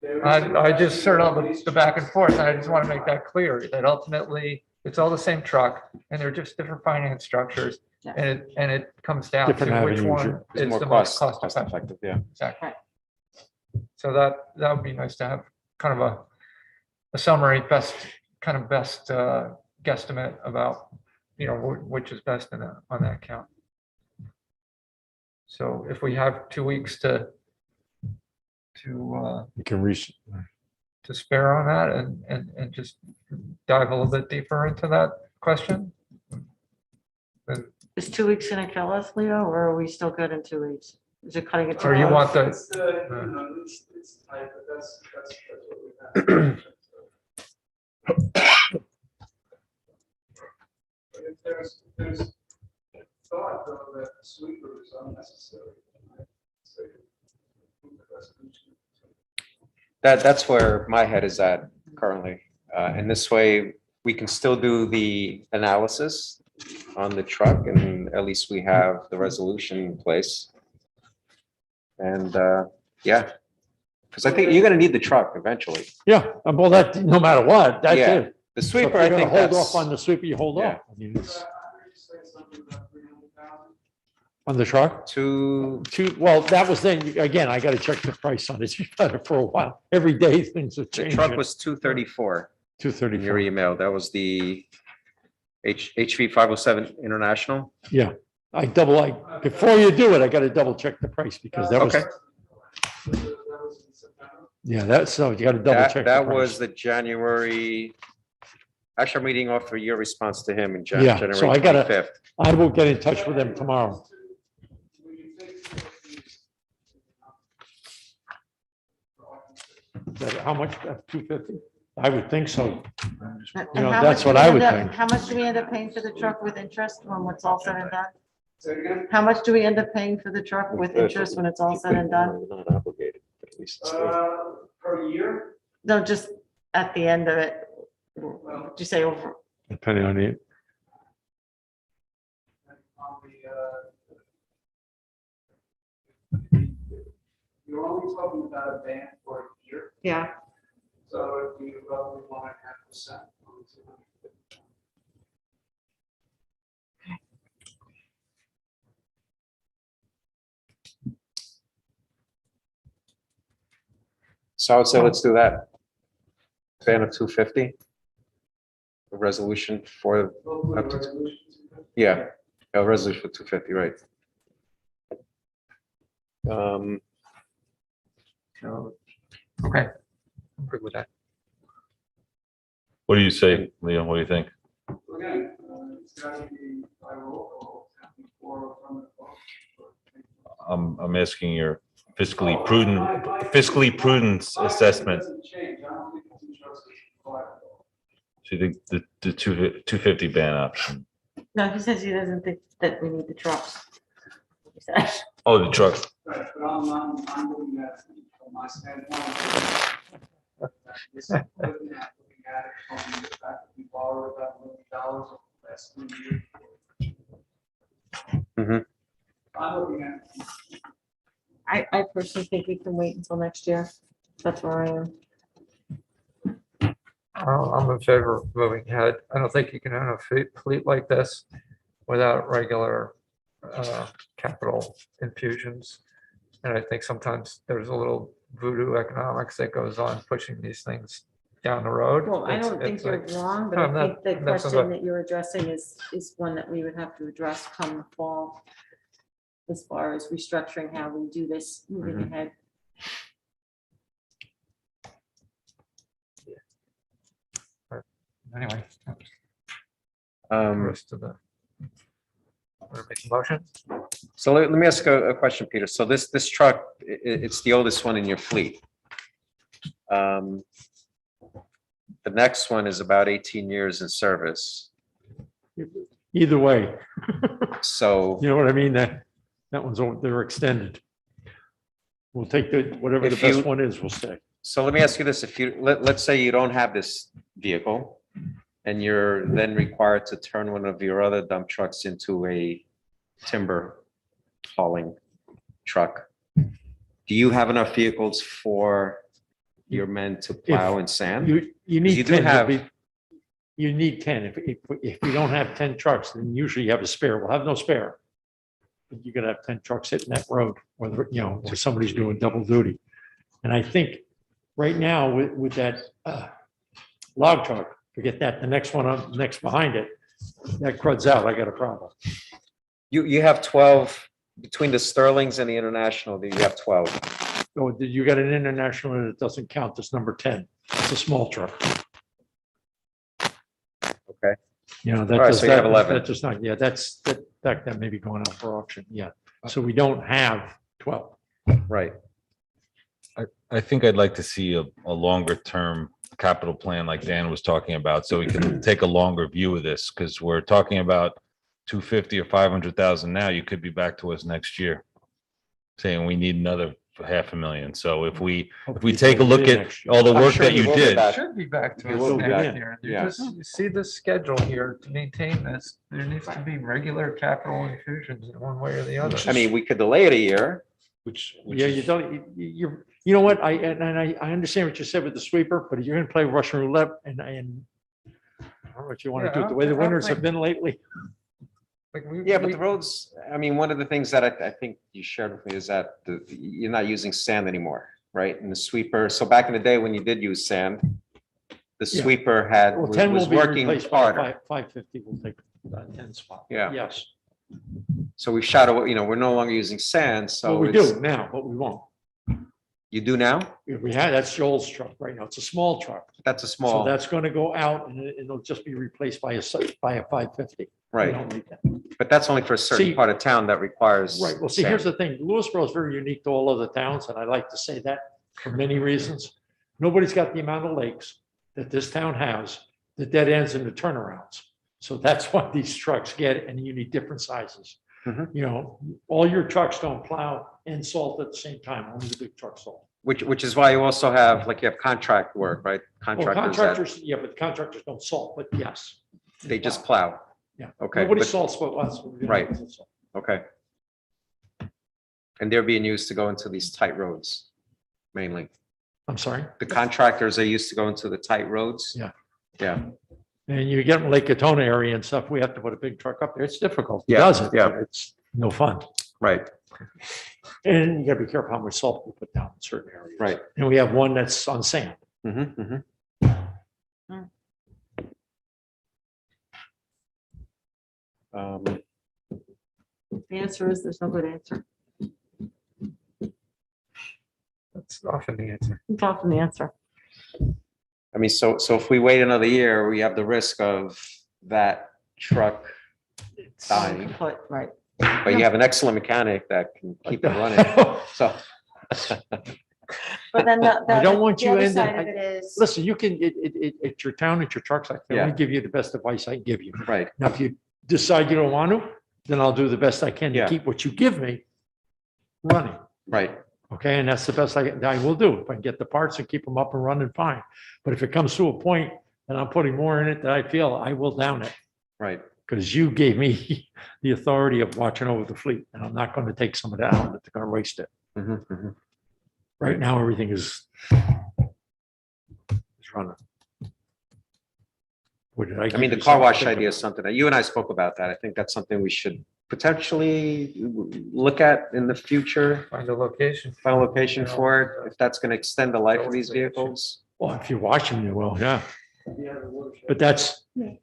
M: there is a
F: I just sort of
M: lease
F: the back and
M: trucks.
F: forth, and I just want to make that clear, that ultimately, it's all the same truck, and they're just different finance structures,
B: Yes.
F: and it comes down to
L: Different
F: which
L: avenues,
F: one
A: It's
F: is
A: more
F: the most
A: cost
F: cost effective.
A: effective, yeah.
F: Exactly.
B: Right.
F: So that would be nice to have kind of a summary, best guesstimate about, which is best on that count. So if we have 2 weeks to
L: You can reach,
F: to spare on that and just dive a little bit deeper into that question?
B: Is 2 weeks gonna kill us, Leo, or are we still good in 2 weeks? Is it cutting it?
F: Or you want the,
M: It's it's tight, but that's what we have. But if there's thought though that the sweeper is unnecessary. so move the resolution.
A: That's where my head is at currently. And this way, we can still do the analysis on the truck, and at least we have the resolution in place. And, yeah, because I think you're gonna need the truck eventually.
L: Yeah, well, that, no matter what, that's
A: Yeah.
L: it.
A: The
L: So if
A: sweeper,
L: you're
A: I
L: gonna
A: think
L: hold
A: that's,
L: off on the sweeper, you hold
A: Yeah.
L: off. I mean, it's
M: I heard you say something about 300,000.
L: on the truck. Well, that was then, again, I gotta check the price on it. You've had it for a while. Every day things are
A: the
L: changing.
A: truck was 234 in your
L: 234.
A: email. That was the HV 507 International.
L: Yeah, before you do it, I gotta double check the price because that was,
A: Okay.
M: That was in September.
L: yeah, that's, so you gotta double check.
A: That
L: the
A: was
L: price.
A: the January, actually, I'm reading off for your response to him in
L: Yeah,
A: January
L: so I gotta-
A: 25th.
L: I will get in touch with them tomorrow.
M: When you think
L: How much, 250? I would think so.
B: And
L: You know,
B: how
L: that's
B: much
L: what
B: do we
L: I would
B: end up-
L: think.
B: How much do we end up paying for the truck with interest when it's all said and done?
M: Say it again?
B: How much do we end up paying for the truck with interest when it's all said and done?
A: Not obligated, but at least it's there.
M: Per year?
B: No, just at the end of it. Would you say over?
L: Depending on it.
M: On you're only talking about a ban for a year,
B: Yeah.
M: so it'd be roughly 1.5%.
A: So I would say let's do that. Ban of 250. The resolution for,
M: Hopefully
A: Up to-
M: resolutions.
A: yeah, a resolution for 250, right?
F: okay, I'm good with that.
H: What do you say, Leo? What do you think?
M: Again, it's got to be by roll call, or from the vote.
H: I'm asking your fiscally prudent assessment.
M: Doesn't change. I don't think it's interested in quiet.
H: Do you think the 250 ban option?
B: No, he says he doesn't think that we need the trucks. He said.
H: Oh, the truck.
M: Right, but I'm looking at it from my standpoint. This is looking at it from the fact that we borrowed about $1 million over the last 3 years.
A: Mhm.
M: I'm looking at.
B: I personally think we can wait until next year. That's where I am.
F: I'm in favor of moving ahead. I don't think you can own a fleet like this without regular capital infusions. And I think sometimes there's a little voodoo economics that goes on pushing these things down the road.
B: Well, I don't think
F: It's
B: you're
F: like-
B: wrong, but
F: No,
B: I
F: I'm
B: think
F: not-
B: the
F: I'm not
B: question
F: about-
B: that you're addressing is one that we would have to address come the fall. As far as restructuring how we do this moving
F: Mm-hmm.
B: ahead.
F: Anyway.
A: Um,
F: Rest of the. Want to make a motion?
A: So let me ask a question, Peter. So this truck, it's the oldest one in your fleet. The next one is about 18 years in service.
L: Either way,
A: So,
L: you know what I mean? That one's, they're extended. We'll take whatever the
A: If you-
L: best one is, we'll stay.
A: so let me ask you this. If you, let's say you don't have this vehicle and you're then required to turn one of your other dump trucks into a timber hauling truck. Do you have enough vehicles for your men to plow and sand?
L: You
A: You
L: need
A: do
L: 10.
A: have-
L: You need 10. If you don't have 10 trucks, then usually you have a spare. We'll have no spare. But you're gonna have 10 trucks hitting that road, whether, where somebody's doing double duty. And I think right now with that log truck, forget that, the next one up, next behind it, that crud's out, I got a problem.
A: You have 12, between the Sterlings and the International, you have 12.
L: So you got an international and it doesn't count, this number 10. It's a small truck.
A: Okay.
L: You know,
A: All
L: that
A: right,
L: does,
A: so you have
L: that
A: 11.
L: that does not, yeah, that may be going up for auction, yeah. So we don't have 12.
A: Right.
H: I think I'd like to see a longer term capital plan like Dan was talking about, so we can take a longer view of this, because we're talking about 250 or 500,000 now. You could be back to us next year saying we need another 500,000. So if we take a look at all the
A: I'm
H: work
A: sure
H: that
A: you
H: you
A: will be
H: did,
A: back.
F: Should be back to
A: You
F: us
A: will be
F: next
A: back.
F: year.
A: Yeah.
F: You see the schedule here to maintain this. There needs to be regular capital infusions in one way or the other.
A: I mean, we could delay it a year.
H: which
L: Yeah, you
H: is-
L: don't, you know what, I understand what you said with the sweeper, but you're gonna play Russian roulette and I don't know what you want to
F: Yeah,
L: do, the way the
F: I don't
L: winters have
F: think-
L: been lately.
F: Like
A: Yeah, but the roads, I mean, one of the things that I think you shared with me is that you're not using sand anymore, right? And the sweeper, so back in the day when you did use sand, the
L: Yeah.
A: sweeper had,
L: Well, 10
A: was
L: will be
A: working
L: replaced by a
A: harder.
L: 550 will take that 10 spot.
A: Yeah.
L: Yes,
A: So we shot, we're no longer using sand, so.
L: well, we
A: it's-
L: do now, but we won't.
A: You do now?
L: We had, that's Joel's truck right now, it's a small truck.
A: That's a
L: So
A: small,
L: that's gonna go out and it'll just be replaced by a 550. We
A: right,
L: don't need that.
A: but that's only for a certain
L: See-
A: part of town that requires.
L: Right, well, see, here's
A: sand.
L: the thing, Lewisboro is very unique to all other towns, and I like to say that for many reasons. Nobody's got the amount of lakes that this town has, the dead ends and the turnarounds. So that's why these trucks get it, and you need different sizes.
A: Mhm.
L: You know, all your trucks don't plow and salt at the same time, only the big trucks salt.
A: Which is why you also have, like, you have contract work, right?
L: Well,
A: Contractors that,
L: contractors, yeah, but contractors don't salt, but yes.
A: they just plow.
L: Yeah.
A: Okay,
L: Nobody
A: but-
L: salts but us. We don't
A: Right.
L: salt.
A: Okay. And they're being used to go into these tight roads mainly.
L: I'm sorry.
A: The contractors are used to go into the tight roads.
L: Yeah.
A: Yeah,
L: And you get in Lake Katona area and stuff, we have to put a big truck up there. It's difficult. He
A: Yeah,
L: does it,
A: yeah.
L: but it's no fun.
A: right,
L: And you gotta be careful how much salt we put down in certain areas.
A: right.
L: And we have one that's on sand.
A: Mhm, mhm. Um,
B: The answer is there's no good answer.
F: That's often the answer.
B: It's often the answer.
A: I mean, so if we wait another year, we have the risk of that truck dying,
B: Right.
A: but you have an excellent mechanic that can keep it running, so.
B: But then
L: I don't want
B: the
L: you
B: other
L: ending-
B: side of it is.
L: Listen, you can, it's your town, it's your trucks. I can only
A: Yeah.
L: give you the best advice I can give you.
A: Right,
L: Now, if you decide you don't want to, then I'll do the best I can to
A: Yeah.
L: keep what you give me running.
A: right,
L: Okay, and that's the best I will do. If I can get the parts and keep them up and running, fine. But if it comes to a point that I'm putting more in it than I feel, I will down it.
A: right.
L: Because you gave me the authority of watching over the fleet, and I'm not going to take some of that out. They're going to waste it.
A: Mhm, mhm.
L: Right now, everything is running. What did
A: I
L: give
A: mean, the
L: you
A: car
L: something
A: wash
L: to think
A: idea is something that you and I spoke about that. I think that's something we should potentially look at in the future,
F: Find a location.
A: find a location for it, if that's going to extend the life of these vehicles.
L: Well, if you're watching, you will, yeah. But that's, well,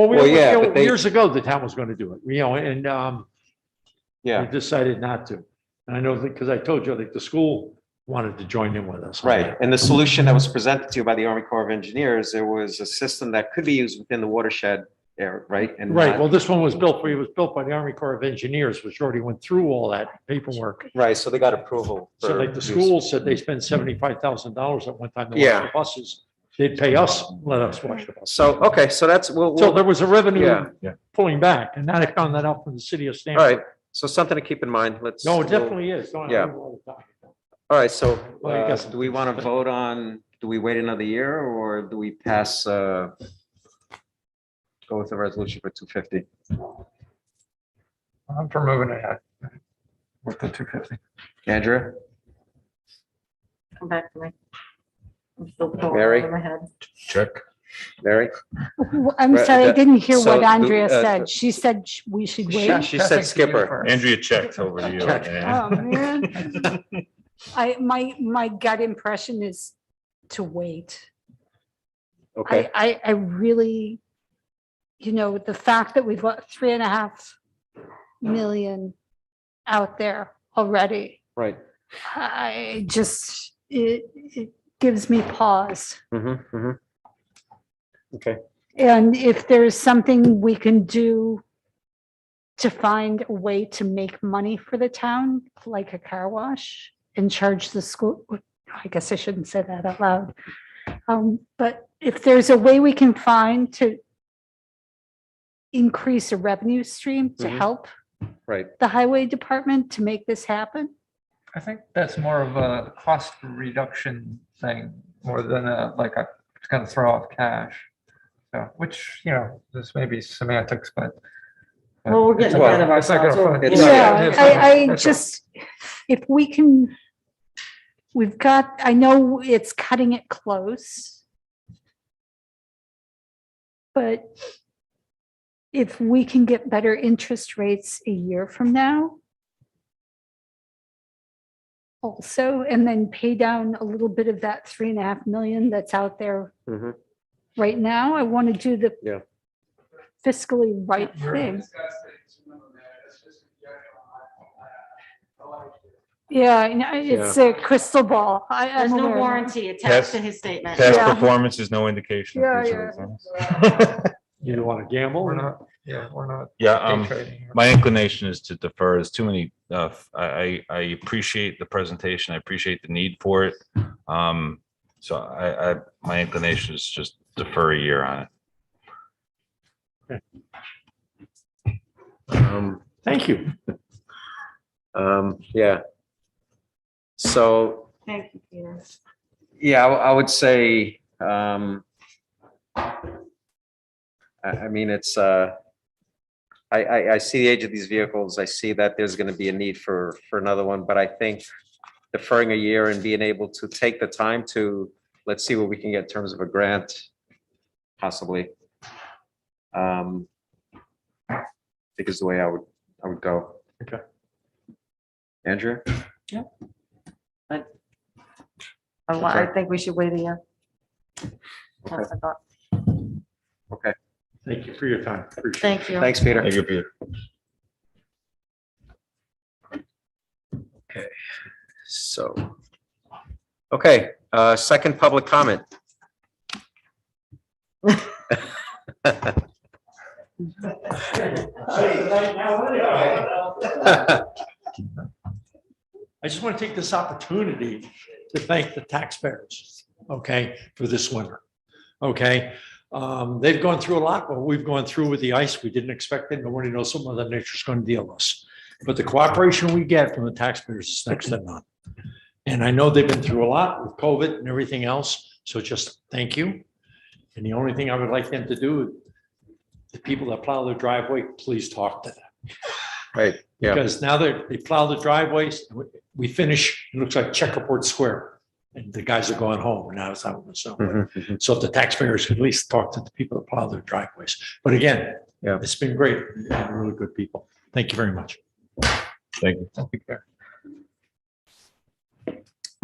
A: Well, yeah, but they-
L: years ago, the town was going to do it, you know, and we
A: Yeah,
L: decided not to. And I know that because I told you, like, the school wanted to join in with us. on
A: right.
L: that.
A: And the solution that was presented to you by the Army Corps of Engineers, there was a system that could be used within the watershed area, right? And
L: Right,
A: not-
L: well, this one was built, it was built by the Army Corps of Engineers, which already went through all that paperwork.
A: Right, so they got approval.
L: So
A: for
L: like the
A: use.
L: school said they spent $75,000 at one time to
A: Yeah.
L: wash the buses. They'd pay us, let us wash the buses.
A: So, okay, so that's,
L: So there was a revenue
A: Yeah.
L: pulling back, and now they found that out from the city of
A: all
L: Stanford.
A: right, so something to keep in mind. Let's.
L: No, it definitely is. Don't-
A: Yeah.
L: all the time.
A: All right, so
L: Well, I guess-
A: do we want to vote on, do we wait another year or do we pass, go with the resolution for 250?
F: I'm for moving ahead. With the 250.
A: Andrea,
B: Come back to me. I'm still going
A: Mary?
B: in my head.
H: check.
A: Mary?
K: I'm
A: Right,
K: sorry, I
A: that-
K: didn't hear
A: so
K: what
A: the-
K: Andrea
A: uh,
K: said. She said we should
A: She
K: wait.
A: said skipper.
H: Andrea checked over to you.
A: Check.
H: Yeah.
K: Oh, man. My gut impression is to wait.
A: Okay,
K: I really, the fact that we've got 3.5 million out there already,
A: right.
K: I just, gives me pause.
A: Okay,
K: And if there's something we can do to find a way to make money for the town, like a car wash, and charge the school, I guess I shouldn't say that out loud. But if there's a way we can find to increase a revenue stream to help
A: right.
K: the highway department to make this happen.
F: I think that's more of a cost reduction thing, more than like a, it's gonna throw off cash. So, which, this may be semantics, but.
B: Well, we're getting ahead of
F: It's not
B: ourselves.
F: gonna-
A: It's-
K: Yeah,
F: it's not-
K: I
F: it's not-
K: just, if we can, we've got, I know it's cutting it close. But if we can get better interest rates a year from now, also, and then pay down a little bit of that 3.5 million that's out there
A: Mhm.
K: right now, I want to do the
A: Yeah.
K: fiscally right
F: You're-
K: thing. Yeah, I know, it's a crystal ball.
B: There's
K: I'm
B: no
K: aware.
B: warranty attached
H: Past-
B: to his statement.
H: Past
K: Yeah.
H: performance is no indication of
K: Yeah,
H: future
K: yeah.
H: results.
L: You don't want to gamble?
F: We're not, we're not.
H: Yeah,
F: day trading.
H: my inclination is to defer. There's too many, I appreciate the presentation. I appreciate the need for it. So my inclination is just defer a year on it.
L: Thank you.
A: Yeah. So,
B: Thank you, Peter.
A: yeah, I would say, I mean, it's, I see the age of these vehicles. I see that there's going to be a need for another one, but I think deferring a year and being able to take the time to, let's see what we can get in terms of a grant, possibly. I think is the way I would go.
L: Okay.
A: Andrea?
B: I think we should wait a year. That's my thought.
A: Okay.
L: Thank you for your time. Appreciate it.
B: Thank you.
A: Thanks, Peter.
H: Thank you, Peter.
A: Okay, so, okay, second public comment.
L: I just want to take this opportunity to thank the taxpayers, okay, for this winter. Okay, they've gone through a lot, what we've gone through with the ice. We didn't expect it. Nobody knows what Mother Nature's going to deal with us. But the cooperation we get from the taxpayers is next to none. And I know they've been through a lot with COVID and everything else. So just thank you. And the only thing I would like them to do, the people that plow their driveway, please talk to them.
A: Right, yeah.
L: Because now they plow the driveways, we finish, it looks like Checkerboard Square. And the guys are going home and now it's out in the snow. So if the taxpayers could at least talk to the people that plow their driveways. But again,
A: Yeah.
L: it's been great. They're really good people. Thank you very much.
H: Thank you.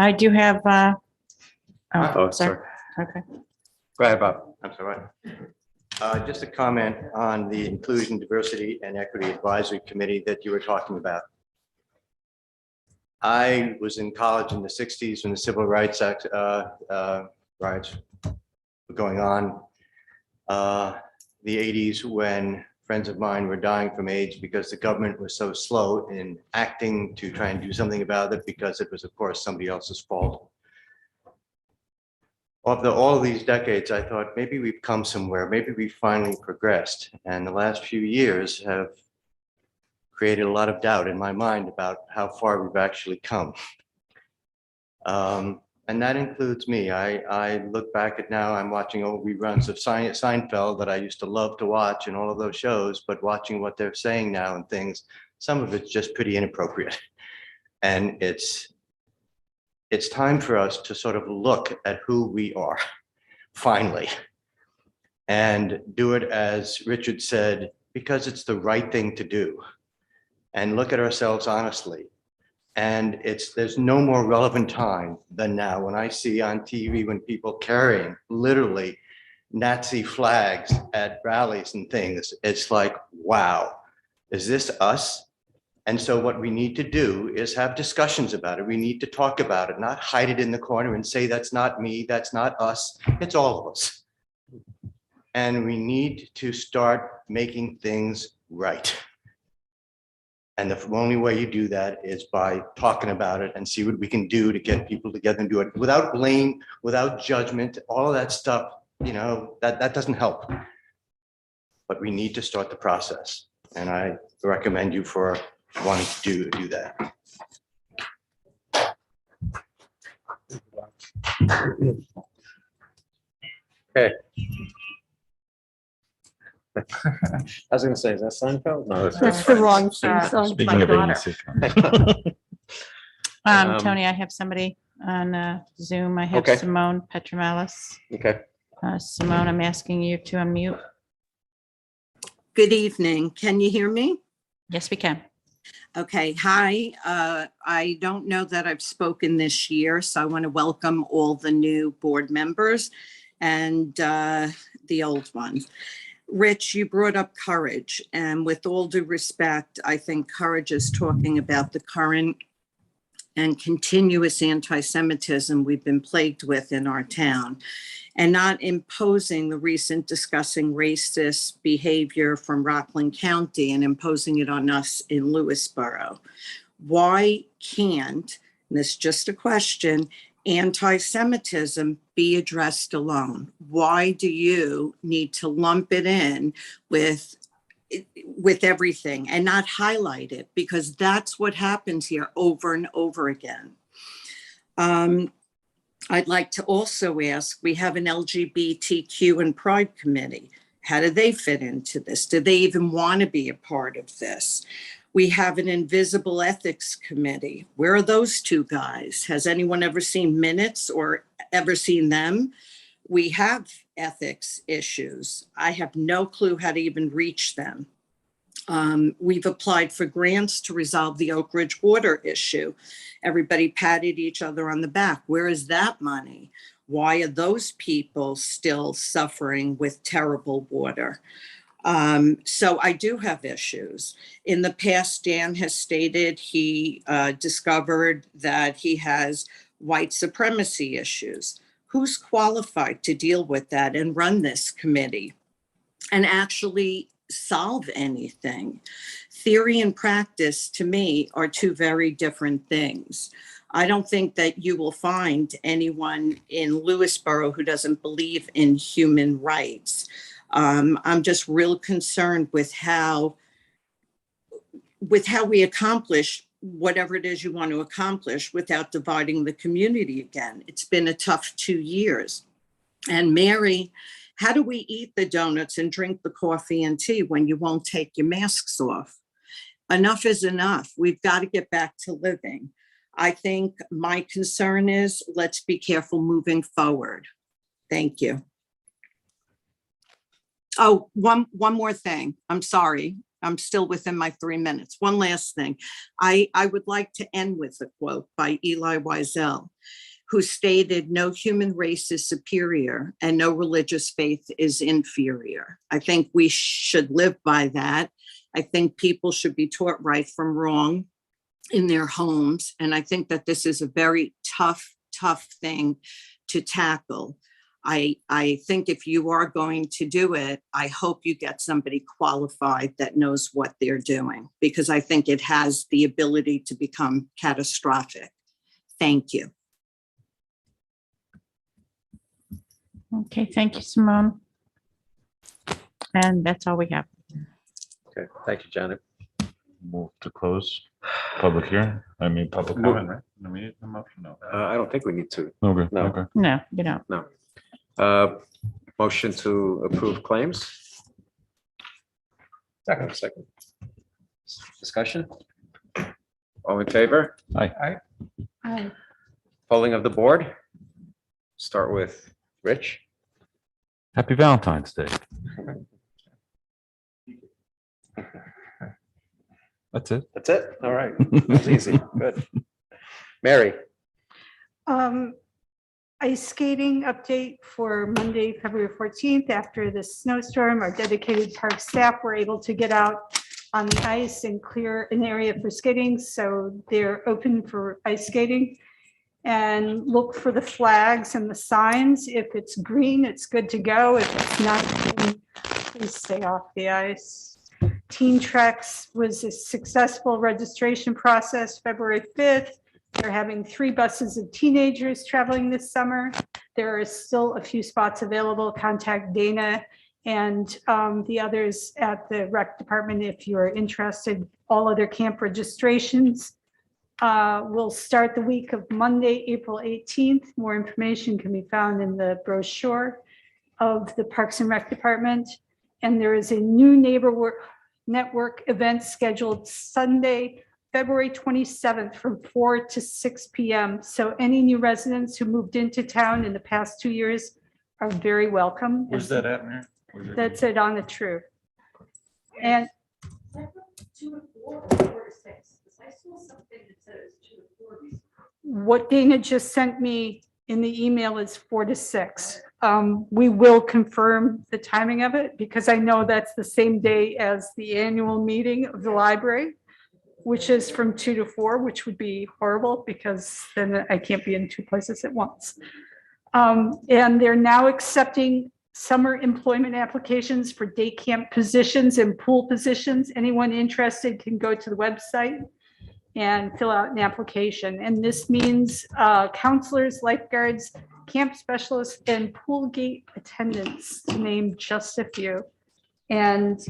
B: I do have,
A: Oh, sorry.
B: Okay.
A: Go ahead, Bob.
C: I'm sorry. Just a comment on the Inclusion, Diversity, and Equity Advisory Committee that you were talking about. I was in college in the 60s when the Civil Rights Act riots were going on. The 80s when friends of mine were dying from AIDS because the government was so slow in acting to try and do something about it because it was, of course, somebody else's fault. After all these decades, I thought maybe we've come somewhere, maybe we finally progressed. And the last few years have created a lot of doubt in my mind about how far we've actually come. And that includes me. I look back at now, I'm watching old reruns of Seinfeld that I used to love to watch and all of those shows, but watching what they're saying now and things, some of it's just pretty inappropriate. And it's time for us to sort of look at who we are, finally, and do it, as Richard said, because it's the right thing to do, and look at ourselves honestly. And there's no more relevant time than now when I see on TV when people carrying literally Nazi flags at rallies and things. It's like, wow, is this us? And so what we need to do is have discussions about it. We need to talk about it, not hide it in the corner and say, that's not me, that's not us, it's all of us. And we need to start making things right. And the only way you do that is by talking about it and see what we can do to get people together and do it without blame, without judgment, all of that stuff, you know, that doesn't help. But we need to start the process. And I recommend you for wanting to do that.
A: Okay. I was gonna say, is that Seinfeld? No.
K: That's the wrong season.
H: Speaking of
B: daughter.
H: 80 sitcoms.
J: Tony, I have somebody on Zoom. I have
A: Okay.
J: Simone Petromalis.
A: Okay.
J: Simone, I'm asking you to unmute.
N: Good evening. Can you hear me?
J: Yes, we can.
N: Okay. Hi. I don't know that I've spoken this year, so I want to welcome all the new board members and the old ones. Rich, you brought up courage, and with all due respect, I think courage is talking about the current and continuous anti-Semitism we've been plagued with in our town, and not imposing the recent discussing racist behavior from Rockland County and imposing it on us in Lewisboro. Why can't, and this is just a question, anti-Semitism be addressed alone? Why do you need to lump it in with everything and not highlight it? Because that's what happens here over and over again. I'd like to also ask, we have an LGBTQ and Pride Committee. How do they fit into this? Do they even want to be a part of this? We have an Invisible Ethics Committee. Where are those two guys? Has anyone ever seen minutes or ever seen them? We have ethics issues. I have no clue how to even reach them. We've applied for grants to resolve the Oak Ridge water issue. Everybody patted each other on the back. Where is that money? Why are those people still suffering with terrible water? So I do have issues. In the past, Dan has stated he discovered that he has white supremacy issues. Who's qualified to deal with that and run this committee and actually solve anything? Theory and practice, to me, are two very different things. I don't think that you will find anyone in Lewisboro who doesn't believe in human rights. I'm just real concerned with how we accomplish whatever it is you want to accomplish without dividing the community again. It's been a tough 2 years. And Mary, how do we eat the donuts and drink the coffee and tea when you won't take your masks off? Enough is enough. We've got to get back to living. I think my concern is let's be careful moving forward. Thank you. Oh, one more thing. I'm sorry. I'm still within my 3 minutes. One last thing. I would like to end with a quote by Eli Wiesel, who stated, "No human race is superior and no religious faith is inferior." I think we should live by that. I think people should be taught right from wrong in their homes. And I think that this is a very tough thing to tackle. I think if you are going to do it, I hope you get somebody qualified that knows what they're doing, because I think it has the ability to become catastrophic. Thank you.
J: Okay, thank you, Simone. And that's all we have.
A: Okay, thank you, Janet.
H: Move to close public hearing. I mean, public comment, right? Do we need a motion? No.
A: I don't think we need to.
H: Okay.
A: No.
H: Okay.
J: No, you don't.
A: No. Motion to approve claims. Second. Discussion? All in favor?
H: Aye.
A: Polling of the board. Start with Rich.
H: Happy Valentine's Day. That's it.
A: That's it? All right. That was easy. Good. Mary.
K: Ice skating update for Monday, February 14th. After the snowstorm, our dedicated park staff were able to get out on the ice and clear an area for skating. So they're open for ice skating. And look for the flags and the signs. If it's green, it's good to go. If it's not green, please stay off the ice. Teen Treks was a successful registration process, February 5th. They're having 3 buses of teenagers traveling this summer. There are still a few spots available. Contact Dana and the others at the rec department if you're interested. All other camp registrations will start the week of Monday, April 18th. More information can be found in the brochure of the Parks and Rec Department. And there is a new neighbor network event scheduled Sunday, February 27th from 4 to 6 p.m. So any new residents who moved into town in the past 2 years are very welcome.
H: Where's that at, Mayor?
K: That's it on the True. And
B: 2 to 4 or 4 to 6? Because I saw something that says 2 to 4.
K: what Dana just sent me in the email is 4 to 6. We will confirm the timing of it because I know that's the same day as the annual meeting of the library, which is from 2 to 4, which would be horrible because then I can't be in 2 places at once. And they're now accepting summer employment applications for day camp positions and pool positions. Anyone interested can go to the website and fill out an application. And this means counselors, lifeguards, camp specialists, and pool gate attendants, to name just a few. And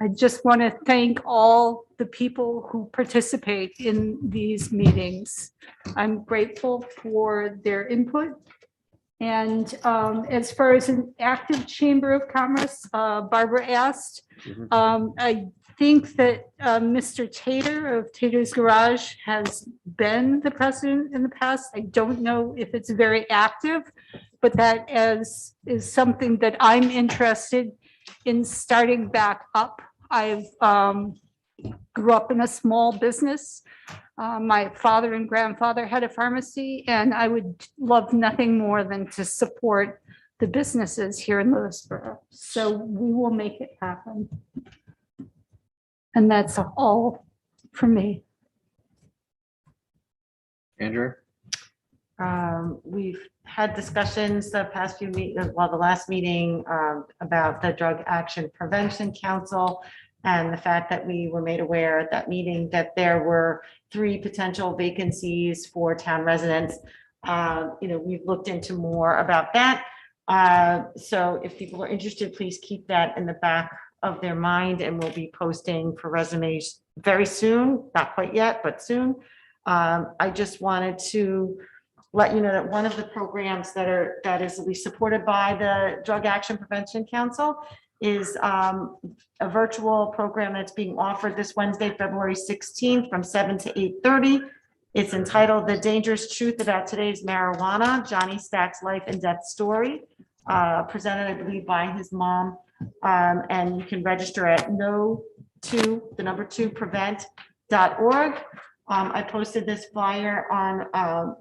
K: I just want to thank all the people who participate in these meetings. I'm grateful for their input. And as far as an active Chamber of Commerce, Barbara asked, I think that Mr. Tater of Tater's Garage has been the president in the past. I don't know if it's very active, but that is something that I'm interested in starting back up. I've grew up in a small business. My father and grandfather had a pharmacy, and I would love nothing more than to support the businesses here in Lewisboro. So we will make it happen. And that's all from me.
A: Andrew?
B: We've had discussions the past few meetings, well, the last meeting about the Drug Action Prevention Council and the fact that we were made aware at that meeting that there were 3 potential vacancies for town residents. We've looked into more about that. So if people are interested, please keep that in the back of their mind, and we'll be posting for resumes very soon, not quite yet, but soon. I just wanted to let you know that one of the programs that is at least supported by the Drug Action Prevention Council is a virtual program that's being offered this Wednesday, February 16th from 7 to 8:30. It's entitled The Dangerous Truth About Today's Marijuana, Johnny Stack's Life and Death Story, presented, I believe, by his mom. And you can register at no2prevent.org. I posted this flyer on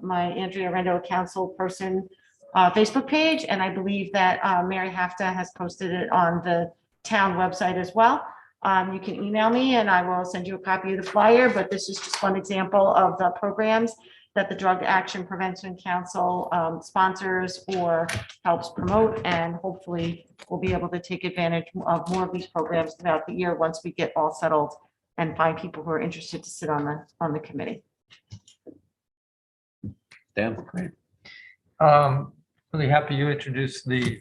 B: my Andrea Rendo Council person Facebook page, and I believe that Mary Hafta has posted it on the town website as well. You can email me and I will send you a copy of the flyer, but this is just one example of the programs that the Drug Action Prevention Council sponsors or helps promote, and hopefully we'll be able to take advantage of more of these programs throughout the year once we get all settled and find people who are interested to sit on the committee.
I: Dan?
F: Great. Really happy you introduced the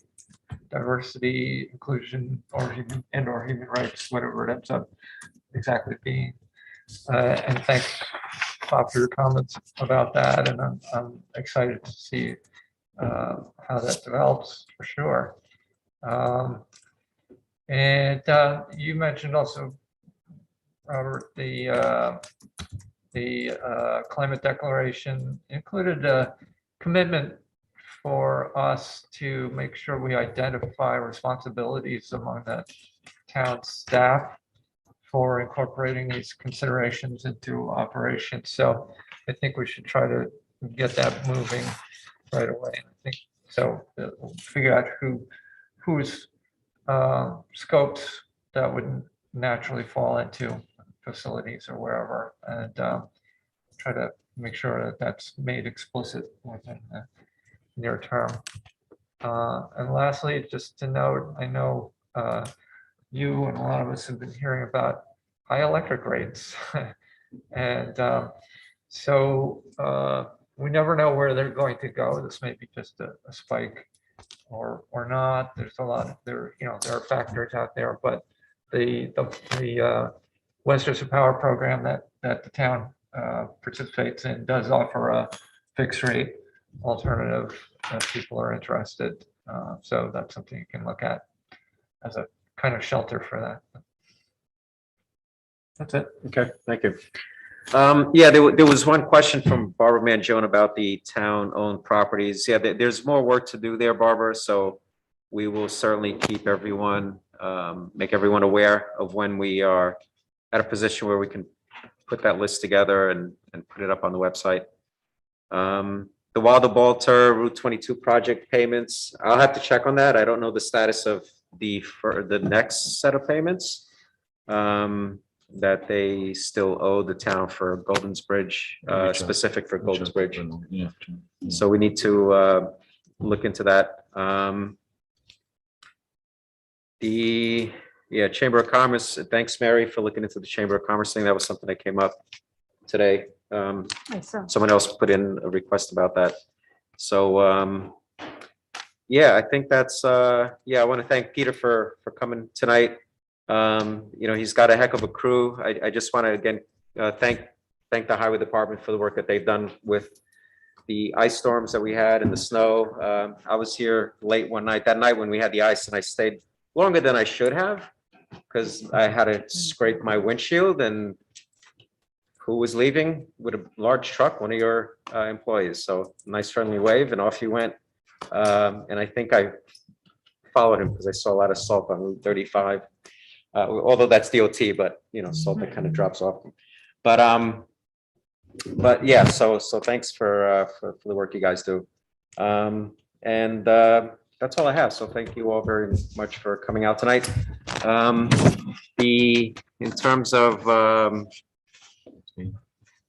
F: diversity, inclusion, or human rights, whatever it ends up exactly being. And thanks, Bob, for your comments about that. And I'm excited to see how that develops for sure. And you mentioned also, Robert, the climate declaration included a commitment for us to make sure we identify responsibilities among the town staff for incorporating these considerations into operations. So I think we should try to get that moving right away. I think so. We'll figure out whose scopes that would naturally fall into facilities or wherever, and try to make sure that that's made explicit within the near term. And lastly, just to note, I know you and a lot of us have been hearing about high electric rates. And so we never know where they're going to go. This may be just a spike or not. There's a lot of there are factors out there, but the Westchester Power program that the town participates in does offer a fixed rate alternative if people are interested. So that's something you can look at as a kind of shelter for that.
A: That's it. Okay, thank you. Yeah, there was one question from Barbara Mangione about the town-owned properties. Yeah, there's more work to do there, Barbara, so we will certainly keep everyone, make everyone aware of when we are at a position where we can put that list together and put it up on the website. The Wilder-Balter Route 22 project payments, I'll have to check on that. I don't know the status of for the next set of payments that they still owe the town for Golden's Bridge, specific for Golden's Bridge.
H: Yeah.
A: So we need to look into that. The Chamber of Commerce, thanks, Mary, for looking into the Chamber of Commerce thing. That was something that came up today. Someone else put in a request about that. So yeah, I think that's yeah, I want to thank Peter for coming tonight. He's got a heck of a crew. I just want to again thank the Highway Department for the work that they've done with the ice storms that we had and the snow. I was here late one night, that night when we had the ice, and I stayed longer than I should have because I had to scrape my windshield. And who was leaving with a large truck? One of your employees. So nice friendly wave, and off he went. And I think I followed him because I saw a lot of salt on Route 35. Although that's DOT, but salt that kind of drops off. But yeah, so thanks for the work you guys do. And that's all I have. So thank you all very much for coming out tonight. In terms of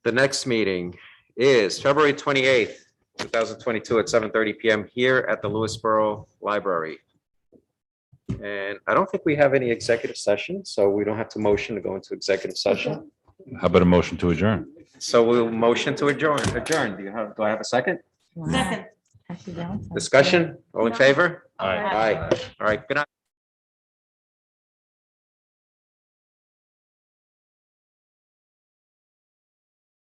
A: the next meeting is February 28th, 2022 at 7:30 p.m. here at the Lewisboro Library. And I don't think we have any executive session, so we don't have to motion to go into executive session.
H: How about a motion to adjourn?
A: So we'll motion to adjourn. Do I have a second?
B: Second.
A: Discussion? All in favor?
H: Aye.
A: Aye. All right. Good night.